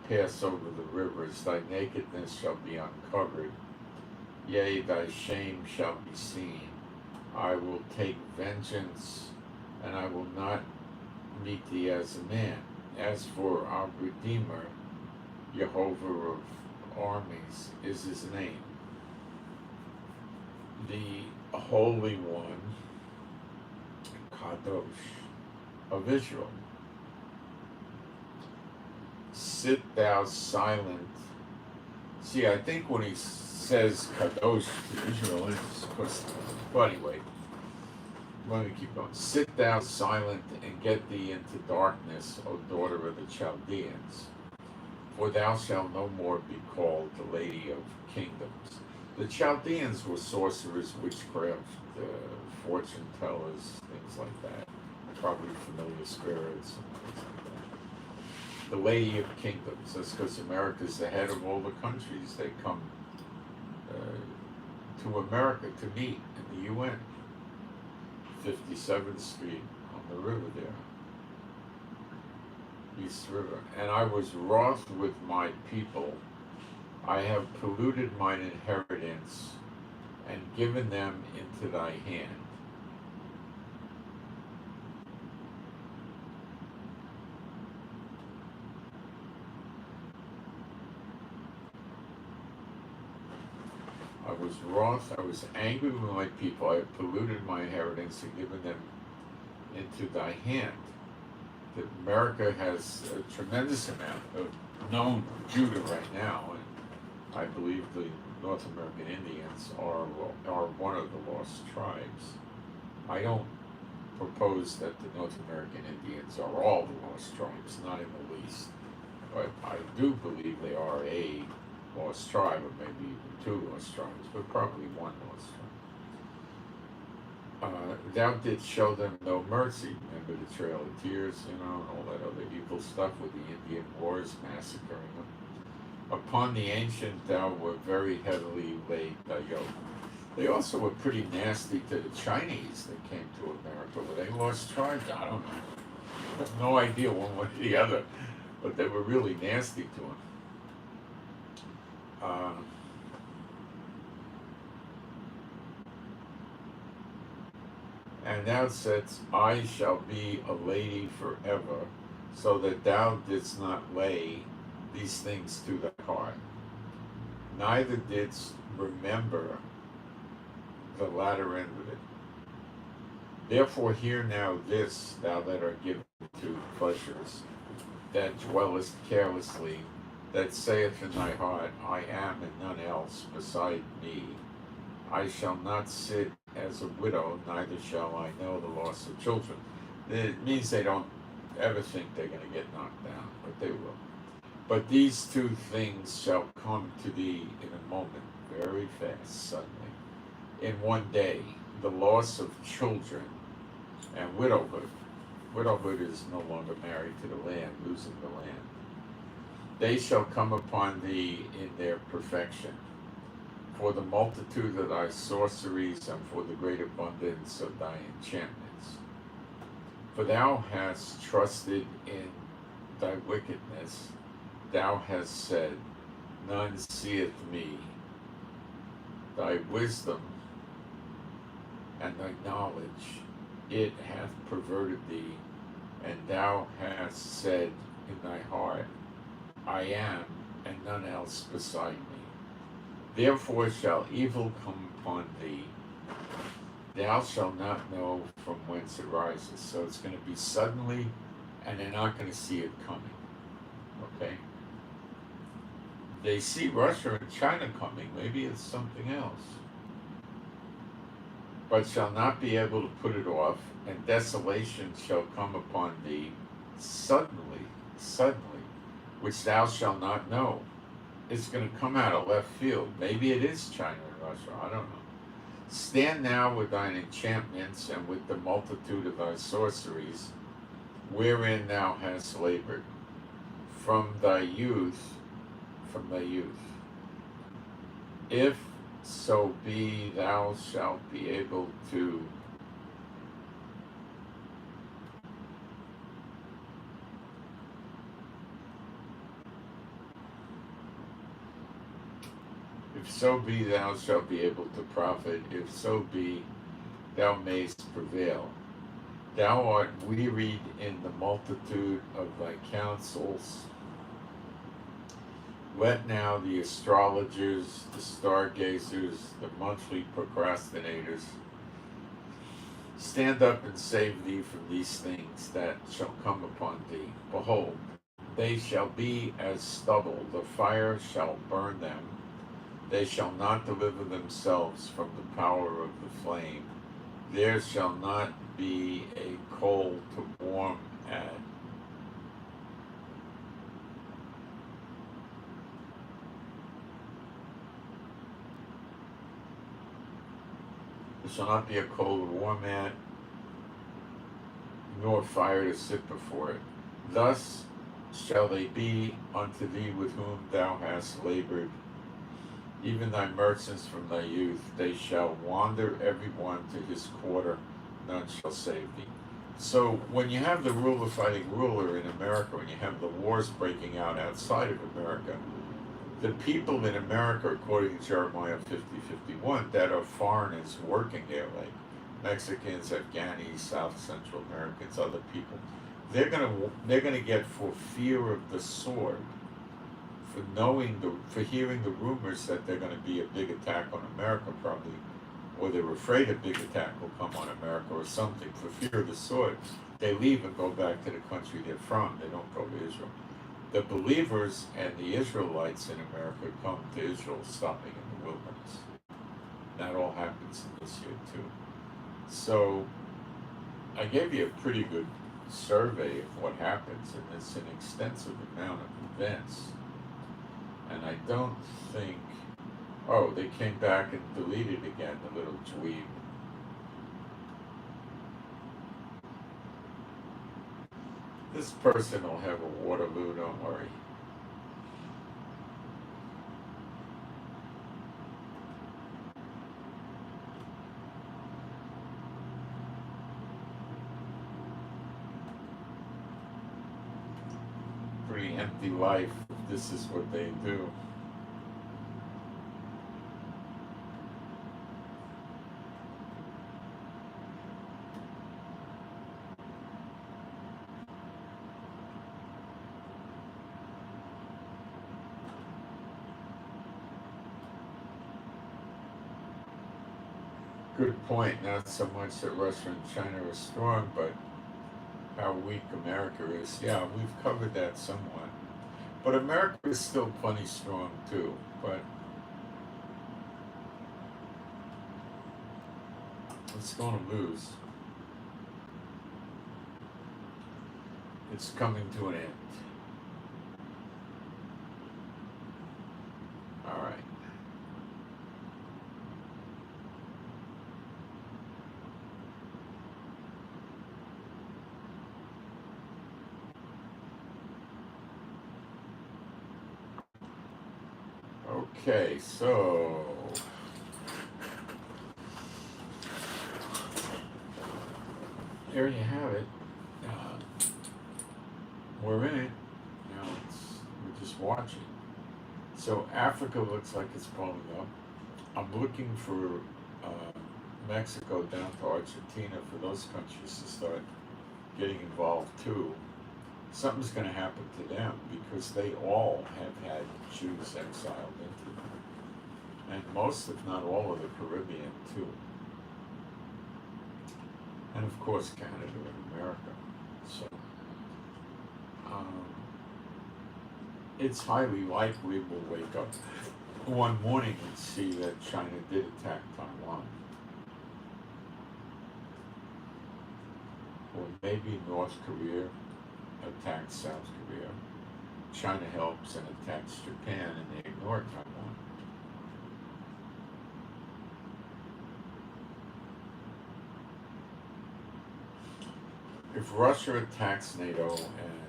pass over the rivers, thy nakedness shall be uncovered, yea, thy shame shall be seen. I will take vengeance, and I will not meet thee as a man. As for our Redeemer, Jehovah of armies is his name. The Holy One, Kadosh, of Israel. Sit thou silent. See, I think when he says Kadosh to Israel, it's supposed to, but anyway, let me keep going. Sit thou silent and get thee into darkness, O daughter of the Chaldeans, for thou shalt no more be called the Lady of Kingdoms. The Chaldeans were sorcerers, witchcraft, fortune tellers, things like that. Probably familiar spirits and things like that. The Lady of Kingdoms. That's because America's the head of all the countries. They come to America to meet in the UN. 57th Street on the river there. East River. And I was wroth with my people. I have polluted mine inheritance and given them into thy hand. I was wroth, I was angry with my people. I have polluted my inheritance and given them into thy hand. That America has a tremendous amount of known Judah right now, and I believe the North American Indians are one of the lost tribes. I don't propose that the North American Indians are all the lost tribes, not in the least, but I do believe they are a lost tribe, or maybe even two lost tribes, but probably one lost tribe. Thou didst show them no mercy. Remember the Trail of Tears, and all that other evil stuff with the Indian wars, massacring them. Upon the ancient thou were very heavily laid thy yoke. They also were pretty nasty to the Chinese that came to America. Were they lost tribes? I don't know. I have no idea one way or the other, but they were really nasty to them. And thou saidst, I shall be a lady forever, so that thou didst not lay these things to thy heart, neither didst remember the latter end of it. Therefore hear now this, thou that art given to pleasures, that dwellest carelessly, that saith in thy heart, I am and none else beside me. I shall not sit as a widow, neither shall I know the loss of children. It means they don't ever think they're going to get knocked down, but they will. But these two things shall come to thee in a moment, very fast, suddenly. In one day, the loss of children and widowhood. Widowhood is no longer married to the land, losing the land. They shall come upon thee in their perfection, for the multitude of thy sorceries and for the great abundance of thy enchantments. For thou hast trusted in thy wickedness, thou hast said, none seeth me. Thy wisdom and thy knowledge, it hath perverted thee, and thou hast said in thy heart, I am, and none else beside me. Therefore shall evil come upon thee, thou shalt not know from whence it rises. So it's going to be suddenly, and they're not going to see it coming. Okay? They see Russia and China coming, maybe it's something else. But shall not be able to put it off, and desolation shall come upon thee suddenly, which thou shalt not know. It's going to come out of left field. Maybe it is China and Russia, I don't know. Stand now with thine enchantments and with the multitude of thy sorceries, wherein thou hast labored, from thy youth, if so be thou shalt be able to if so be thou shalt be able to profit, if so be thou mayst prevail. Thou art wearied in the multitude of thy counsels. Let now the astrologers, the stargazers, the monthly procrastinators stand up and save thee from these things that shall come upon thee. Behold, they shall be as stubble, the fire shall burn them. They shall not deliver themselves from the power of the flame. There shall not be a coal to warm at. There shall not be a coal to warm at, nor fire to sit before it. Thus shall they be unto thee with whom thou hast labored, even thy merchants from thy youth. They shall wander every one to his quarter, none shall save thee. So when you have the ruler fighting ruler in America, when you have the wars breaking out outside of America, the people in America, according to Jeremiah 50:51, that are foreigners working there, like Mexicans, Afghanis, South Central Americans, other people, they're gonna get, for fear of the sword, for hearing the rumors that they're gonna be a big attack on America probably, or they're afraid a big attack will come on America or something, for fear of the sword, they leave and go back to the country they're from. They don't go to Israel. The believers and the Israelites in America come to Israel stopping in the wilderness. That all happens in this year too. So I gave you a pretty good survey of what happens, and it's an extensive amount of events. And I don't think, oh, they came back and deleted again, the little dweeb. This person will have a Waterloo, don't worry. Pretty empty life if this is what they do. Good point. Not so much that Russia and China are strong, but how weak America is. Yeah, we've covered that somewhat. But America is still plenty strong too. But it's going to lose. It's coming to an end. All right. Okay, so there you have it. We're in it. Now we're just watching. So Africa looks like it's blowing up. I'm looking for Mexico down to Argentina, for those countries to start getting involved too, something's going to happen to them because they all have had Jews exiled into them. And most, if not all, of the Caribbean too. And of course, Canada and America. So, it's highly likely we'll wake up one morning and see that China did attack Taiwan. Or maybe North Korea attacked South Korea. China helps and attacks Japan and they ignore Taiwan. If Russia attacks NATO and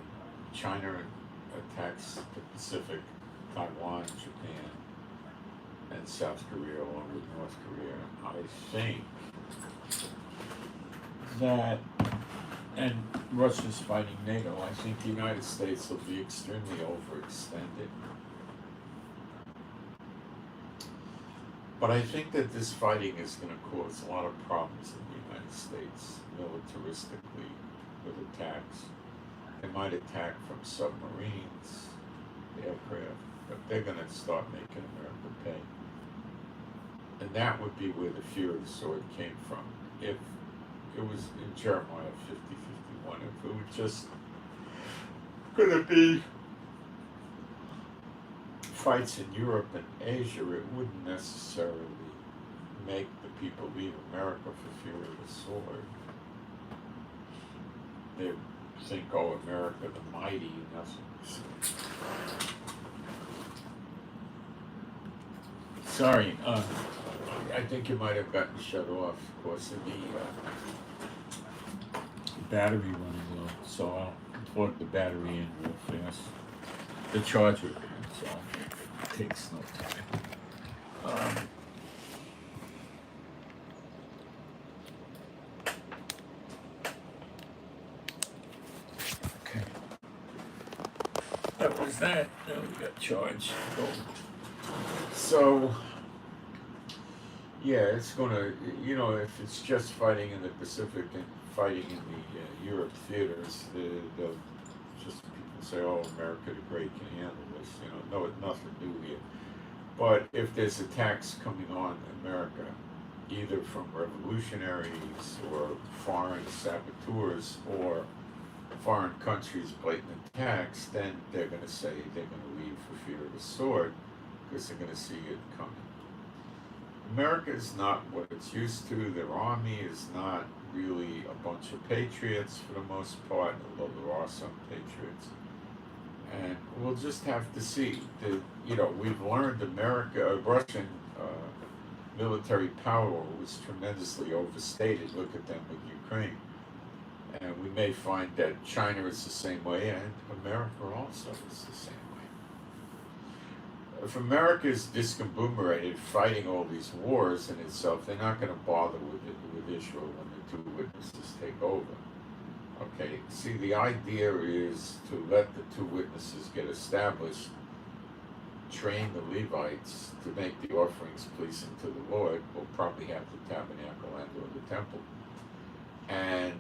China attacks the Pacific, Taiwan, Japan, and South Korea along with North Korea, I think that, and Russia's fighting NATO, I think the United States will be extremely overextended. But I think that this fighting is going to cause a lot of problems in the United States, militaristically, with attacks. They might attack from submarines, aircraft, but they're going to start making America pay. And that would be where the fear of the sword came from. If it was in Jeremiah 50:51, if it was just going to be fights in Europe and Asia, it wouldn't necessarily make the people leave America for fear of the sword. They think, oh, America the mighty, nothing. Sorry, I think you might have gotten shut off, of course, of the battery running low. So I'll plug the battery in real fast. The charger, so it takes no time. Okay. That was that. Now we got charged. So, yeah, it's going to, if it's just fighting in the Pacific and fighting in the Europe theaters, they'll just people say, oh, America the Great can handle this, no, nothing new here. But if there's attacks coming on America, either from revolutionaries or foreign saboteurs or foreign countries' blatant attacks, then they're going to say they're going to leave for fear of the sword because they're going to see it coming. America is not what it's used to. Their army is not really a bunch of patriots for the most part, although there are some patriots. And we'll just have to see. We've learned Russian military power was tremendously overstated. Look at them with Ukraine. And we may find that China is the same way, and America also is the same way. If America is discombobulated fighting all these wars in itself, they're not going to bother with Israel when the two witnesses take over. Okay, see, the idea is to let the two witnesses get established, train the Levites to make the offerings pleasing to the Lord. We'll probably have the tabernacle and or the temple. And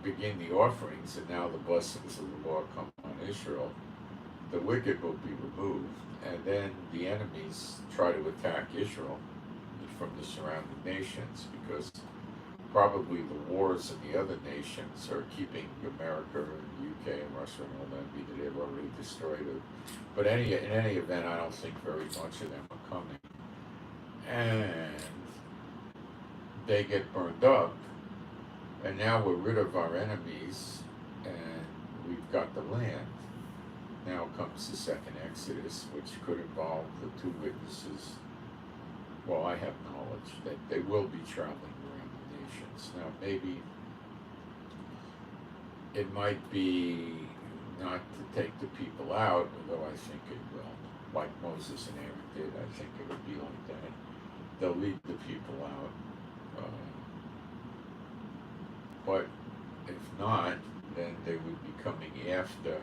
begin the offerings, and now the blessings of the Lord come on Israel. The wicked will be removed, and then the enemies try to attack Israel from the surrounding nations, because probably the wars in the other nations are keeping America and UK and Russia and all that, either they've already destroyed it. But in any event, I don't think very much of them are coming. And they get burned up, and now we're rid of our enemies, and we've got the land. Now comes the second Exodus, which could involve the two witnesses. Well, I have knowledge that they will be traveling around the nations. Now, maybe it might be not to take the people out, although I think it will. Like Moses and Aaron did, I think it would be like that. They'll lead the people out. But if not, then they would be coming after.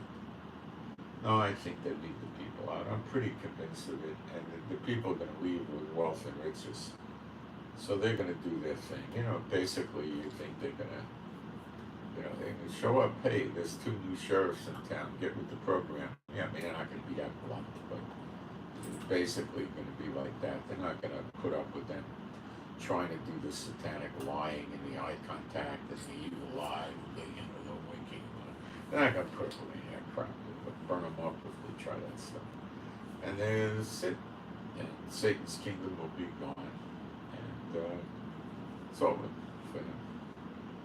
No, I think they lead the people out. I'm pretty convinced of it. And the people are going to leave with wealth and riches. So they're going to do their thing. Basically, you think they're going to, they can show up. Hey, there's 2 new sheriffs in town. Get with the program. Yeah, I mean, they're not going to be that blunt, but it's basically going to be like that. They're not going to put up with them trying to do the satanic lying and the eye contact and the evil eye, the winking. They're not going to put up with any of that crap. They'll burn them up if they try that stuff. And there's it. And Satan's kingdom will be gone. And it's over for him.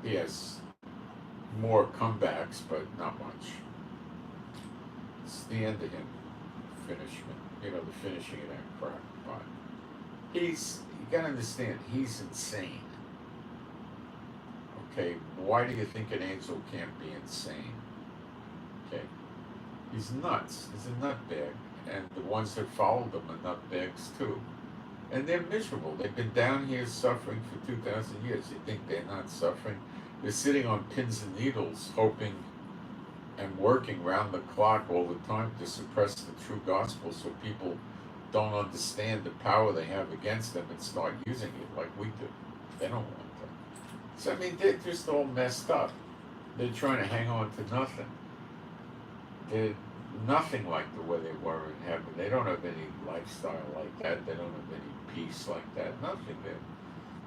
He has more comebacks, but not much. It's the end of him. The finishing of that crap. But you gotta understand, he's insane. Okay, why do you think an angel can't be insane? Okay, he's nuts. He's a nutbag. And the ones that followed him are nutbags too. And they're miserable. They've been down here suffering for 2,000 years. You think they're not suffering? They're sitting on pins and needles, hoping and working round the clock all the time to suppress the true gospel so people don't understand the power they have against them and start using it like we do. They don't want that. So, I mean, they're just all messed up. They're trying to hang on to nothing. They're nothing like the way they were in heaven. They don't have any lifestyle like that. They don't have any peace like that. Nothing.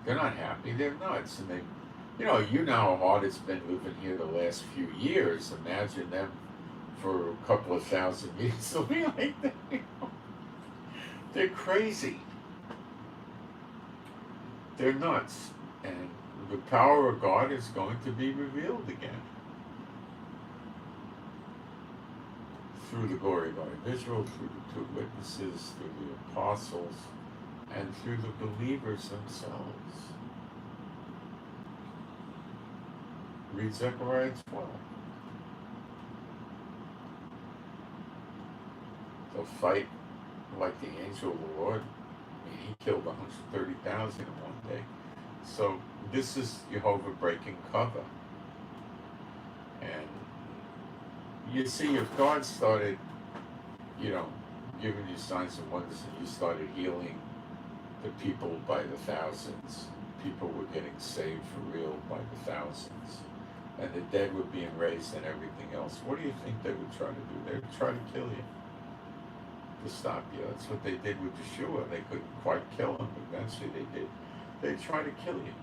They're not happy. They're nuts. And you know how hard it's been living here the last few years. Imagine them for a couple of thousand years living like that. They're crazy. They're nuts. And the power of God is going to be revealed again. Through the glory God of Israel, through the 2 witnesses, through the apostles, and through the believers themselves. Read Zechariah 12. They'll fight like the angel of the Lord. I mean, he killed 130,000 in one day. So this is Jehovah breaking cover. And you see, if God started, giving you signs and wonders, and you started healing the people by the thousands, people were getting saved for real by the thousands, and the dead were being raised and everything else, what do you think they would try to do? They would try to kill you, to stop you. That's what they did with Yeshua. They couldn't quite kill him, but eventually they did. They'd try to kill you.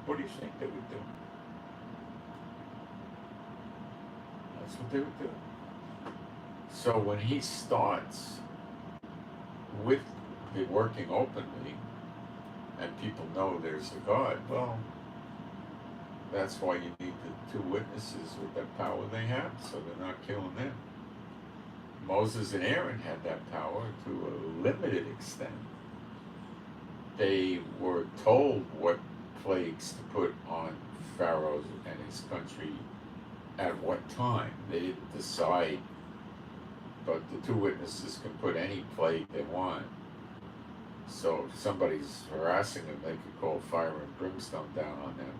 What do you think they would do? That's what they would do. So when he starts with the working openly, and people know there's a God, well, that's why you need the 2 witnesses with that power they have, so they're not killing them. Moses and Aaron had that power to a limited extent. They were told what plagues to put on Pharaoh and his country at what time. They didn't decide, but the 2 witnesses can put any plague they want. So if somebody's harassing them, they could call fire and brimstone down on them,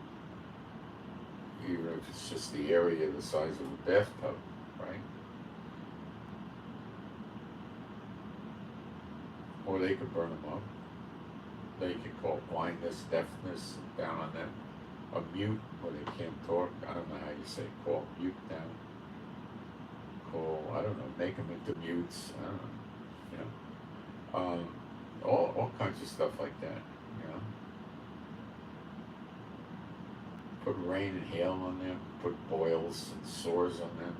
even if it's just the area the size of a bathtub, right? Or they could burn them up. They could call blindness, deafness down on them. A mute, where they can't talk. I don't know how you say call mute down. Call, I don't know, make them into mutes. I don't know, all kinds of stuff like that, Put rain and hail on them, put boils and sores on them,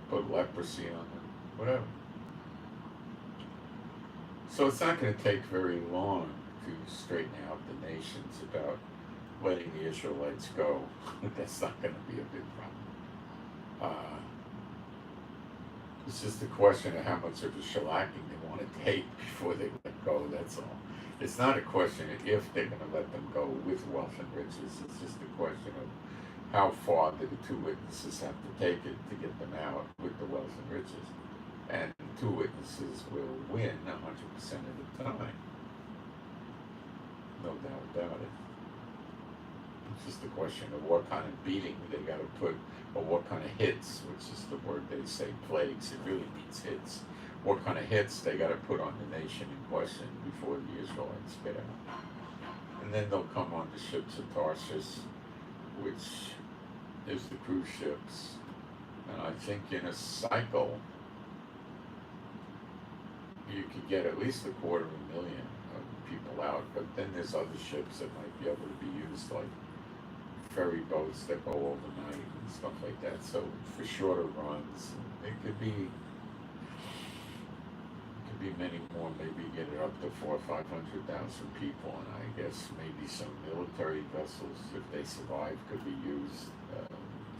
put leprosy on them, whatever. So it's not going to take very long to straighten out the nations about letting the Israelites go. That's not going to be a big problem. It's just a question of how much of a shellacking they want to take before they let go, that's all. It's not a question of if they're going to let them go with wealth and riches. It's just a question of how far do the 2 witnesses have to take it to get them out with the wealth and riches. And 2 witnesses will win 100% of the time. No doubt about it. It's just a question of what kind of beating they got to put, or what kind of hits, which is the word they say, plagues. It really means hits. What kind of hits they got to put on the nation in question before the Israelites get out. And then they'll come on the ships of Tarshish, which is the cruise ships. And I think in a cycle, you could get at least 250,000 of people out. But then there's other ships that might be able to be used, like ferry boats that go overnight and stuff like that. So for shorter runs, it could be many more. Maybe get it up to 400,000 or 500,000 people, and I guess maybe some military vessels, if they survive, could be used,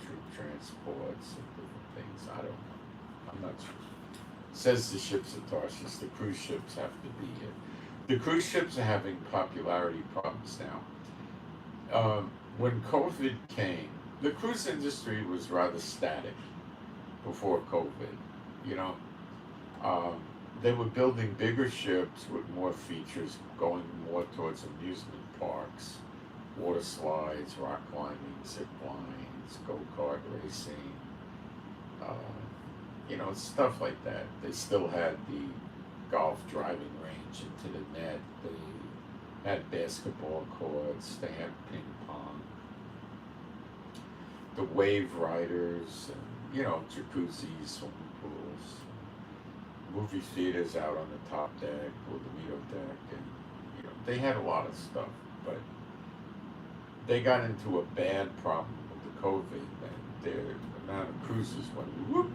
troop transports and different things. I don't know. I'm not sure. It says the ships of Tarshish. The cruise ships have to be here. The cruise ships are having popularity problems now. When COVID came, the cruise industry was rather static before COVID. You know, they were building bigger ships with more features, going more towards amusement parks, water slides, rock climbing, zip lines, go-kart racing, you know, stuff like that. They still had the golf driving range into the net. They had basketball courts. They had ping pong. The wave riders, and, you know, jacuzzis, swimming pools, movie theaters out on the top deck or the middle deck, and you know they had a lot of stuff, but they got into a bad problem with the COVID, and their amount of cruises went whoop.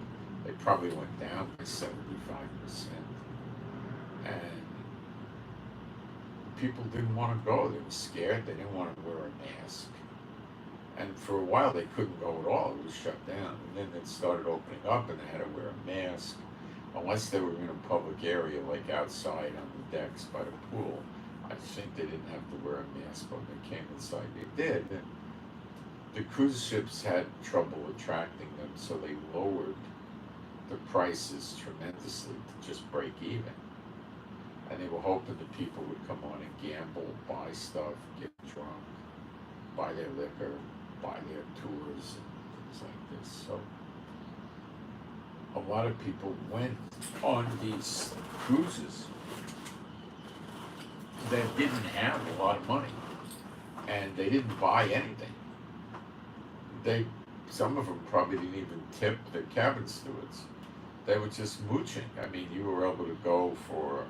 They probably went down by 75%, and people didn't want to go. They were scared. They didn't want to wear a mask, and for a while they couldn't go at all. It was shut down, and then it started opening up, and they had to wear a mask. Unless they were in a public area, like outside on the decks by the pool, I think they didn't have to wear a mask when they came inside. They did. And the cruise ships had trouble attracting them, so they lowered the prices tremendously to just break even. And they were hoping that people would come on and gamble, buy stuff, get drunk, buy their liquor, buy their tours, and things like this. So a lot of people went on these cruises that didn't have a lot of money, and they didn't buy anything. Some of them probably didn't even tip the cabin stewards. They were just mooching. I mean, you were able to go for,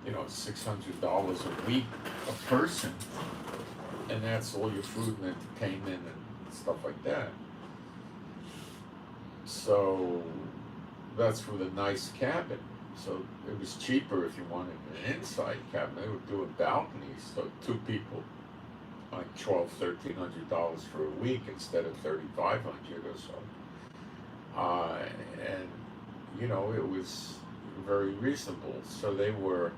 you know, $600 a week a person, and that's all your food and entertainment and stuff like that. So that's with a nice cabin. So it was cheaper if you wanted an inside cabin. They were doing balconies, so two people, like $1,200-$1,300 for a week instead of $3,500 or so. And you know, it was very reasonable. So they were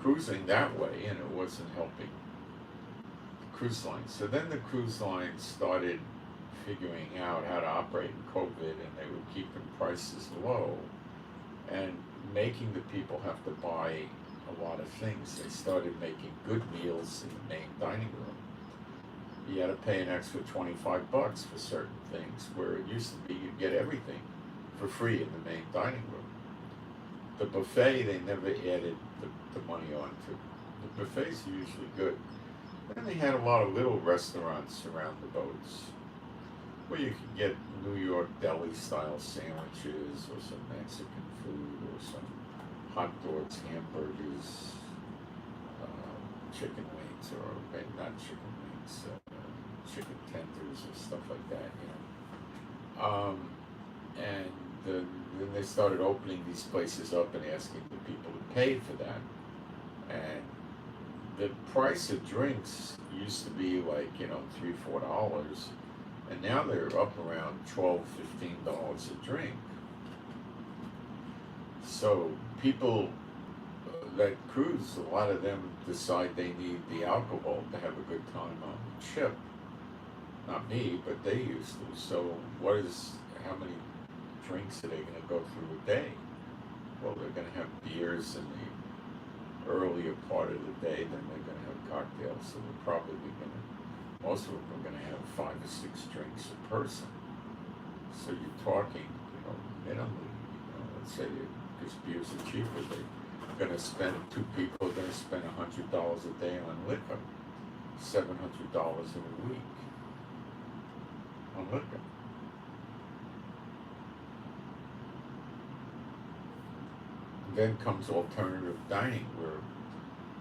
cruising that way, and it wasn't helping cruise lines. So then the cruise lines started figuring out how to operate in COVID, and they were keeping prices low and making the people have to buy a lot of things. They started making good meals in the main dining room. You had to pay an extra $25 for certain things, where it used to be you'd get everything for free in the main dining room. The buffet, they never added the money onto. The buffets are usually good. Then they had a lot of little restaurants around the boats where you could get New York deli-style sandwiches or some Mexican food or some hot dogs, hamburgers, chicken wings, or not chicken wings, chicken tenders or stuff like that, you know. And then they started opening these places up and asking the people to pay for that. And the price of drinks used to be like, you know, $3-4, and now they're up around $12-15 a drink. So people that cruise, a lot of them decide they need the alcohol to have a good time on the ship. Not me, but they used to. So how many drinks are they going to go through a day? Well, they're going to have beers in the earlier part of the day, then they're going to have cocktails. So they're probably most of them are going to have 5 or 6 drinks a person. So you're talking, you know, minimally, you know, let's say, because beers are cheaper, gonna spend, two people are gonna spend $100 a day on liquor, $700 in a week on liquor. And then comes alternative dining, where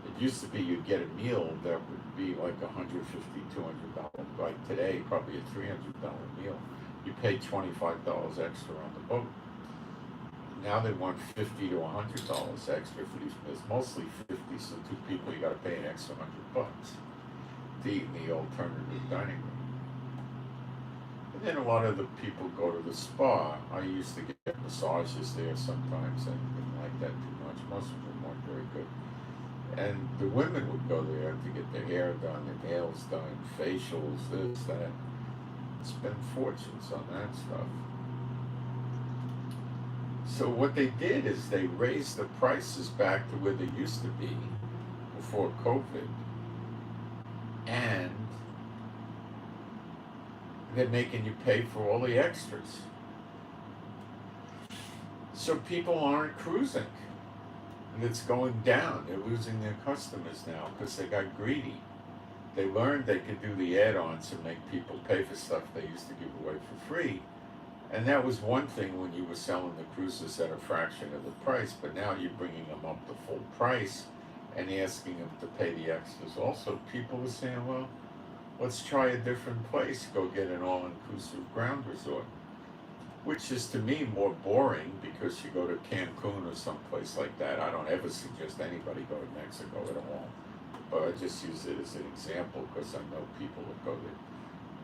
it used to be you'd get a meal that would be like $150, $200. Like today, probably a $300 meal. You pay $25 extra on the boat. Now they want $50 to $100 extra for these meals, mostly 50. So two people, you got to pay an extra $100 to eat in the alternative dining room. And then a lot of the people go to the spa. I used to get massages there sometimes. I didn't like that too much. Most of them weren't very good. And the women would go there to get their hair done, their nails done, facials, this, that. Spend fortunes on that stuff. So what they did is they raised the prices back to where they used to be before COVID, and they're making you pay for all the extras. So people aren't cruising, and it's going down. They're losing their customers now because they got greedy. They learned they could do the add-ons and make people pay for stuff they used to give away for free. And that was one thing when you were selling the cruises at a fraction of the price, but now you're bringing them up to full price and asking them to pay the extras. Also, people are saying, well, let's try a different place, go get an all-inclusive ground resort, which is to me more boring because you go to Cancun or someplace like that. I don't ever suggest anybody go to Mexico at all, but I just use it as an example because I know people that go there.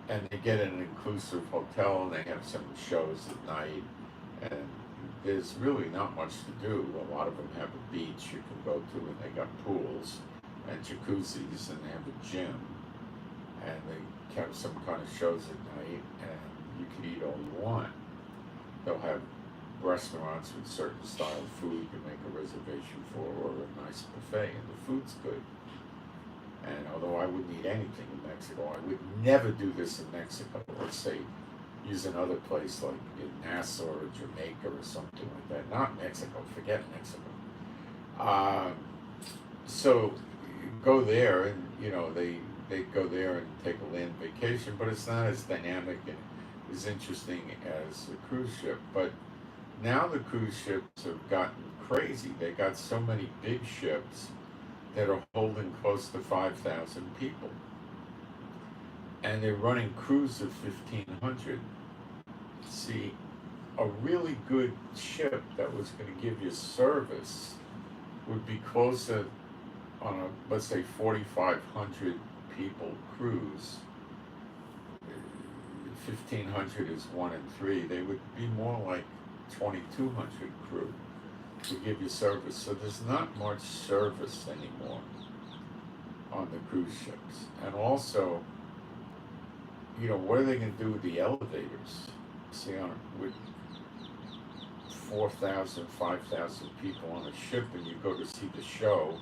And they get an inclusive hotel and they have some shows at night, and there's really not much to do. A lot of them have a beach you can go to, and they got pools and jacuzzis, and they have a gym, and they have some kind of shows at night, and you can eat all you want. They'll have restaurants with certain style of food you can make a reservation for, or a nice buffet, and the food's good. And although I wouldn't eat anything in Mexico, I would never do this in Mexico. Let's say use another place like in Nassau or Jamaica or something like that. Not Mexico, forget Mexico. So you go there, and they go there and take a land vacation, but it's not as dynamic and as interesting as a cruise ship. But now the cruise ships have gotten crazy. They got so many big ships that are holding close to 5,000 people. And they're running crews of 1,500. See, a really good ship that was going to give you service would be closer on a, let's say, 4,500 people cruise. 1,500 is 1 in 3. They would be more like 2,200 crew to give you service. So there's not much service anymore on the cruise ships. And also, what are they going to do with the elevators? See, with 4,000, 5,000 people on a ship, and you go to see the show,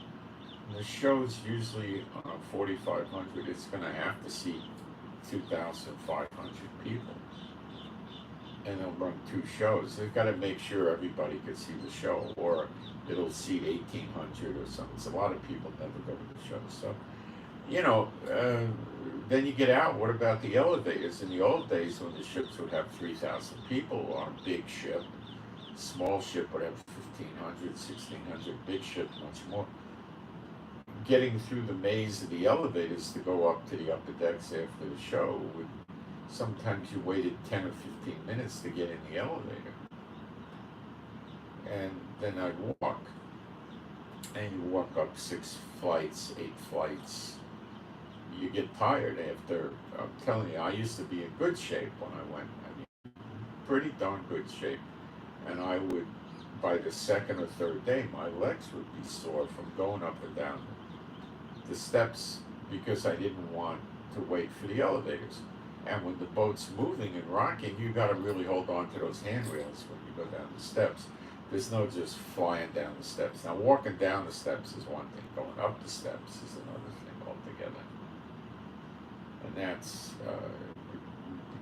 and the show's usually on a 4,500, it's going to have to seat 2,500 people. And they'll run 2 shows. They've got to make sure everybody can see the show, or it'll seat 1,800 or something. So a lot of people never go to the show. So, then you get out. What about the elevators? In the old days, when the ships would have 3,000 people on a big ship, small ship would have 1,500, 1,600, big ship much more. Getting through the maze of the elevators to go up to the upper decks after the show would. Sometimes you waited 10 or 15 minutes to get in the elevator. And then I'd walk. And you walk up 6 flights, 8 flights. You get tired after. I'm telling you, I used to be in good shape when I went. Pretty darn good shape. And I would, by the second or third day, my legs would be sore from going up and down the steps because I didn't want to wait for the elevators. And when the boat's moving and rocking, you got to really hold on to those handrails when you go down the steps. There's no just flying down the steps. Now, walking down the steps is one thing. Going up the steps is another thing altogether. And that's, you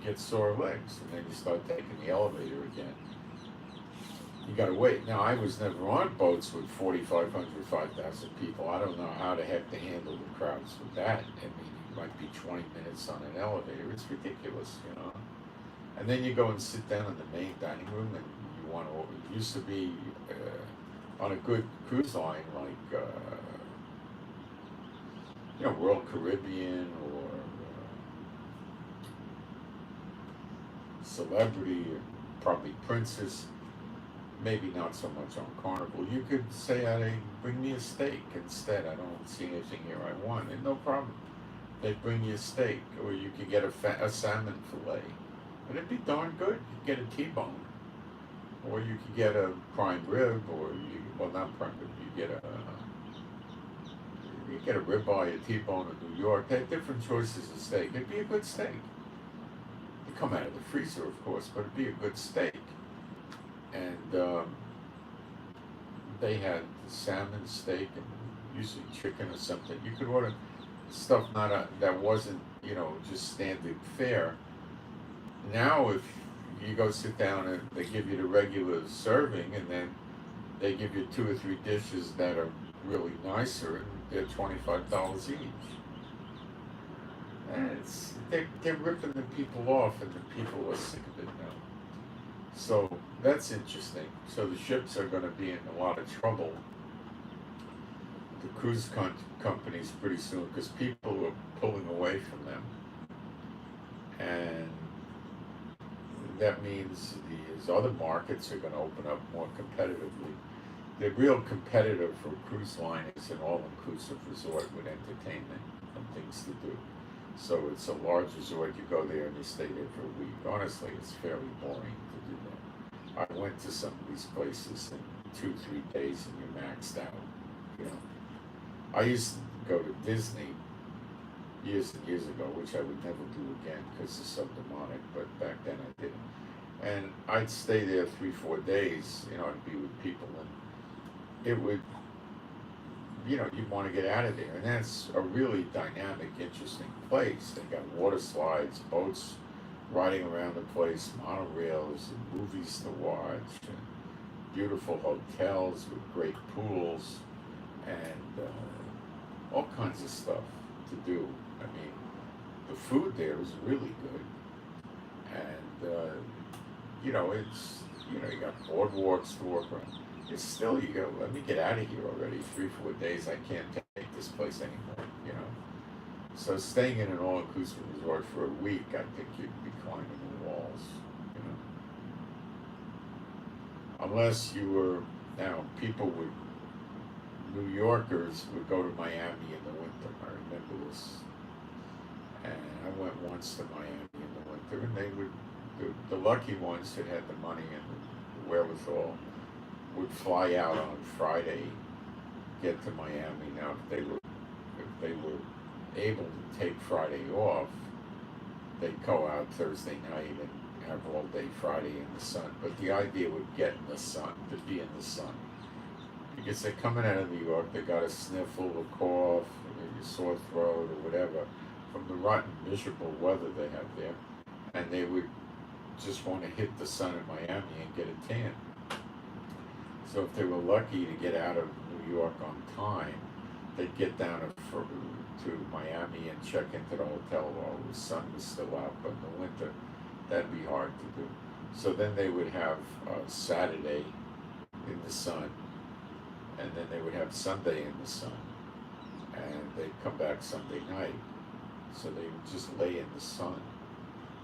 get sore legs. And then you start taking the elevator again. You got to wait. Now, I was never on boats with 4,500, 5,000 people. I don't know how the heck to handle the crowds with that. I mean, it might be 20 minutes on an elevator. It's ridiculous, you know. And then you go and sit down in the main dining room, and you want to. It used to be on a good cruise line like Royal Caribbean or Celebrity, or probably Princess. Maybe not so much on Carnival. You could say, "Hey, bring me a steak instead. I don't see anything here I want," and no problem. They'd bring you a steak, or you could get a salmon fillet, and it'd be darn good. You'd get a T-bone, or you could get a prime rib, or not prime rib. You get a ribeye, a T-bone in New York. They had different choices of steak. It'd be a good steak. It'd come out of the freezer, of course, but it'd be a good steak. And they had salmon, steak, and usually chicken or something. You could order stuff that wasn't just standard fare. Now, if you go sit down and they give you the regular serving, and then they give you 2 or 3 dishes that are really nicer, and they're $25 each. And they're ripping the people off, and the people are sick of it now. So that's interesting. So the ships are going to be in a lot of trouble, the cruise companies, pretty soon, because people are pulling away from them. And that means these other markets are going to open up more competitively. The real competitor for a cruise line is an all-inclusive resort with entertainment and things to do. So it's a large resort. You go there and you stay there for a week. Honestly, it's fairly boring to do that. I went to some of these places in 2-3 days and you're maxed out. I used to go to Disney years and years ago, which I would never do again because it's so demonic. But back then I did. And I'd stay there 3-4 days. I'd be with people, and it would, you'd want to get out of there. And that's a really dynamic, interesting place. They got water slides, boats riding around the place, monorails, and movies to watch, and beautiful hotels with great pools, and all kinds of stuff to do. I mean, the food there is really good. And, you got boardwalks to walk around. It's still, you go, let me get out of here already. 3-4 days, I can't take this place anymore, So staying in an all-inclusive resort for a week, I think you'd be climbing the walls, Unless you were, people would, New Yorkers would go to Miami in the winter. I remember this. And I went once to Miami in the winter, and they would, the lucky ones that had the money and the wherewithal, would fly out on Friday, get to Miami. Now, if they were able to take Friday off, they'd go out Thursday night and have all day Friday in the sun. But the idea would get in the sun, to be in the sun, because they're coming out of New York, they got a sniffle, a cough, or maybe a sore throat or whatever from the rotten, miserable weather they have there, and they would just want to hit the sun in Miami and get a tan. So if they were lucky to get out of New York on time, they'd get down to Miami and check into the hotel while the sun was still out. But in the winter, that'd be hard to do. So then they would have Saturday in the sun, and then they would have Sunday in the sun, and they'd come back Sunday night. So they would just lay in the sun.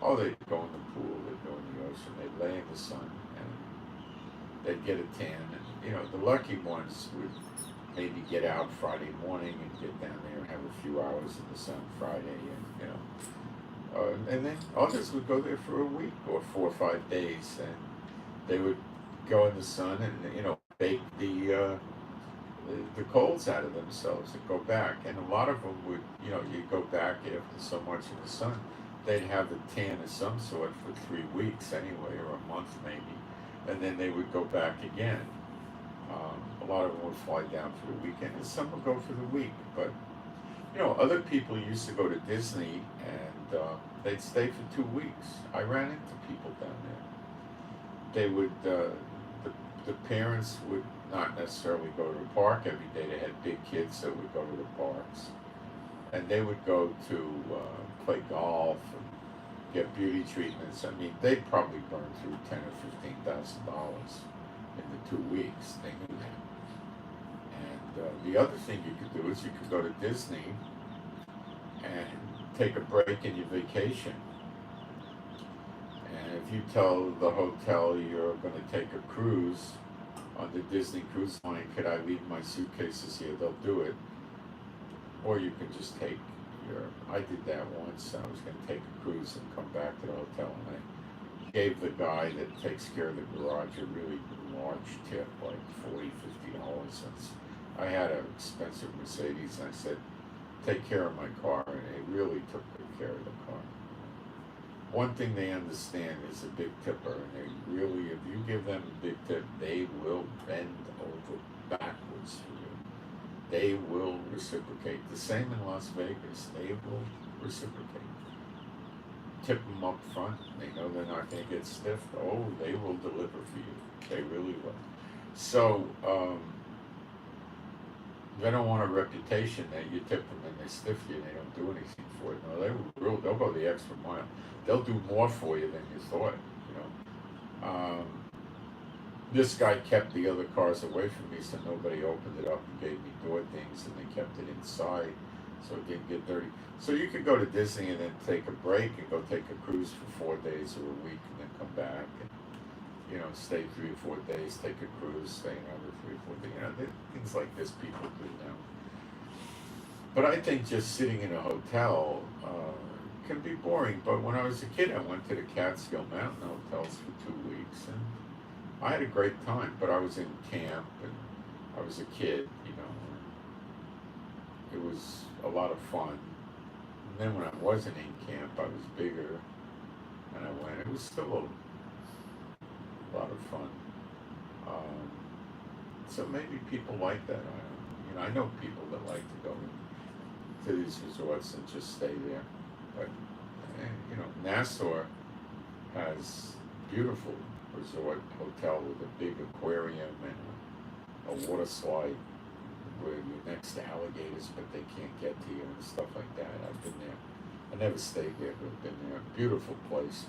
Oh, they'd go in the pool, they'd go in the ocean, they'd lay in the sun, and they'd get a tan. And, the lucky ones would maybe get out Friday morning and get down there and have a few hours in the sun Friday, and then others would go there for a week or 4 or 5 days, and they would go in the sun and, bake the colds out of themselves and go back. And a lot of them would, you go back after so much in the sun, they'd have a tan of some sort for 3 weeks anyway, or a month maybe, and then they would go back again. A lot of them would fly down for the weekend, and some would go for the week. But, other people used to go to Disney, and they'd stay for 2 weeks. I ran into people down there. They would, the the parents would not necessarily go to the park every day. They had big kids that would go to the parks, and they would go to play golf and get beauty treatments. I mean, they'd probably burn through $10,000 or $15,000 in the 2 weeks. They knew that. And the other thing you could do is you could go to Disney and take a break in your vacation. And if you tell the hotel you're going to take a cruise on the Disney Cruise Line, could I leave my suitcases here? They'll do it. Or you can just take I did that once. I was going to take a cruise and come back to the hotel, and I gave the guy that takes care of the garage a really large tip, like $40, $50. I had an expensive Mercedes, and I said, take care of my car, and they really took good care of the car. One thing they understand is a big tipper, and they really, if you give them a big tip, they will bend over backwards for you. They will reciprocate. The same in Las Vegas. They will reciprocate. Tip them up front. They know they're not going to get stiffed. Oh, they will deliver for you. They really will. So, they don't want a reputation that you tip them and they stiff you and they don't do anything for it. No, they'll go the extra mile. They'll do more for you than you thought, you know. This guy kept the other cars away from me, so nobody opened it up and gave me door things, and they kept it inside so it didn't get dirty. So you could go to Disney and then take a break and go take a cruise for 4 days or a week and then come back and, you know, stay 3 or 4 days, take a cruise, stay another 3 or 4 days. You know, things like this people do now. But I think just sitting in a hotel can be boring. But when I was a kid, I went to the Catskill Mountain hotels for 2 weeks, and I had a great time. But I was in camp, and I was a kid, you know. It was a lot of fun. And then when I wasn't in camp, I was bigger, and I went. It was still a lot of fun. So maybe people like that. I know people that like to go to these resorts and just stay there. But you know, Nassau has beautiful resort hotel with a big aquarium and a water slide where you're next to alligators, but they can't get to you and stuff like that. I've been there. I never stayed there, but I've been there. Beautiful place.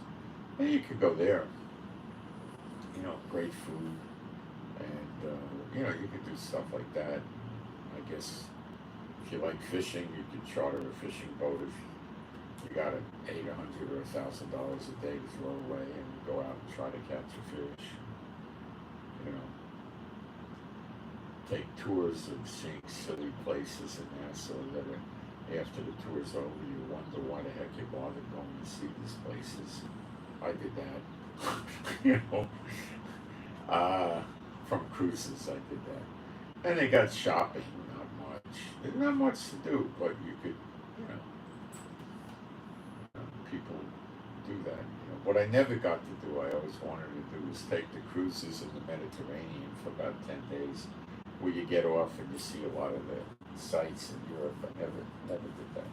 And you could go there. You know, great food, and you know, you could do stuff like that. I guess if you like fishing, you could charter a fishing boat if you got $800 or $1,000 a day to throw away and go out and try to catch a fish. You know, take tours of seeing silly places in Nassau that after the tour's over, you wonder why the heck you bothered going to see these places. I did that. You know, from cruises, I did that. And they got shopping, not much. There's not much to do, but you could, you know, people do that. You know, what I never got to do, I always wanted to do, was take the cruises in the Mediterranean for about 10 days, where you get off and you see a lot of the sights in Europe. I never did that.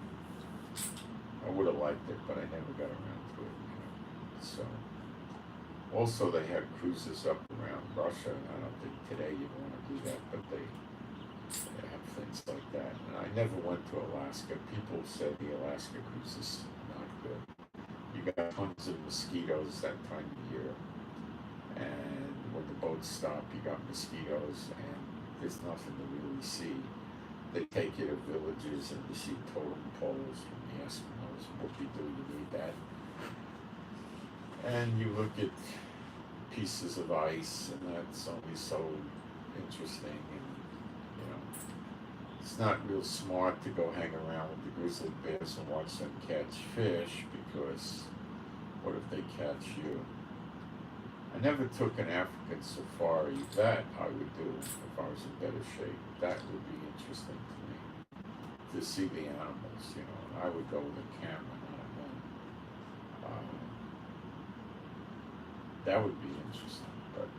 I would have liked it, but I never got around to it. You know. So, also they have cruises up around Russia, and I don't think today you'd want to do that, but they have things like that. And I never went to Alaska. People said the Alaska cruise is not good. You got tons of mosquitoes that time of year, and when the boats stop, you got mosquitoes, and there's nothing to really see. They take you to villages, and you see totem poles from the Eskimos. Whoopie-doo, you need that. And you look at pieces of ice, and that's only so interesting. And you know, it's not real smart to go hang around with the grizzly bears and watch them catch fish, because what if they catch you? I never took an African safari. That I would do if I was in better shape. That would be interesting to me, to see the animals. You know, and I would go with a camera, not a gun. That would be interesting, but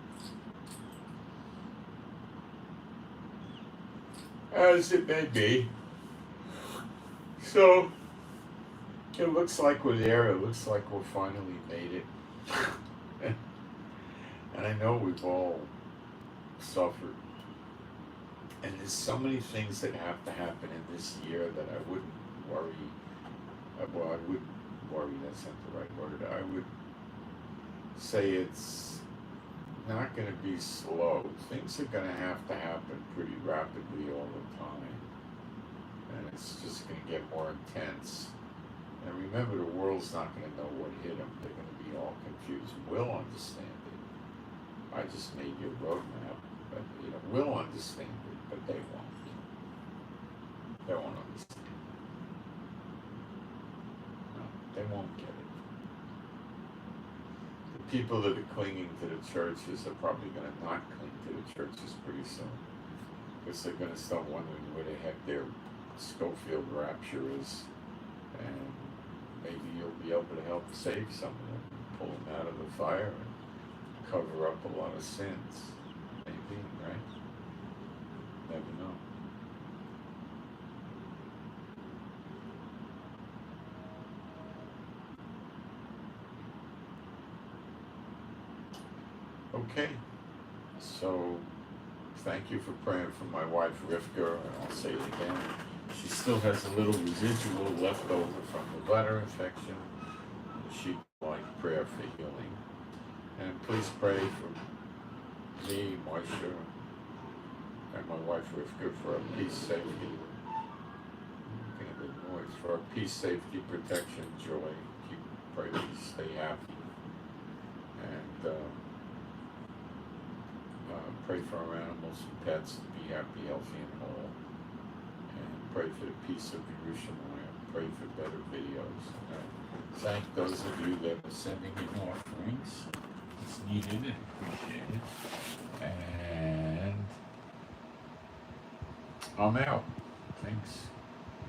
as it may be. So it looks like we're there. It looks like we're finally made it. And I know we've all suffered. And there's so many things that have to happen in this year that I wouldn't worry. Well, I wouldn't worry, that's not the right word. I would say it's not going to be slow. Things are going to have to happen pretty rapidly all the time. And it's just going to get more intense. And remember, the world's not going to know what hit them. They're going to be all confused. We'll understand it. I just made you a roadmap. But, we'll understand it, but they won't. They won't understand. No, they won't get it. The people that are clinging to the churches are probably going to not cling to the churches pretty soon. Because they're going to start wondering where the heck their Schofield rapture is. And maybe you'll be able to help save some of them, pull them out of the fire, and cover up a lot of sins. Maybe, right? Never know. Okay, so thank you for praying for my wife Rivka, and I'll say it again. She still has a little residual left over from the bladder infection. She'd like prayer for healing. And please pray for me, Moshe, and my wife Rivka for our peace, safety. Making a good noise. For our peace, safety, protection, joy. Pray we stay happy. And pray for our animals and pets to be happy, healthy, and whole. And pray for the peace of Jerusalem. Pray for better videos. Thank those of you that are sending in offerings. It's needed and appreciated. And I'm out. Thanks.